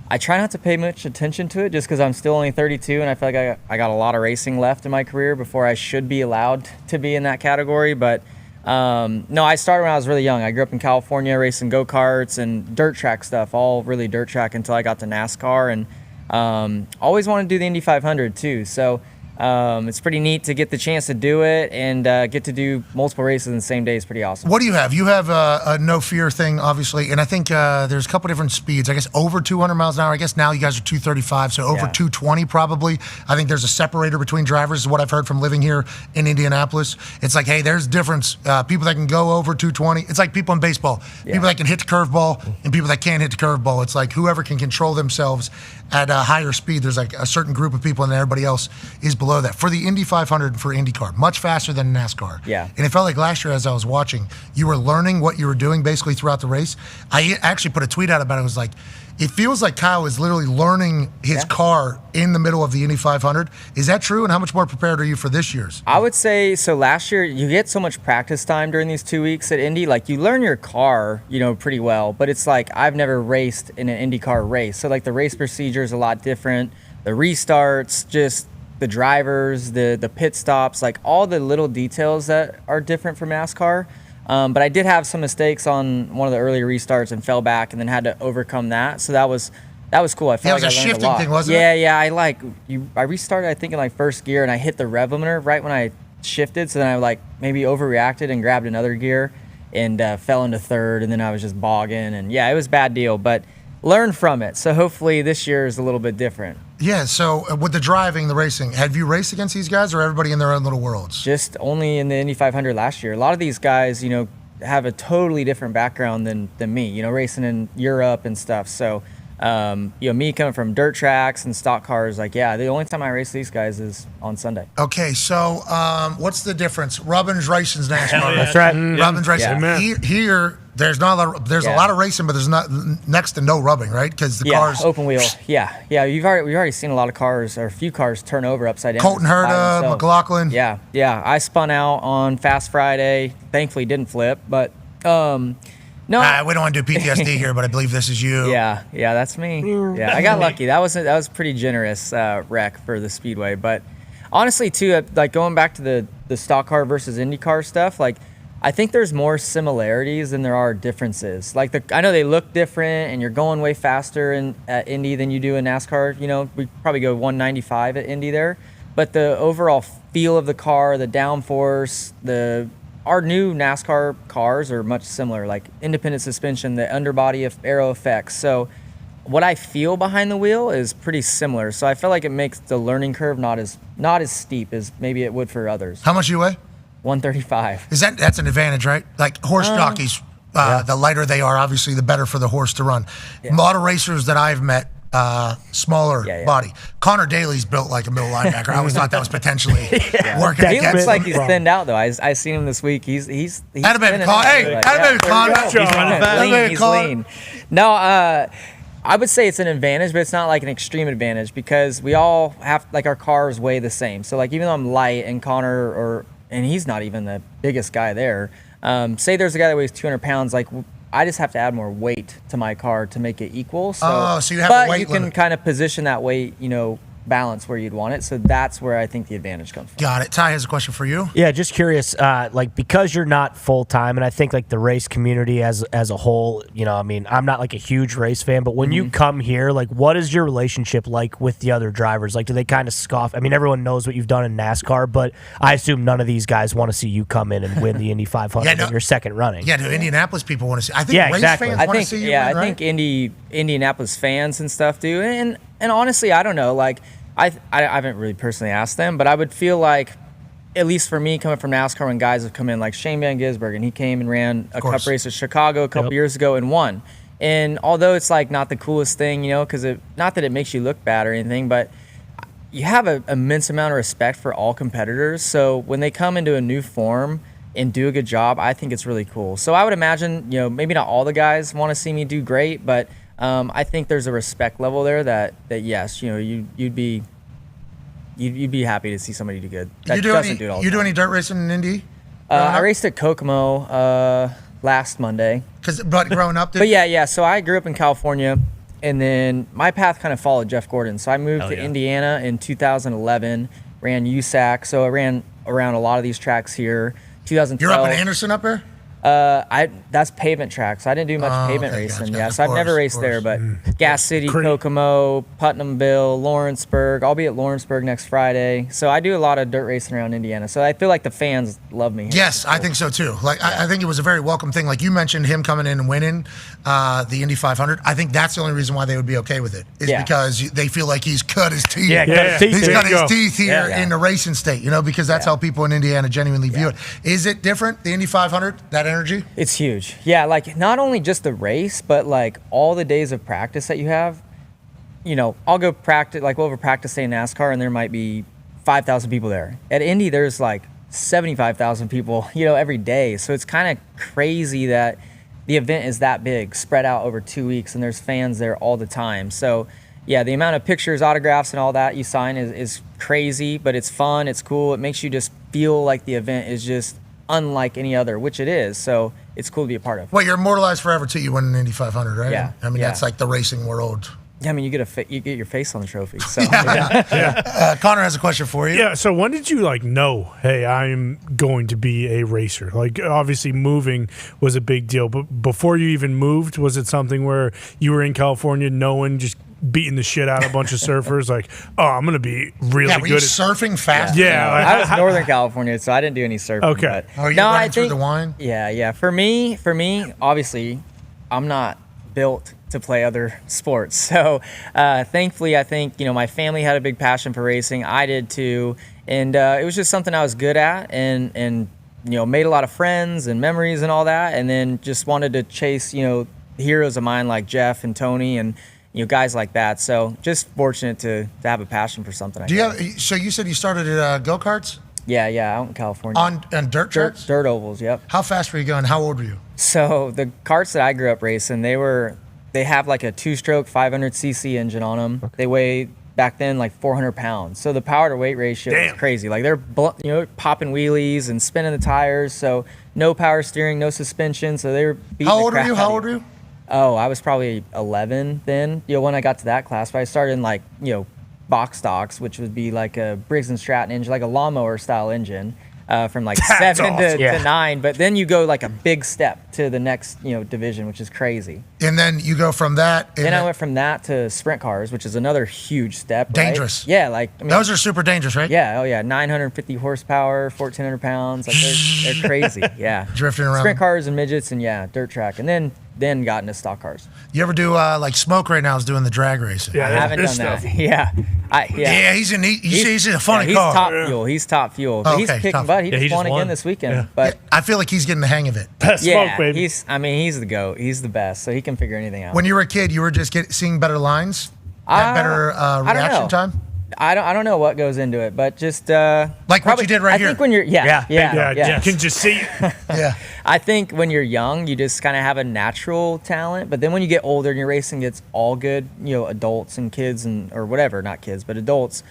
I try not to pay much attention to it just because I'm still only 32 and I feel like I got a lot of racing left in my career before I should be allowed to be in that category. But No, I started when I was really young. I grew up in California racing go-karts and dirt track stuff, all really dirt track until I got to NASCAR, and always wanted to do the Indy 500 too. So it's pretty neat to get the chance to do it and get to do multiple races in the same day is pretty awesome. What do you have? You have a no fear thing, obviously, and I think there's a couple different speeds. I guess over 200 miles an hour. I guess now you guys are 235, so over 220 probably. I think there's a separator between drivers, is what I've heard from living here in Indianapolis. It's like, hey, there's difference. People that can go over 220. It's like people in baseball. People that can hit the curveball and people that can't hit the curveball. It's like whoever can control themselves at a higher speed. There's like a certain group of people, and then everybody else is below that. For the Indy 500 and for IndyCar, much faster than NASCAR. Yeah. And it felt like last year as I was watching, you were learning what you were doing basically throughout the race. I actually put a tweet out about it. It was like, it feels like Kyle is literally learning his car in the middle of the Indy 500. Is that true? And how much more prepared are you for this year's? I would say, so last year, you get so much practice time during these 2 weeks at Indy. Like, you learn your car, pretty well. But it's like, I've never raced in an IndyCar race. So, like, the race procedure is a lot different. The restarts, just the drivers, the pit stops, like all the little details that are different from NASCAR. But I did have some mistakes on one of the earlier restarts and fell back and then had to overcome that. So that was cool. I felt like I learned a lot. Thing, wasn't it? Yeah. I restarted, I think, in like first gear, and I hit the rev limiter right when I shifted. So then I like maybe overreacted and grabbed another gear and fell into third, and then I was just bogging. And yeah, it was a bad deal, but learn from it. So hopefully this year is a little bit different. Yeah, so with the driving, the racing, have you raced against these guys or everybody in their own little worlds? Just only in the Indy 500 last year. A lot of these guys, have a totally different background than me, racing in Europe and stuff. So, me coming from dirt tracks and stock cars, the only time I race these guys is on Sunday. Okay, so what's the difference? Robbins Racing's NASCAR. That's right. Robbins Racing. Yeah. Here, there's not a lot. There's a lot of racing, but there's not next to no rubbing, right? Because the cars open wheel. Yeah. We've already seen a lot of cars or a few cars turn over upside down. Colton Herta, McLaughlin. Yeah. I spun out on Fast Friday. Thankfully, didn't flip, but no. We don't want to do PTSD here, but I believe this is you. Yeah, that's me. Yeah, I got lucky. That was pretty generous wreck for the Speedway. But honestly, too, like going back to the stock car versus IndyCar stuff, like I think there's more similarities than there are differences. Like I know they look different, and you're going way faster at Indy than you do in NASCAR. We probably go 195 at Indy there, but the overall feel of the car, the downforce, our new NASCAR cars are much similar, like independent suspension, the underbody of aero effects. So what I feel behind the wheel is pretty similar. So I feel like it makes the learning curve not as steep as maybe it would for others. How much you weigh? 135. That's an advantage, right? Like horse jockeys, the lighter they are, obviously the better for the horse to run. A lot of racers that I've met, smaller body. Connor Daly's built like a middle linebacker. I always thought that was potentially working. He looks like he's thinned out though. I seen him this week. He's Atta baby, Connor. Hey, atta baby, Connor. He's running fast. He's lean. No, I would say it's an advantage, but it's not like an extreme advantage because we all have like our cars weigh the same. So like even though I'm light and Connor and he's not even the biggest guy there. Say there's a guy that weighs 200 pounds, like I just have to add more weight to my car to make it equal. So, so you have a weight you can limit. kind of position that weight, balance where you'd want it. So that's where I think the advantage comes from. Got it. Ty has a question for you. Yeah, just curious, because you're not full-time, and I think like the race community as a whole, I'm not like a huge race fan, but when you come here, like what is your relationship like with the other drivers? Like do they kind of scoff? I mean, everyone knows what you've done in NASCAR, but I assume none of these guys want to see you come in and win the Indy 500 in your second running. Yeah, no, Indianapolis people want to see. I think race fans want to see you win, right? I think Indianapolis fans and stuff do. And honestly, I don't know. Like, I haven't really personally asked them, but I would feel like, at least for me, coming from NASCAR, when guys have come in, like Shane Van Gisbergen, and he came and ran a cup race at Chicago a couple years ago and won. And although it's like not the coolest thing, because not that it makes you look bad or anything, but you have an immense amount of respect for all competitors. So when they come into a new form and do a good job, I think it's really cool. So I would imagine, maybe not all the guys want to see me do great, but I think there's a respect level there that yes, you'd be happy to see somebody do good. That doesn't do it all the time. You do any dirt racing in Indy? I raced at Kokomo last Monday. But growing up, but yeah. So I grew up in California, and then my path kind of followed Jeff Gordon. So I moved to Indiana in 2011, ran USAC. So I ran around a lot of these tracks here. 2012. You're up in Anderson up there? That's pavement track, so I didn't do much pavement racing. Yeah, so I've never raced there, but Gas City, Kokomo, Putnamville, Lawrenceburg. I'll be at Lawrenceburg next Friday. So I do a lot of dirt racing around Indiana. So I feel like the fans love me here. Yes, I think so too. Like I think it was a very welcome thing. Like you mentioned him coming in and winning the Indy 500. I think that's the only reason why they would be okay with it is because they feel like he's cut his teeth. He's cut his teeth here in the racing state, because that's how people in Indiana genuinely view it. Is it different, the Indy 500, that energy? It's huge. Yeah, like not only just the race, but like all the days of practice that you have. I'll go practice, like we'll have a practice day in NASCAR and there might be 5,000 people there. At Indy, there's like 75,000 people, every day. So it's kind of crazy that the event is that big, spread out over 2 weeks, and there's fans there all the time. So yeah, the amount of pictures, autographs, and all that you sign is crazy, but it's fun, it's cool. It makes you just feel like the event is just unlike any other, which it is. So it's cool to be a part of. Well, you're immortalized forever too. You win an Indy 500, right? Yeah. I mean, that's like the racing world. Yeah, I mean, you get your face on the trophy. So Connor has a question for you. Yeah. So when did you know, hey, I'm going to be a racer? Like obviously moving was a big deal, but before you even moved, was it something where you were in California, knowing just beating the shit out of a bunch of surfers, like, oh, I'm gonna be really were good you at surfing fast? Yeah, I was Northern California, so I didn't do any surfing. Okay. But Are you running through the wine? Yeah. For me, obviously, I'm not built to play other sports. So thankfully, I think my family had a big passion for racing. I did too, and it was just something I was good at, and made a lot of friends and memories and all that, and then just wanted to chase heroes of mine like Jeff and Tony and guys like that. So just fortunate to have a passion for something. So you said you started at go-karts? Yeah, out in California. On dirt tracks? Dirt ovals, yep. How fast were you going? How old were you? So the karts that I grew up racing, they have like a 2-stroke 500cc engine on them. Okay. They weigh back then like 400 pounds. So the power to weight ratio is crazy. Like they're popping wheelies and spinning the tires. So no power steering, no suspension. So they were beating How old were you? Oh, I was probably 11 then, when I got to that class. But I started in box stocks, which would be like a Briggs & Stratton engine, like a lawnmower style engine, from like 7 to 9. But then you go like a big step to the next, division, which is crazy. And then you go from that. Then I went from that to sprint cars, which is another huge step. Dangerous. Right? Yeah, those are super dangerous, right? Yeah. Oh yeah, 950 horsepower, 1,400 pounds. Like they're crazy. Yeah. Drifting around. Sprint cars and midgets and dirt track, and then got into stock cars. You ever do like Smoke right now is doing the drag racing? Yeah, I haven't done that. Yeah, he's a funny car. Top fuel. He's top fuel. But he's kicking butt. He just won again this weekend. Yeah. But I feel like he's getting the hang of it. Smoke, baby. He's the GOAT. He's the best. So he can figure anything out. When you were a kid, you were just seeing better lines, better reaction time. I don't know what goes into it, but just like what you did right here. I think when you're you can just see it. Yeah. I think when you're young, you just kind of have a natural talent, but then when you get older and your racing gets all good, adults and kids or whatever, not kids, but adults,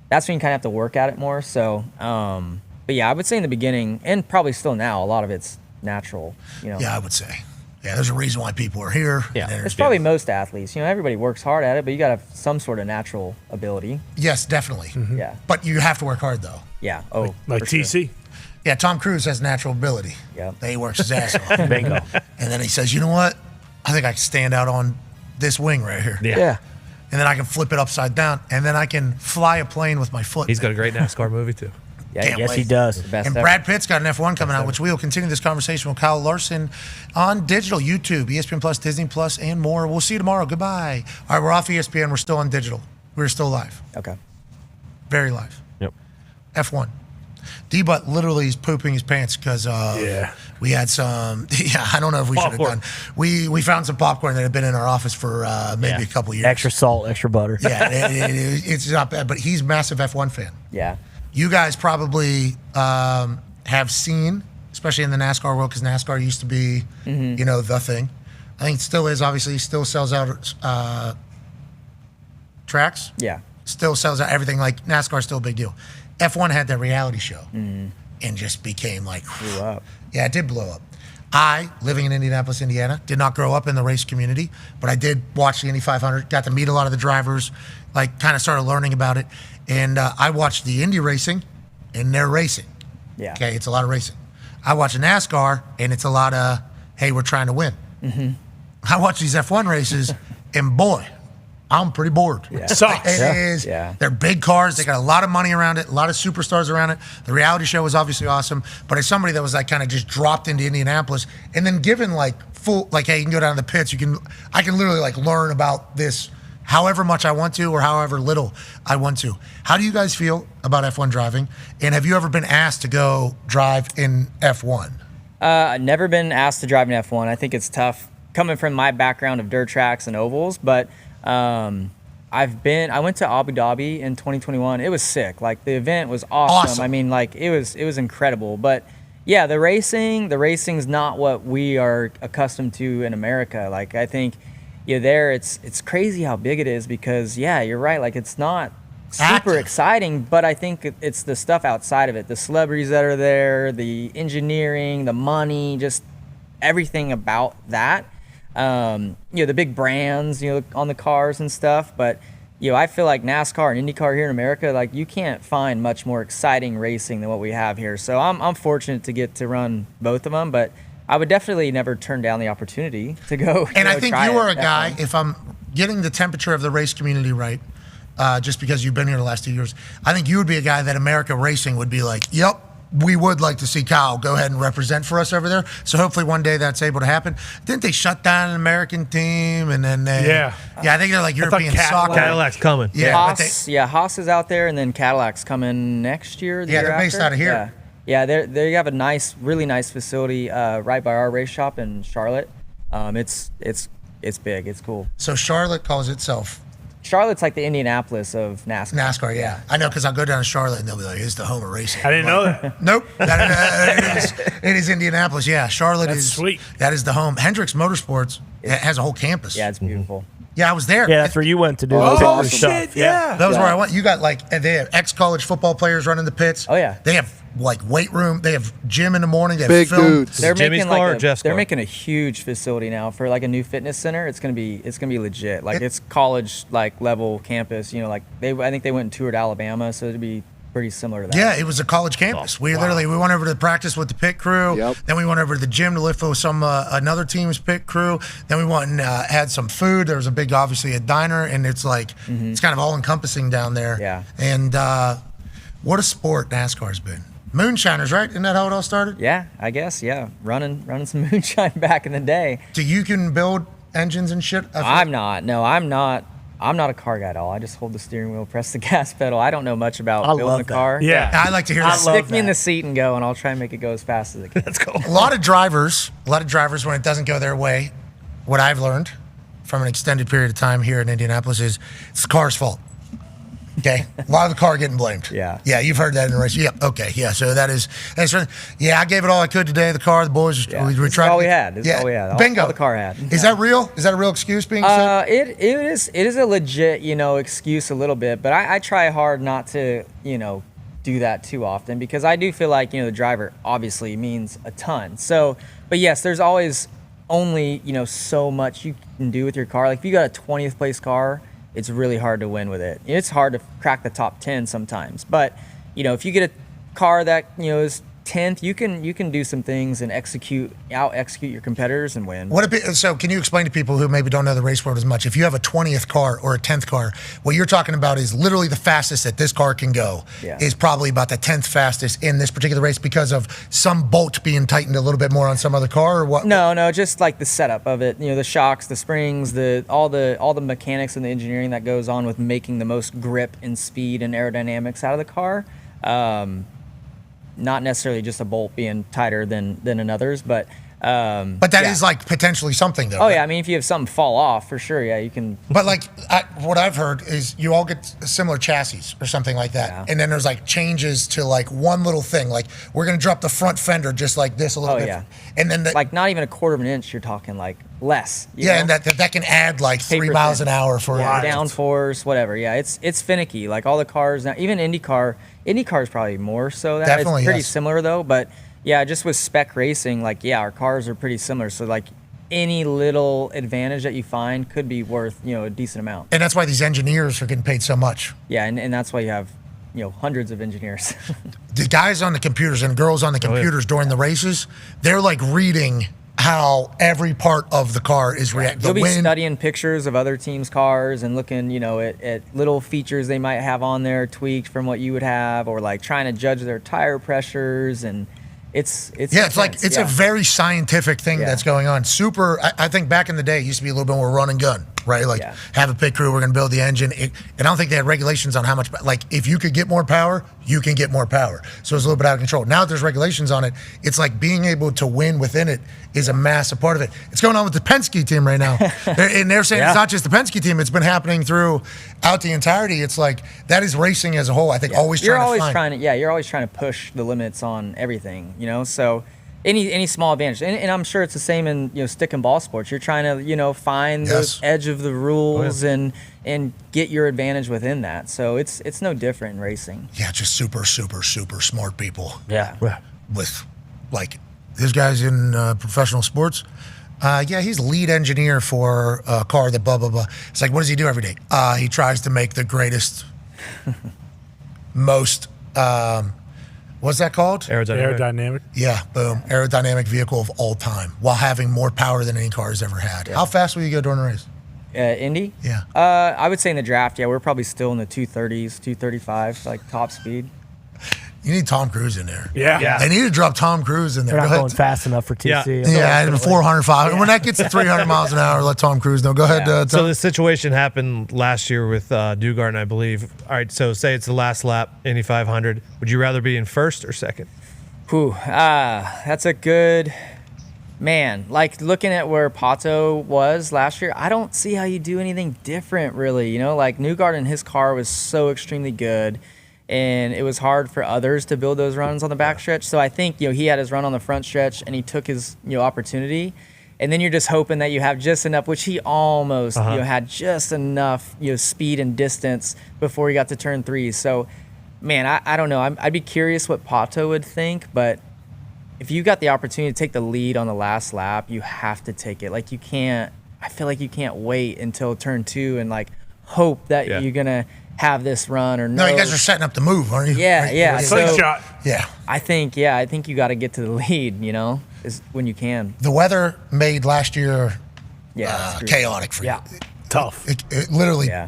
that's when you kind of have to work at it more. So, but yeah, I would say in the beginning, and probably still now, a lot of it's natural. Yeah, I would say. Yeah, there's a reason why people are here. Yeah, it's probably most athletes. Everybody works hard at it, but you got to have some sort of natural ability. Yes, definitely. Mm-hmm. Yeah. But you have to work hard, though. Yeah. Oh, like TC? Sure. Yeah, Tom Cruise has natural ability. Yeah. He works his ass off. Bingo. And then he says, you know what? I think I can stand out on this wing right here. Yeah. And then I can flip it upside down, and then I can fly a plane with my foot. He's got a great NASCAR movie, too. Yeah, yes, he does. And Brad Pitt's got an F1 coming out, which we will continue this conversation with Kyle Larson on digital, YouTube, ESPN Plus, Disney Plus, and more. We'll see you tomorrow. Goodbye. All right, we're off ESPN. We're still on digital. We're still live. Okay. Very live. Yep. F1. D-Butt literally is pooping his pants because we had some, I don't know if we should have done. We found some popcorn that had been in our office for maybe a couple years. Extra salt, extra butter. Yeah, it's not bad, but he's a massive F1 fan. Yeah. You guys probably have seen, especially in the NASCAR world, because NASCAR used to be, the thing. I think it still is, obviously. Still sells out tracks. Yeah. Still sells out everything. Like, NASCAR's still a big deal. F1 had that reality show and just became like... Blew up. Yeah, it did blow up. I, living in Indianapolis, Indiana, did not grow up in the race community, but I did watch the Indy 500, got to meet a lot of the drivers, like kind of started learning about it. And I watched the Indy racing, and they're racing. Yeah. Okay, it's a lot of racing. I watch a NASCAR, and it's a lot of, hey, we're trying to win. Mm-hmm. I watch these F1 races, and boy, I'm pretty bored. Yeah. Like, it is. Yeah. They're big cars. They got a lot of money around it, a lot of superstars around it. The reality show was obviously awesome. But as somebody that was like kind of just dropped into Indianapolis and then given like full, like, hey, you can go down to the pits. I can literally like learn about this however much I want to or however little I want to. How do you guys feel about F1 driving? And have you ever been asked to go drive in F1? I've never been asked to drive an F1. I think it's tough coming from my background of dirt tracks and ovals, but I went to Abu Dhabi in 2021. It was sick. Like, the event was awesome. I mean, like, it was incredible. But yeah, the racing's not what we are accustomed to in America. Like, I think there it's crazy how big it is because yeah, you're right. Like, it's not super exciting, but I think it's the stuff outside of it, the celebrities that are there, the engineering, the money, just everything about that. The big brands, on the cars and stuff. But, I feel like NASCAR and IndyCar here in America, like, you can't find much more exciting racing than what we have here. So I'm fortunate to get to run both of them, but I would definitely never turn down the opportunity to go. And I think you are a guy, if I'm getting the temperature of the race community right, just because you've been here the last 2 years, I think you would be a guy that America Racing would be like, yep, we would like to see Kyle go ahead and represent for us over there. So hopefully one day that's able to happen. Didn't they shut down an American team and then they? Yeah, I think they're like European soccer. Cadillac's coming. Yeah, Haas is out there, and then Cadillac's coming next year. Yeah, they're based out of here. Yeah, they have a really nice facility right by our race shop in Charlotte. It's big. It's cool. So Charlotte calls itself. Charlotte's like the Indianapolis of NASCAR. NASCAR, yeah. I know, because I'll go down to Charlotte and they'll be like, it's the home of racing. I didn't know that. Nope. It is Indianapolis, yeah. Charlotte is sweet. That is the home. Hendricks Motorsports has a whole campus. Yeah, it's beautiful. Yeah, I was there. Yeah, that's where you went to do Oh, the shit, stuff. yeah. That was where I went. You got they have ex-college football players running the pits. Oh, yeah. They have like weight room. They have gym in the morning. They have Big film. dudes. They're Jimmy's making car or Jeff's they're car? making a huge facility now for like a new fitness center. It's gonna be legit. Like, it's college like level campus. I think they went and toured Alabama, so it'd be pretty similar to that. Yeah, it was a college campus. We went over to practice with the pit crew. Yep. Then we went over to the gym to lift with some another team's pit crew. Then we went and had some food. There was obviously a diner, and it's like it's kind of all encompassing down there. Yeah. And what a sport NASCAR's been. Moonshiners, right? Isn't that how it all started? Yeah, I guess. Yeah, running some moonshine back in the day. So you can build engines and shit? I'm not. No, I'm not. I'm not a car guy at all. I just hold the steering wheel, press the gas pedal. I don't know much about building a car. Yeah, I like to hear that. Stick me in the seat and go, and I'll try and make it go as fast as it can. Let's go. A lot of drivers, when it doesn't go their way, what I've learned from an extended period of time here in Indianapolis is it's the car's fault. Okay, a lot of the car getting blamed. Yeah, you've heard that in the race. Yep. Okay. Yeah. So that's I gave it all I could today. The car, the boys. Yeah. We This is tried. all we had. This is all we had. Bingo. All the car had. Is that real? Is that a real excuse being said? It is a legit excuse a little bit, but I try hard not to do that too often because I do feel like the driver obviously means a ton. So, but yes, there's always only so much you can do with your car. Like, if you got a 20th place car, it's really hard to win with it. It's hard to crack the top 10 sometimes. But, if you get a car that, is 10th, you can do some things and execute your competitors and win. So can you explain to people who maybe don't know the race world as much, if you have a 20th car or a 10th car, what you're talking about is literally the fastest that this car can go is probably about the 10th fastest in this particular race because of some bolt being tightened a little bit more on some other car or what? No, just like the setup of it, the shocks, the springs, all the mechanics and the engineering that goes on with making the most grip and speed and aerodynamics out of the car. Not necessarily just a bolt being tighter than another's, but that is like potentially something though. Oh yeah, I mean, if you have something fall off, for sure, yeah, you can. But like what I've heard is you all get similar chassis or something like that, and then there's like changes to like one little thing, like we're gonna drop the front fender just like this a little bit, and then like not even a quarter of an inch. You're talking like less. And that can add like 3 miles an hour for downforce, whatever. Yeah, it's finicky. Like all the cars now, even IndyCar is probably more so. Definitely, it's pretty similar though, but. Yeah, just with spec racing, like, our cars are pretty similar. So, like, any little advantage that you find could be worth, a decent amount. And that's why these engineers are getting paid so much. Yeah, and that's why you have hundreds of engineers. The guys on the computers and girls on the computers during the races, they're like reading how every part of the car is reacting. You'll be studying pictures of other teams' cars and looking, at little features they might have on there, tweaked from what you would have, or like trying to judge their tire pressures. And it's a very scientific thing that's going on. Super. I think back in the day, it used to be a little bit more run and gun, right? Like have a pit crew, we're going to build the engine. And I don't think they had regulations on how much, like if you could get more power, you can get more power. So it's a little bit out of control. Now that there's regulations on it, it's like being able to win within it is a massive part of it. It's going on with the Penske team right now. They're saying it's not just the Penske team. It's been happening throughout the entirety. It's like that is racing as a whole. I think you're always trying to push the limits on everything, so any small advantage. And I'm sure it's the same in, stick and ball sports. You're trying to, find the edge of the rules and get your advantage within that. So it's no different in racing. Yeah, just super, super, super smart people. Yeah. With, like, this guy's in professional sports. He's lead engineer for a car that blah, blah, blah. It's like, what does he do every day? He tries to make the greatest, most, what's that called? Aerodynamic. Yeah, boom. Aerodynamic vehicle of all time while having more power than any car has ever had. How fast will you go during a race? Indy? Yeah. I would say in the draft, we're probably still in the 230s, 235, like top speed. You need Tom Cruise in there. Yeah. They need to drop Tom Cruise in there. They're not going fast enough for TC. Yeah, 405. When that gets to 300 miles an hour, let Tom Cruise know. Go ahead. So the situation happened last year with Dugard, I believe. All right, so say it's the last lap, Indy 500. Would you rather be in first or second? That's a good... Man, like looking at where Pato was last year, I don't see how you do anything different, really. Like Newgard and his car was so extremely good, and it was hard for others to build those runs on the backstretch. So I think he had his run on the front stretch, and he took his opportunity. And then you're just hoping that you have just enough, which he almost had just enough speed and distance before he got to turn 3. So, man, I don't know. I'd be curious what Pato would think, but if you got the opportunity to take the lead on the last lap, you have to take it. Like I feel like you can't wait until turn 2 and like hope that you're gonna have this run or no. No, you guys are setting up the move, aren't you? Yeah. Slingshot. Yeah. I think you got to get to the lead. Is when you can. The weather made last year chaotic for you. Tough. It literally. Yeah.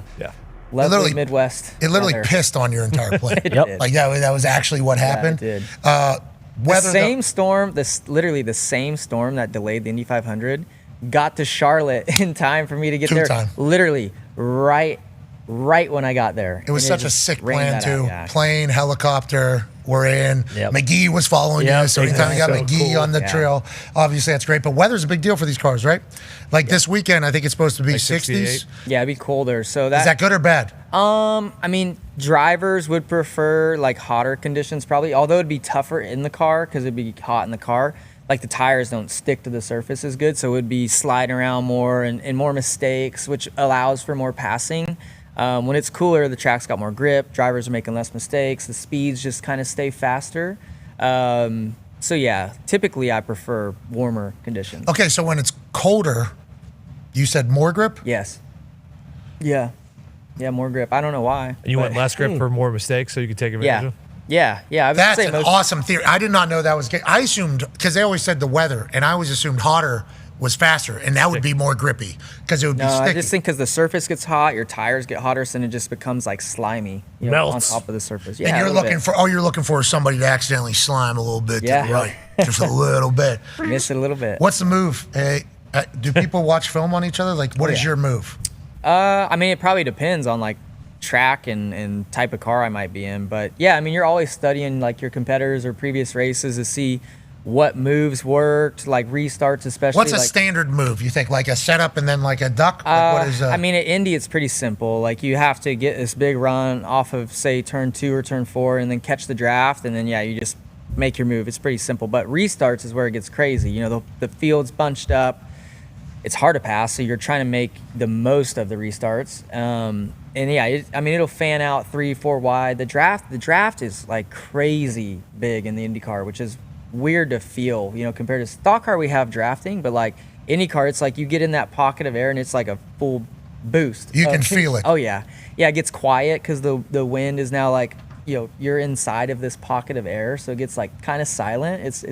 Literally Midwest. It literally weather. pissed on your entire plane. It did. Like that was actually what happened. Yeah, it did. The same storm that delayed the Indy 500 got to Charlotte in time for me to get there. Literally right when I got there. It was such a sick plan too. Plane, helicopter, we're in. McGee was following you, so anytime you got McGee on the trail, obviously that's great. But weather's a big deal for these cars, right? Like this weekend, I think it's supposed to be 60s. Yeah, it'd be colder. So is that good or bad? I mean, drivers would prefer like hotter conditions probably, although it'd be tougher in the car because it'd be hot in the car. Like the tires don't stick to the surface as good, so it would be sliding around more and more mistakes, which allows for more passing. When it's cooler, the track's got more grip. Drivers are making less mistakes. The speeds just kind of stay faster. So yeah, typically I prefer warmer conditions. Okay, so when it's colder, you said more grip? Yes. Yeah, more grip. I don't know why. You want less grip for more mistakes, so you can take advantage of? Yeah. That's an awesome theory. I did not know that was. I assumed because they always said the weather, and I always assumed hotter was faster, and that would be more grippy because it would be sticky. I just think because the surface gets hot, your tires get hotter, so then it just becomes like slimy, on top of the surface. Yeah, and you're looking for somebody to accidentally slime a little bit. Yeah, to the right, just a little bit. Miss it a little bit. What's the move? Do people watch film on each other? Like, what is your move? I mean, it probably depends on like track and type of car I might be in, but yeah, I mean, you're always studying like your competitors or previous races to see what moves worked, like restarts especially. What's a standard move? You think like a setup and then like a duck? Like what is? I mean, at Indy, it's pretty simple. Like you have to get this big run off of say turn 2 or turn 4, and then catch the draft, and then you just make your move. It's pretty simple. But restarts is where it gets crazy. The field's bunched up. It's hard to pass, so you're trying to make the most of the restarts. It'll fan out 3-4 wide. The draft is like crazy big in the IndyCar, which is weird to feel, compared to stock car we have drafting, but like IndyCar, it's like you get in that pocket of air and it's like a full boost. You can feel it. Oh yeah. It gets quiet because the wind is now like you're inside of this pocket of air, so it gets like kind of silent. It's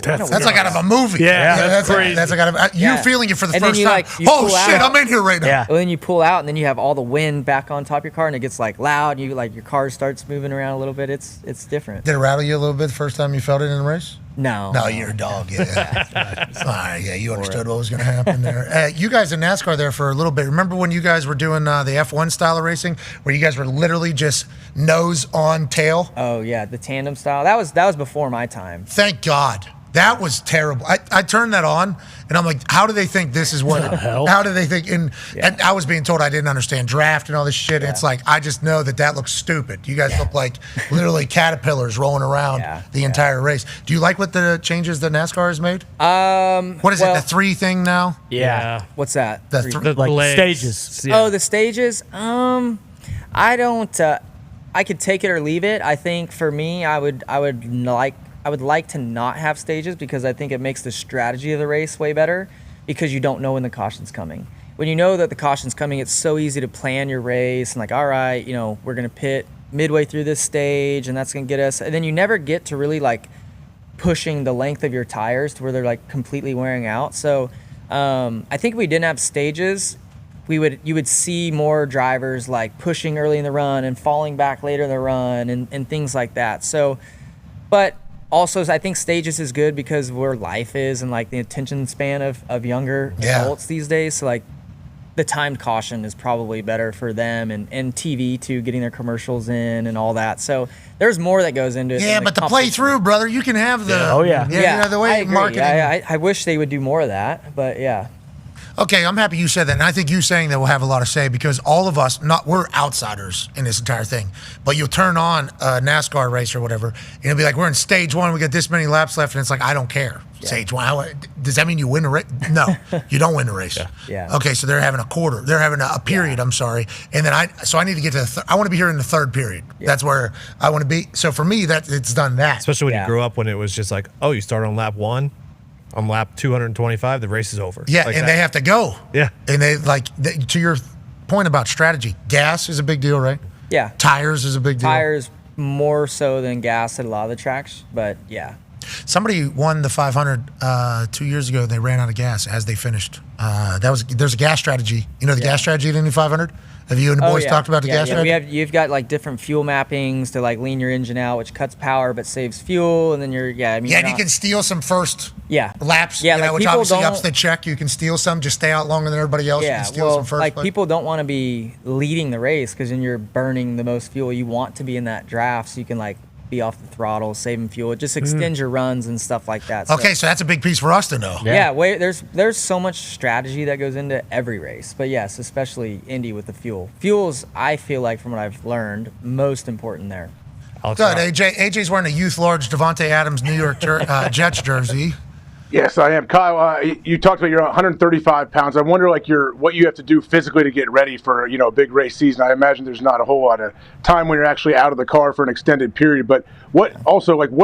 kind of That's like out of a movie. Yeah, that's crazy. That's like out of you're feeling it for the And then first you, time. like, you Oh pull shit, out. I'm in here right now. Yeah. Well, then you pull out, and then you have all the wind back on top of your car, and it gets like loud. And you like your car starts moving around a little bit. It's different. Did it rattle you a little bit the first time you felt it in the race? No. No, you're a dog. Yeah. All right, yeah, you understood what was going to happen there. You guys in NASCAR there for a little bit. Remember when you guys were doing the F1 style of racing, where you guys were literally just nose on tail? Oh yeah, the tandem style. That was before my time. Thank God. That was terrible. I turned that on, and I'm like, how do they think this is what? How do they think? And I was being told I didn't understand draft and all this shit. It's like, I just know that looks stupid. You guys look like literally caterpillars rolling around the entire race. Do you like what the changes that NASCAR has made? What is it, the 3 thing now? Yeah. What's that? The like stages. Oh, the stages. I don't. I could take it or leave it. I think for me, I would like to not have stages because I think it makes the strategy of the race way better because you don't know when the caution's coming. When you know that the caution's coming, it's so easy to plan your race and like, all right, we're going to pit midway through this stage and that's going to get us. And then you never get to really like pushing the length of your tires to where they're like completely wearing out. So I think if we didn't have stages, you would see more drivers like pushing early in the run and falling back later in the run and things like that. So, but also, I think stages is good because where life is and like the attention span of younger adults these days. So like the timed caution is probably better for them and TV too, getting their commercials in and all that. So there's more that goes into it. Yeah, but the play through, brother, you can have the the way I agree. marketing. I wish they would do more of that, but yeah. Okay, I'm happy you said that, and I think you saying that will have a lot to say because all of us, we're outsiders in this entire thing. But you'll turn on a NASCAR race or whatever, and it'll be like, we're in stage 1, we got this many laps left, and it's like, I don't care. Stage 1, does that mean you win the race? No, you don't win the race. Yeah. Okay, so they're having a quarter, they're having a period. I'm sorry, and then I need to get to I want to be here in the 3rd period. That's where I want to be. So for me, it's done that. Especially when you grew up when it was just like, oh, you start on lap 1. On lap 225, the race is over. Yeah, like and that. they have to go. Yeah. And they to your point about strategy, gas is a big deal, right? Yeah. Tires is a big deal. Tires more so than gas at a lot of the tracks, but yeah. Somebody won the 500 2 years ago. They ran out of gas as they finished. There's a gas strategy. You know the gas strategy at Indy 500? Have you and the boys talked about the gas strategy? You've got like different fuel mappings to like lean your engine out, which cuts power but saves fuel, and then and you can steal some first laps. Yeah, which obviously ups the check. You can steal some, just stay out longer than everybody else. You can steal some first. Like people don't want to be leading the race because then you're burning the most fuel. You want to be in that draft so you can like be off the throttle, saving fuel. It just extends your runs and stuff like that. Okay, so that's a big piece for us to know. Yeah, there's so much strategy that goes into every race, but yes, especially Indy with the fuel. Fuel's, I feel like from what I've learned, most important there. Good, AJ. AJ's wearing a youth large Devontae Adams New York Jets jersey. Yes, I am. Kyle, you talked about you're 135 pounds. I wonder, like, what you have to do physically to get ready for, a big race season. I imagine there's not a whole lot of time when you're actually out of the car for an extended period. But what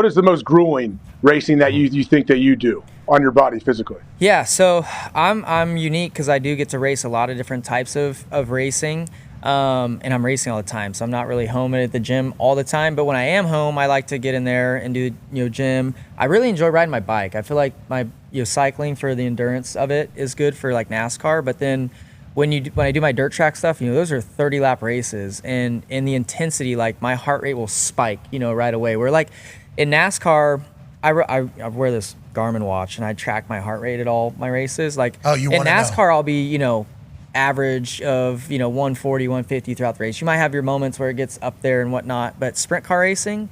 is the most grueling racing that you think that you do on your body physically? Yeah, so I'm unique because I do get to race a lot of different types of racing. And I'm racing all the time, so I'm not really home at the gym all the time. But when I am home, I like to get in there and do gym. I really enjoy riding my bike. I feel like my cycling for the endurance of it is good for like NASCAR. But then when I do my dirt track stuff, those are 30 lap races, and in the intensity, like my heart rate will spike, right away. Where like in NASCAR, I wear this Garmin watch and I track my heart rate at all my races. Like in NASCAR, I'll be average of 140, 150 throughout the race. You might have your moments where it gets up there and whatnot, but sprint car racing,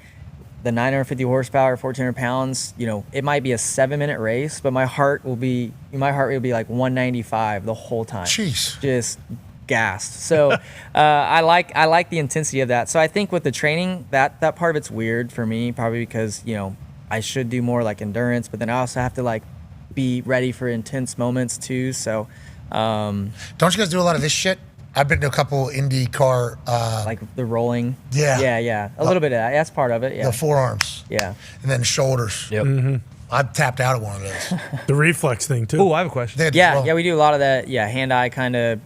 the 950 horsepower, 1,400 pounds, it might be a 7-minute race, but my heart rate will be like 195 the whole time. Jeez. Just gassed. So I like the intensity of that. So I think with the training, that part of it's weird for me, probably because I should do more like endurance, but then I also have to like be ready for intense moments too. So don't you guys do a lot of this shit? I've been to a couple IndyCar like the rolling. Yeah. A little bit of that. That's part of it. Yeah. The forearms. Yeah. And then shoulders. Yep. Mm-hmm. I've tapped out of one of those. The reflex thing too. Oh, I have a question. Yeah, we do a lot of that. Yeah, hand-eye kind of,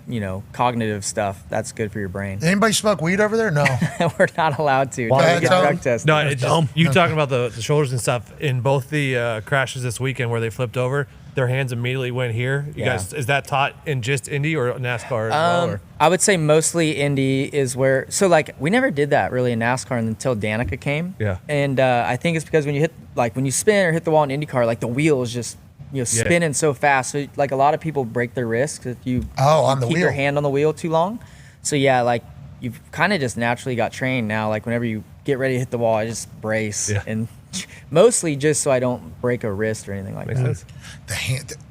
cognitive stuff. That's good for your brain. Anybody smoke weed over there? No. We're not allowed to. Why? Don't get drug tested. No, it's just, you talking about the shoulders and stuff in both the crashes this weekend where they flipped over. Their hands immediately went here. You guys, is that taught in just Indy or NASCAR as well? Or? I would say mostly Indy is where. So we never did that really in NASCAR until Danica came. Yeah. And I think it's because when you spin or hit the wall in IndyCar, the wheel is just spinning so fast. So a lot of people break their wrists if you keep your hand on the wheel too long. So yeah, you've kind of just naturally got trained now. Whenever you get ready to hit the wall, I just brace and. Mostly just so I don't break a wrist or anything like that.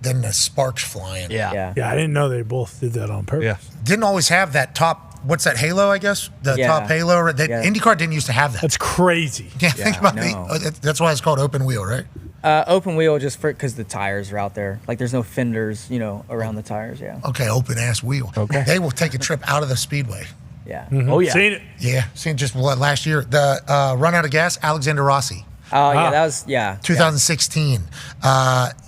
Then the sparks flying. Yeah. I didn't know they both did that on purpose. Yeah. Didn't always have that top. What's that halo? I guess the top halo. IndyCar didn't used to have that. That's crazy. Yeah, think about it. That's why it's called open wheel, right? Open wheel just because the tires are out there. There's no fenders, around the tires. Yeah. Okay, open ass wheel. Okay. They will take a trip out of the speedway. Yeah. Mm-hmm. Oh yeah. Seen it. Yeah, seen just last year. The run out of gas, Alexander Rossi. Oh, yeah, that was, 2016.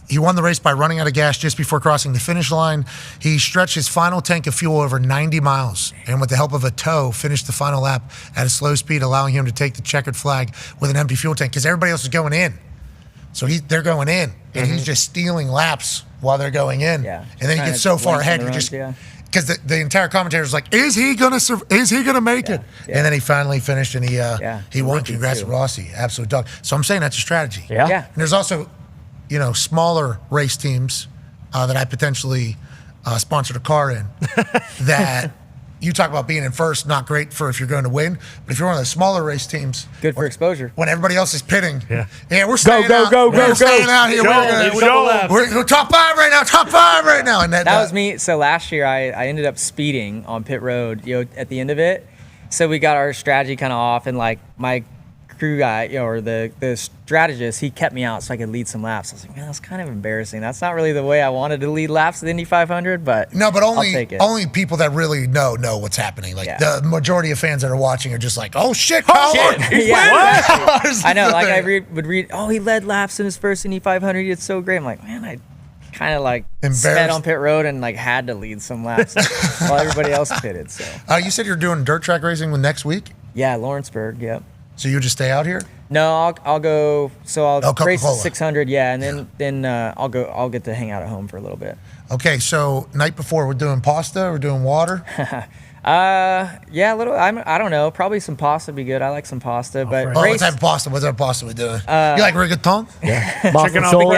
He won the race by running out of gas just before crossing the finish line. He stretched his final tank of fuel over 90 miles and with the help of a tow, finished the final lap at a slow speed, allowing him to take the checkered flag with an empty fuel tank because everybody else is going in. So they're going in, and he's just stealing laps while they're going in. Yeah. And then he gets so far ahead, because the entire commentator is like, is he gonna make it? Yeah. And then he finally finished, and he won. Congrats to Rossi, absolute dog. So I'm saying that's a strategy. Yeah. And there's also, smaller race teams that I potentially sponsored a car in that. You talk about being in first, not great for if you're going to win. But if you're one of the smaller race teams, good for exposure. When everybody else is pitting, we're staying out. We're staying out here. We're top five right now. Top five right now. And that was me. So last year I ended up speeding on pit road. At the end of it, so we got our strategy kind of off, and my crew guy, or the strategist, he kept me out so I could lead some laps. I was like, man, that's kind of embarrassing. That's not really the way I wanted to lead laps at the Indy 500, but only I'll take it. Only people that really know what's happening. The majority of fans that are watching are just like, oh shit, Kyle, I know. I would read, oh, he led laps in his first Indy 500. He did so great. I'm like, man, I kind of sped on pit road and had to lead some laps while everybody else pitted. So you said you're doing dirt track racing next week? Yeah, Lawrenceburg. Yep. So you just stay out here? No, I'll go. So I'll race the Coca-Cola. 600. Yeah, and then I'll go. I'll get to hang out at home for a little bit. Okay, so night before we're doing pasta, we're doing water. Yeah, a little. I don't know. Probably some pasta would be good. I like some pasta, but what type of pasta? What type of pasta we doing? You like rigatoni? Yeah,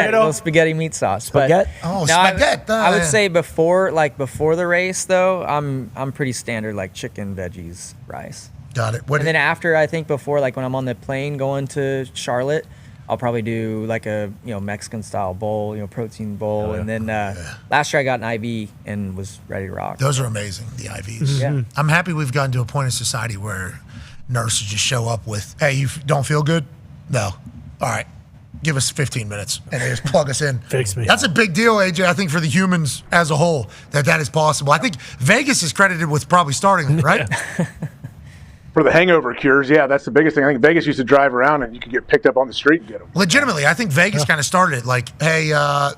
little spaghetti meat sauce. Spaghetti? Spaghetti. I would say before the race though, I'm pretty standard, chicken, veggies, rice. Got it. And then after, I think before, when I'm on the plane going to Charlotte, I'll probably do a Mexican style bowl, protein bowl, and then last year I got an IV and was ready to rock. Those are amazing, the IVs. Mm-hmm. Yeah. I'm happy we've gotten to a point in society where nurses just show up with, hey, you don't feel good? No. All right. Give us 15 minutes, and they just plug us in. Fix me. That's a big deal, AJ, I think, for the humans as a whole, that is possible. I think Vegas is credited with probably starting it, right? For the hangover cures, that's the biggest thing. I think Vegas used to drive around and you could get picked up on the street and get them. Legitimately, I think Vegas kind of started it hey,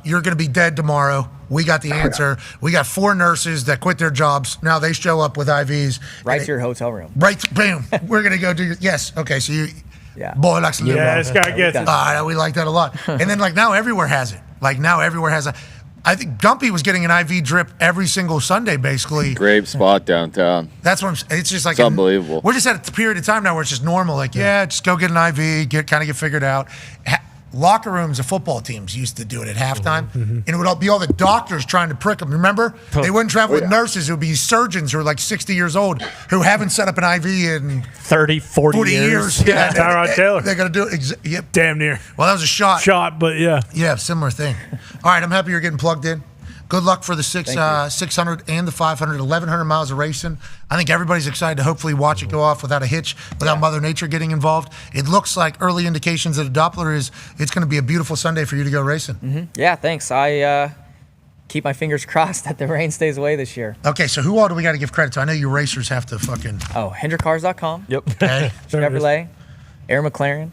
you're going to be dead tomorrow. We got the answer. We got 4 nurses that quit their jobs. Now they show up with IVs. Right to your hotel room. Right, bam. We're going to go do your, yes. Okay, so you, boy likes to live. Yeah, this guy gets it. We like that a lot. And then now everywhere has it. Now everywhere has a, I think Gumpy was getting an IV drip every single Sunday, basically. Great spot downtown. That's what I'm saying. It's just it's unbelievable. We're just at a period of time now where it's just normal. Just go get an IV, get figured out. Locker rooms of football teams used to do it at halftime, and it would be all the doctors trying to prick them. Remember? They wouldn't travel with nurses. It would be surgeons who are 60 years old who haven't set up an IV in 30, 40 years. Yeah, Tyrod Taylor. They're going to do it. Yep. Damn near. Well, that was a shot. But yeah. Yeah, similar thing. All right, I'm happy you're getting plugged in. Good luck for the 600 and the 500, 1,100 miles of racing. I think everybody's excited to hopefully watch it go off without a hitch, without Mother Nature getting involved. It looks like early indications that a Doppler it's going to be a beautiful Sunday for you to go racing. Mm-hmm. Yeah, thanks. I keep my fingers crossed that the rain stays away this year. Okay, so who all do we got to give credit to? I know you racers have to fucking... Oh, HendrickCars.com. Yep. Okay. Chevrolet, Air McLaren,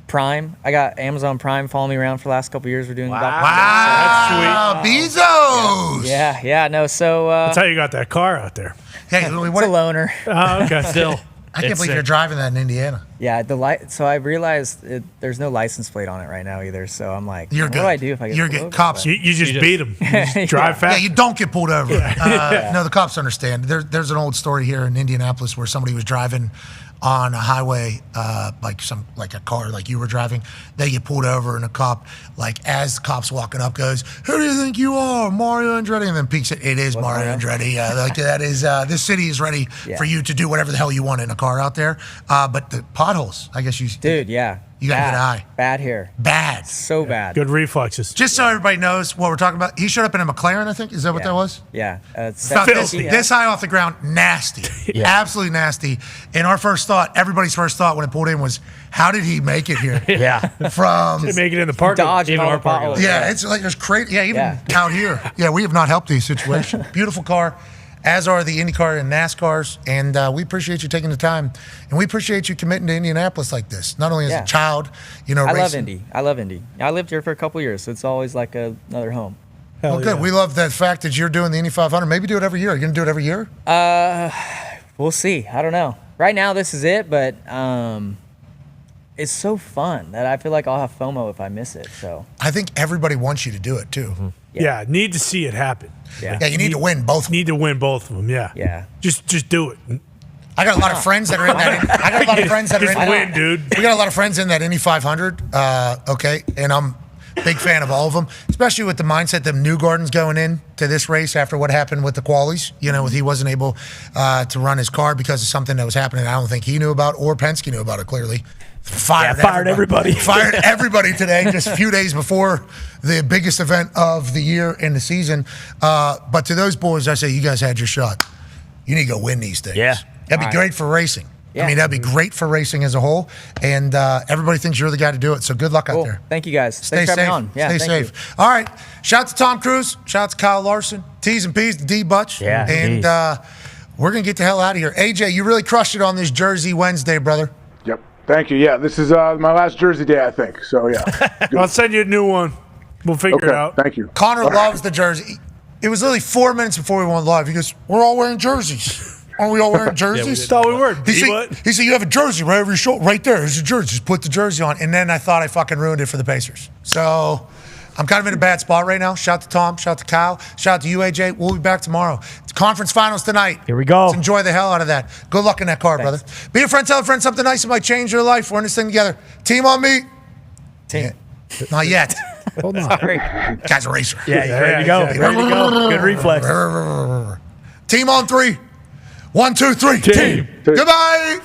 Prime. I got Amazon Prime following me around for the last couple of years. We're doing Wow, Bezos. Yeah. No, so That's how you got that car out there. Hey, it's a loaner. Oh, okay. Still. I can't believe you're driving that in Indiana. Yeah, so I realized there's no license plate on it right now either. So I'm like, You're what good. do I do if I get You're pulled good. over? Cops, But- You just beat them. Drive Yeah, fast. you don't get pulled over. No, the cops understand. There's an old story here in Indianapolis where somebody was driving on a highway, like a car like you were driving. They get pulled over, and a cop, like as the cop's walking up, goes, "Who do you think you are, Mario Andretti?" And then peeks it. It is Mario Andretti. Like that is this city is ready for you to do whatever the hell you want in a car out there. But the potholes, I guess you. Dude, yeah. You got a good eye. Bad here. Bad. So bad. Good reflexes. Just so everybody knows what we're talking about, he showed up in a McLaren, I think. Is that what that was? Yeah. About this high off the ground, nasty. Absolutely nasty. And our first thought, everybody's first thought when it pulled in was, how did he make it here? From Did make it in the parking lot. Dodging all the potholes. Yeah, it's like there's crazy. Yeah, even out here. Yeah, we have not helped these situations. Beautiful car, as are the IndyCar and NASCARs. And we appreciate you taking the time. And we appreciate you committing to Indianapolis like this. Not only as a child, I love racing. Indy. I love Indy. I lived here for a couple years, so it's always like another home. Well, good. We love the fact that you're doing the Indy 500. Maybe do it every year. Are you going to do it every year? We'll see. I don't know. Right now, this is it, but it's so fun that I feel like I'll have FOMO if I miss it. So I think everybody wants you to do it too. Yeah, need to see it happen. Yeah, you need to win both. Need to win both of them. Yeah. Yeah. Just do it. I got a lot of friends that are in that. I got a lot of friends that are in Just win, dude. We got a lot of friends in that Indy 500. Okay, and I'm a big fan of all of them, especially with the mindset that Newgarden's going in to this race after what happened with the qualies. He wasn't able to run his car because of something that was happening. I don't think he knew about, or Penske knew about it. Clearly, fired everybody. Fired everybody today, just a few days before the biggest event of the year in the season. But to those boys, I say, you guys had your shot. You need to go win these things. Yeah. That'd be great for racing. I mean, that'd be great for racing as a whole. And everybody thinks you're the guy to do it. So good luck out there. Thank you guys. Stay Thanks for safe. having me on. Yeah, Stay thank safe. All right. Shout out to Tom Cruise. Shout out to Kyle Larson. T's and P's, the D Butch. Yeah, and we're going to get the hell out of here. AJ, you really crushed it on this Jersey Wednesday, brother. Yep. Thank you. Yeah, this is my last Jersey day, I think. So, yeah. I'll send you a new one. We'll figure it out. Thank you. Connor loves the jersey. It was literally 4 minutes before we went live. He goes, we're all wearing jerseys. Aren't we all wearing jerseys? Thought we were. He said, you have a jersey right over your shoulder. Right there. There's your jersey. Just put the jersey on. And then I thought I fucking ruined it for the Pacers. So I'm kind of in a bad spot right now. Shout out to Tom. Shout out to Kyle. Shout out to you, AJ. We'll be back tomorrow. It's conference finals tonight. Here we go. Let's enjoy the hell out of that. Good luck in that car, brother. Be a friend. Tell a friend something nice that might change your life. We're in this thing together. Team on me. Team. Yeah. Not yet. Hold on. Sorry. Guy's a racer. Yeah, you ready to go. Ready to go. Good reflex. Team on three. 1, 2, 3. Team. Team. Goodbye.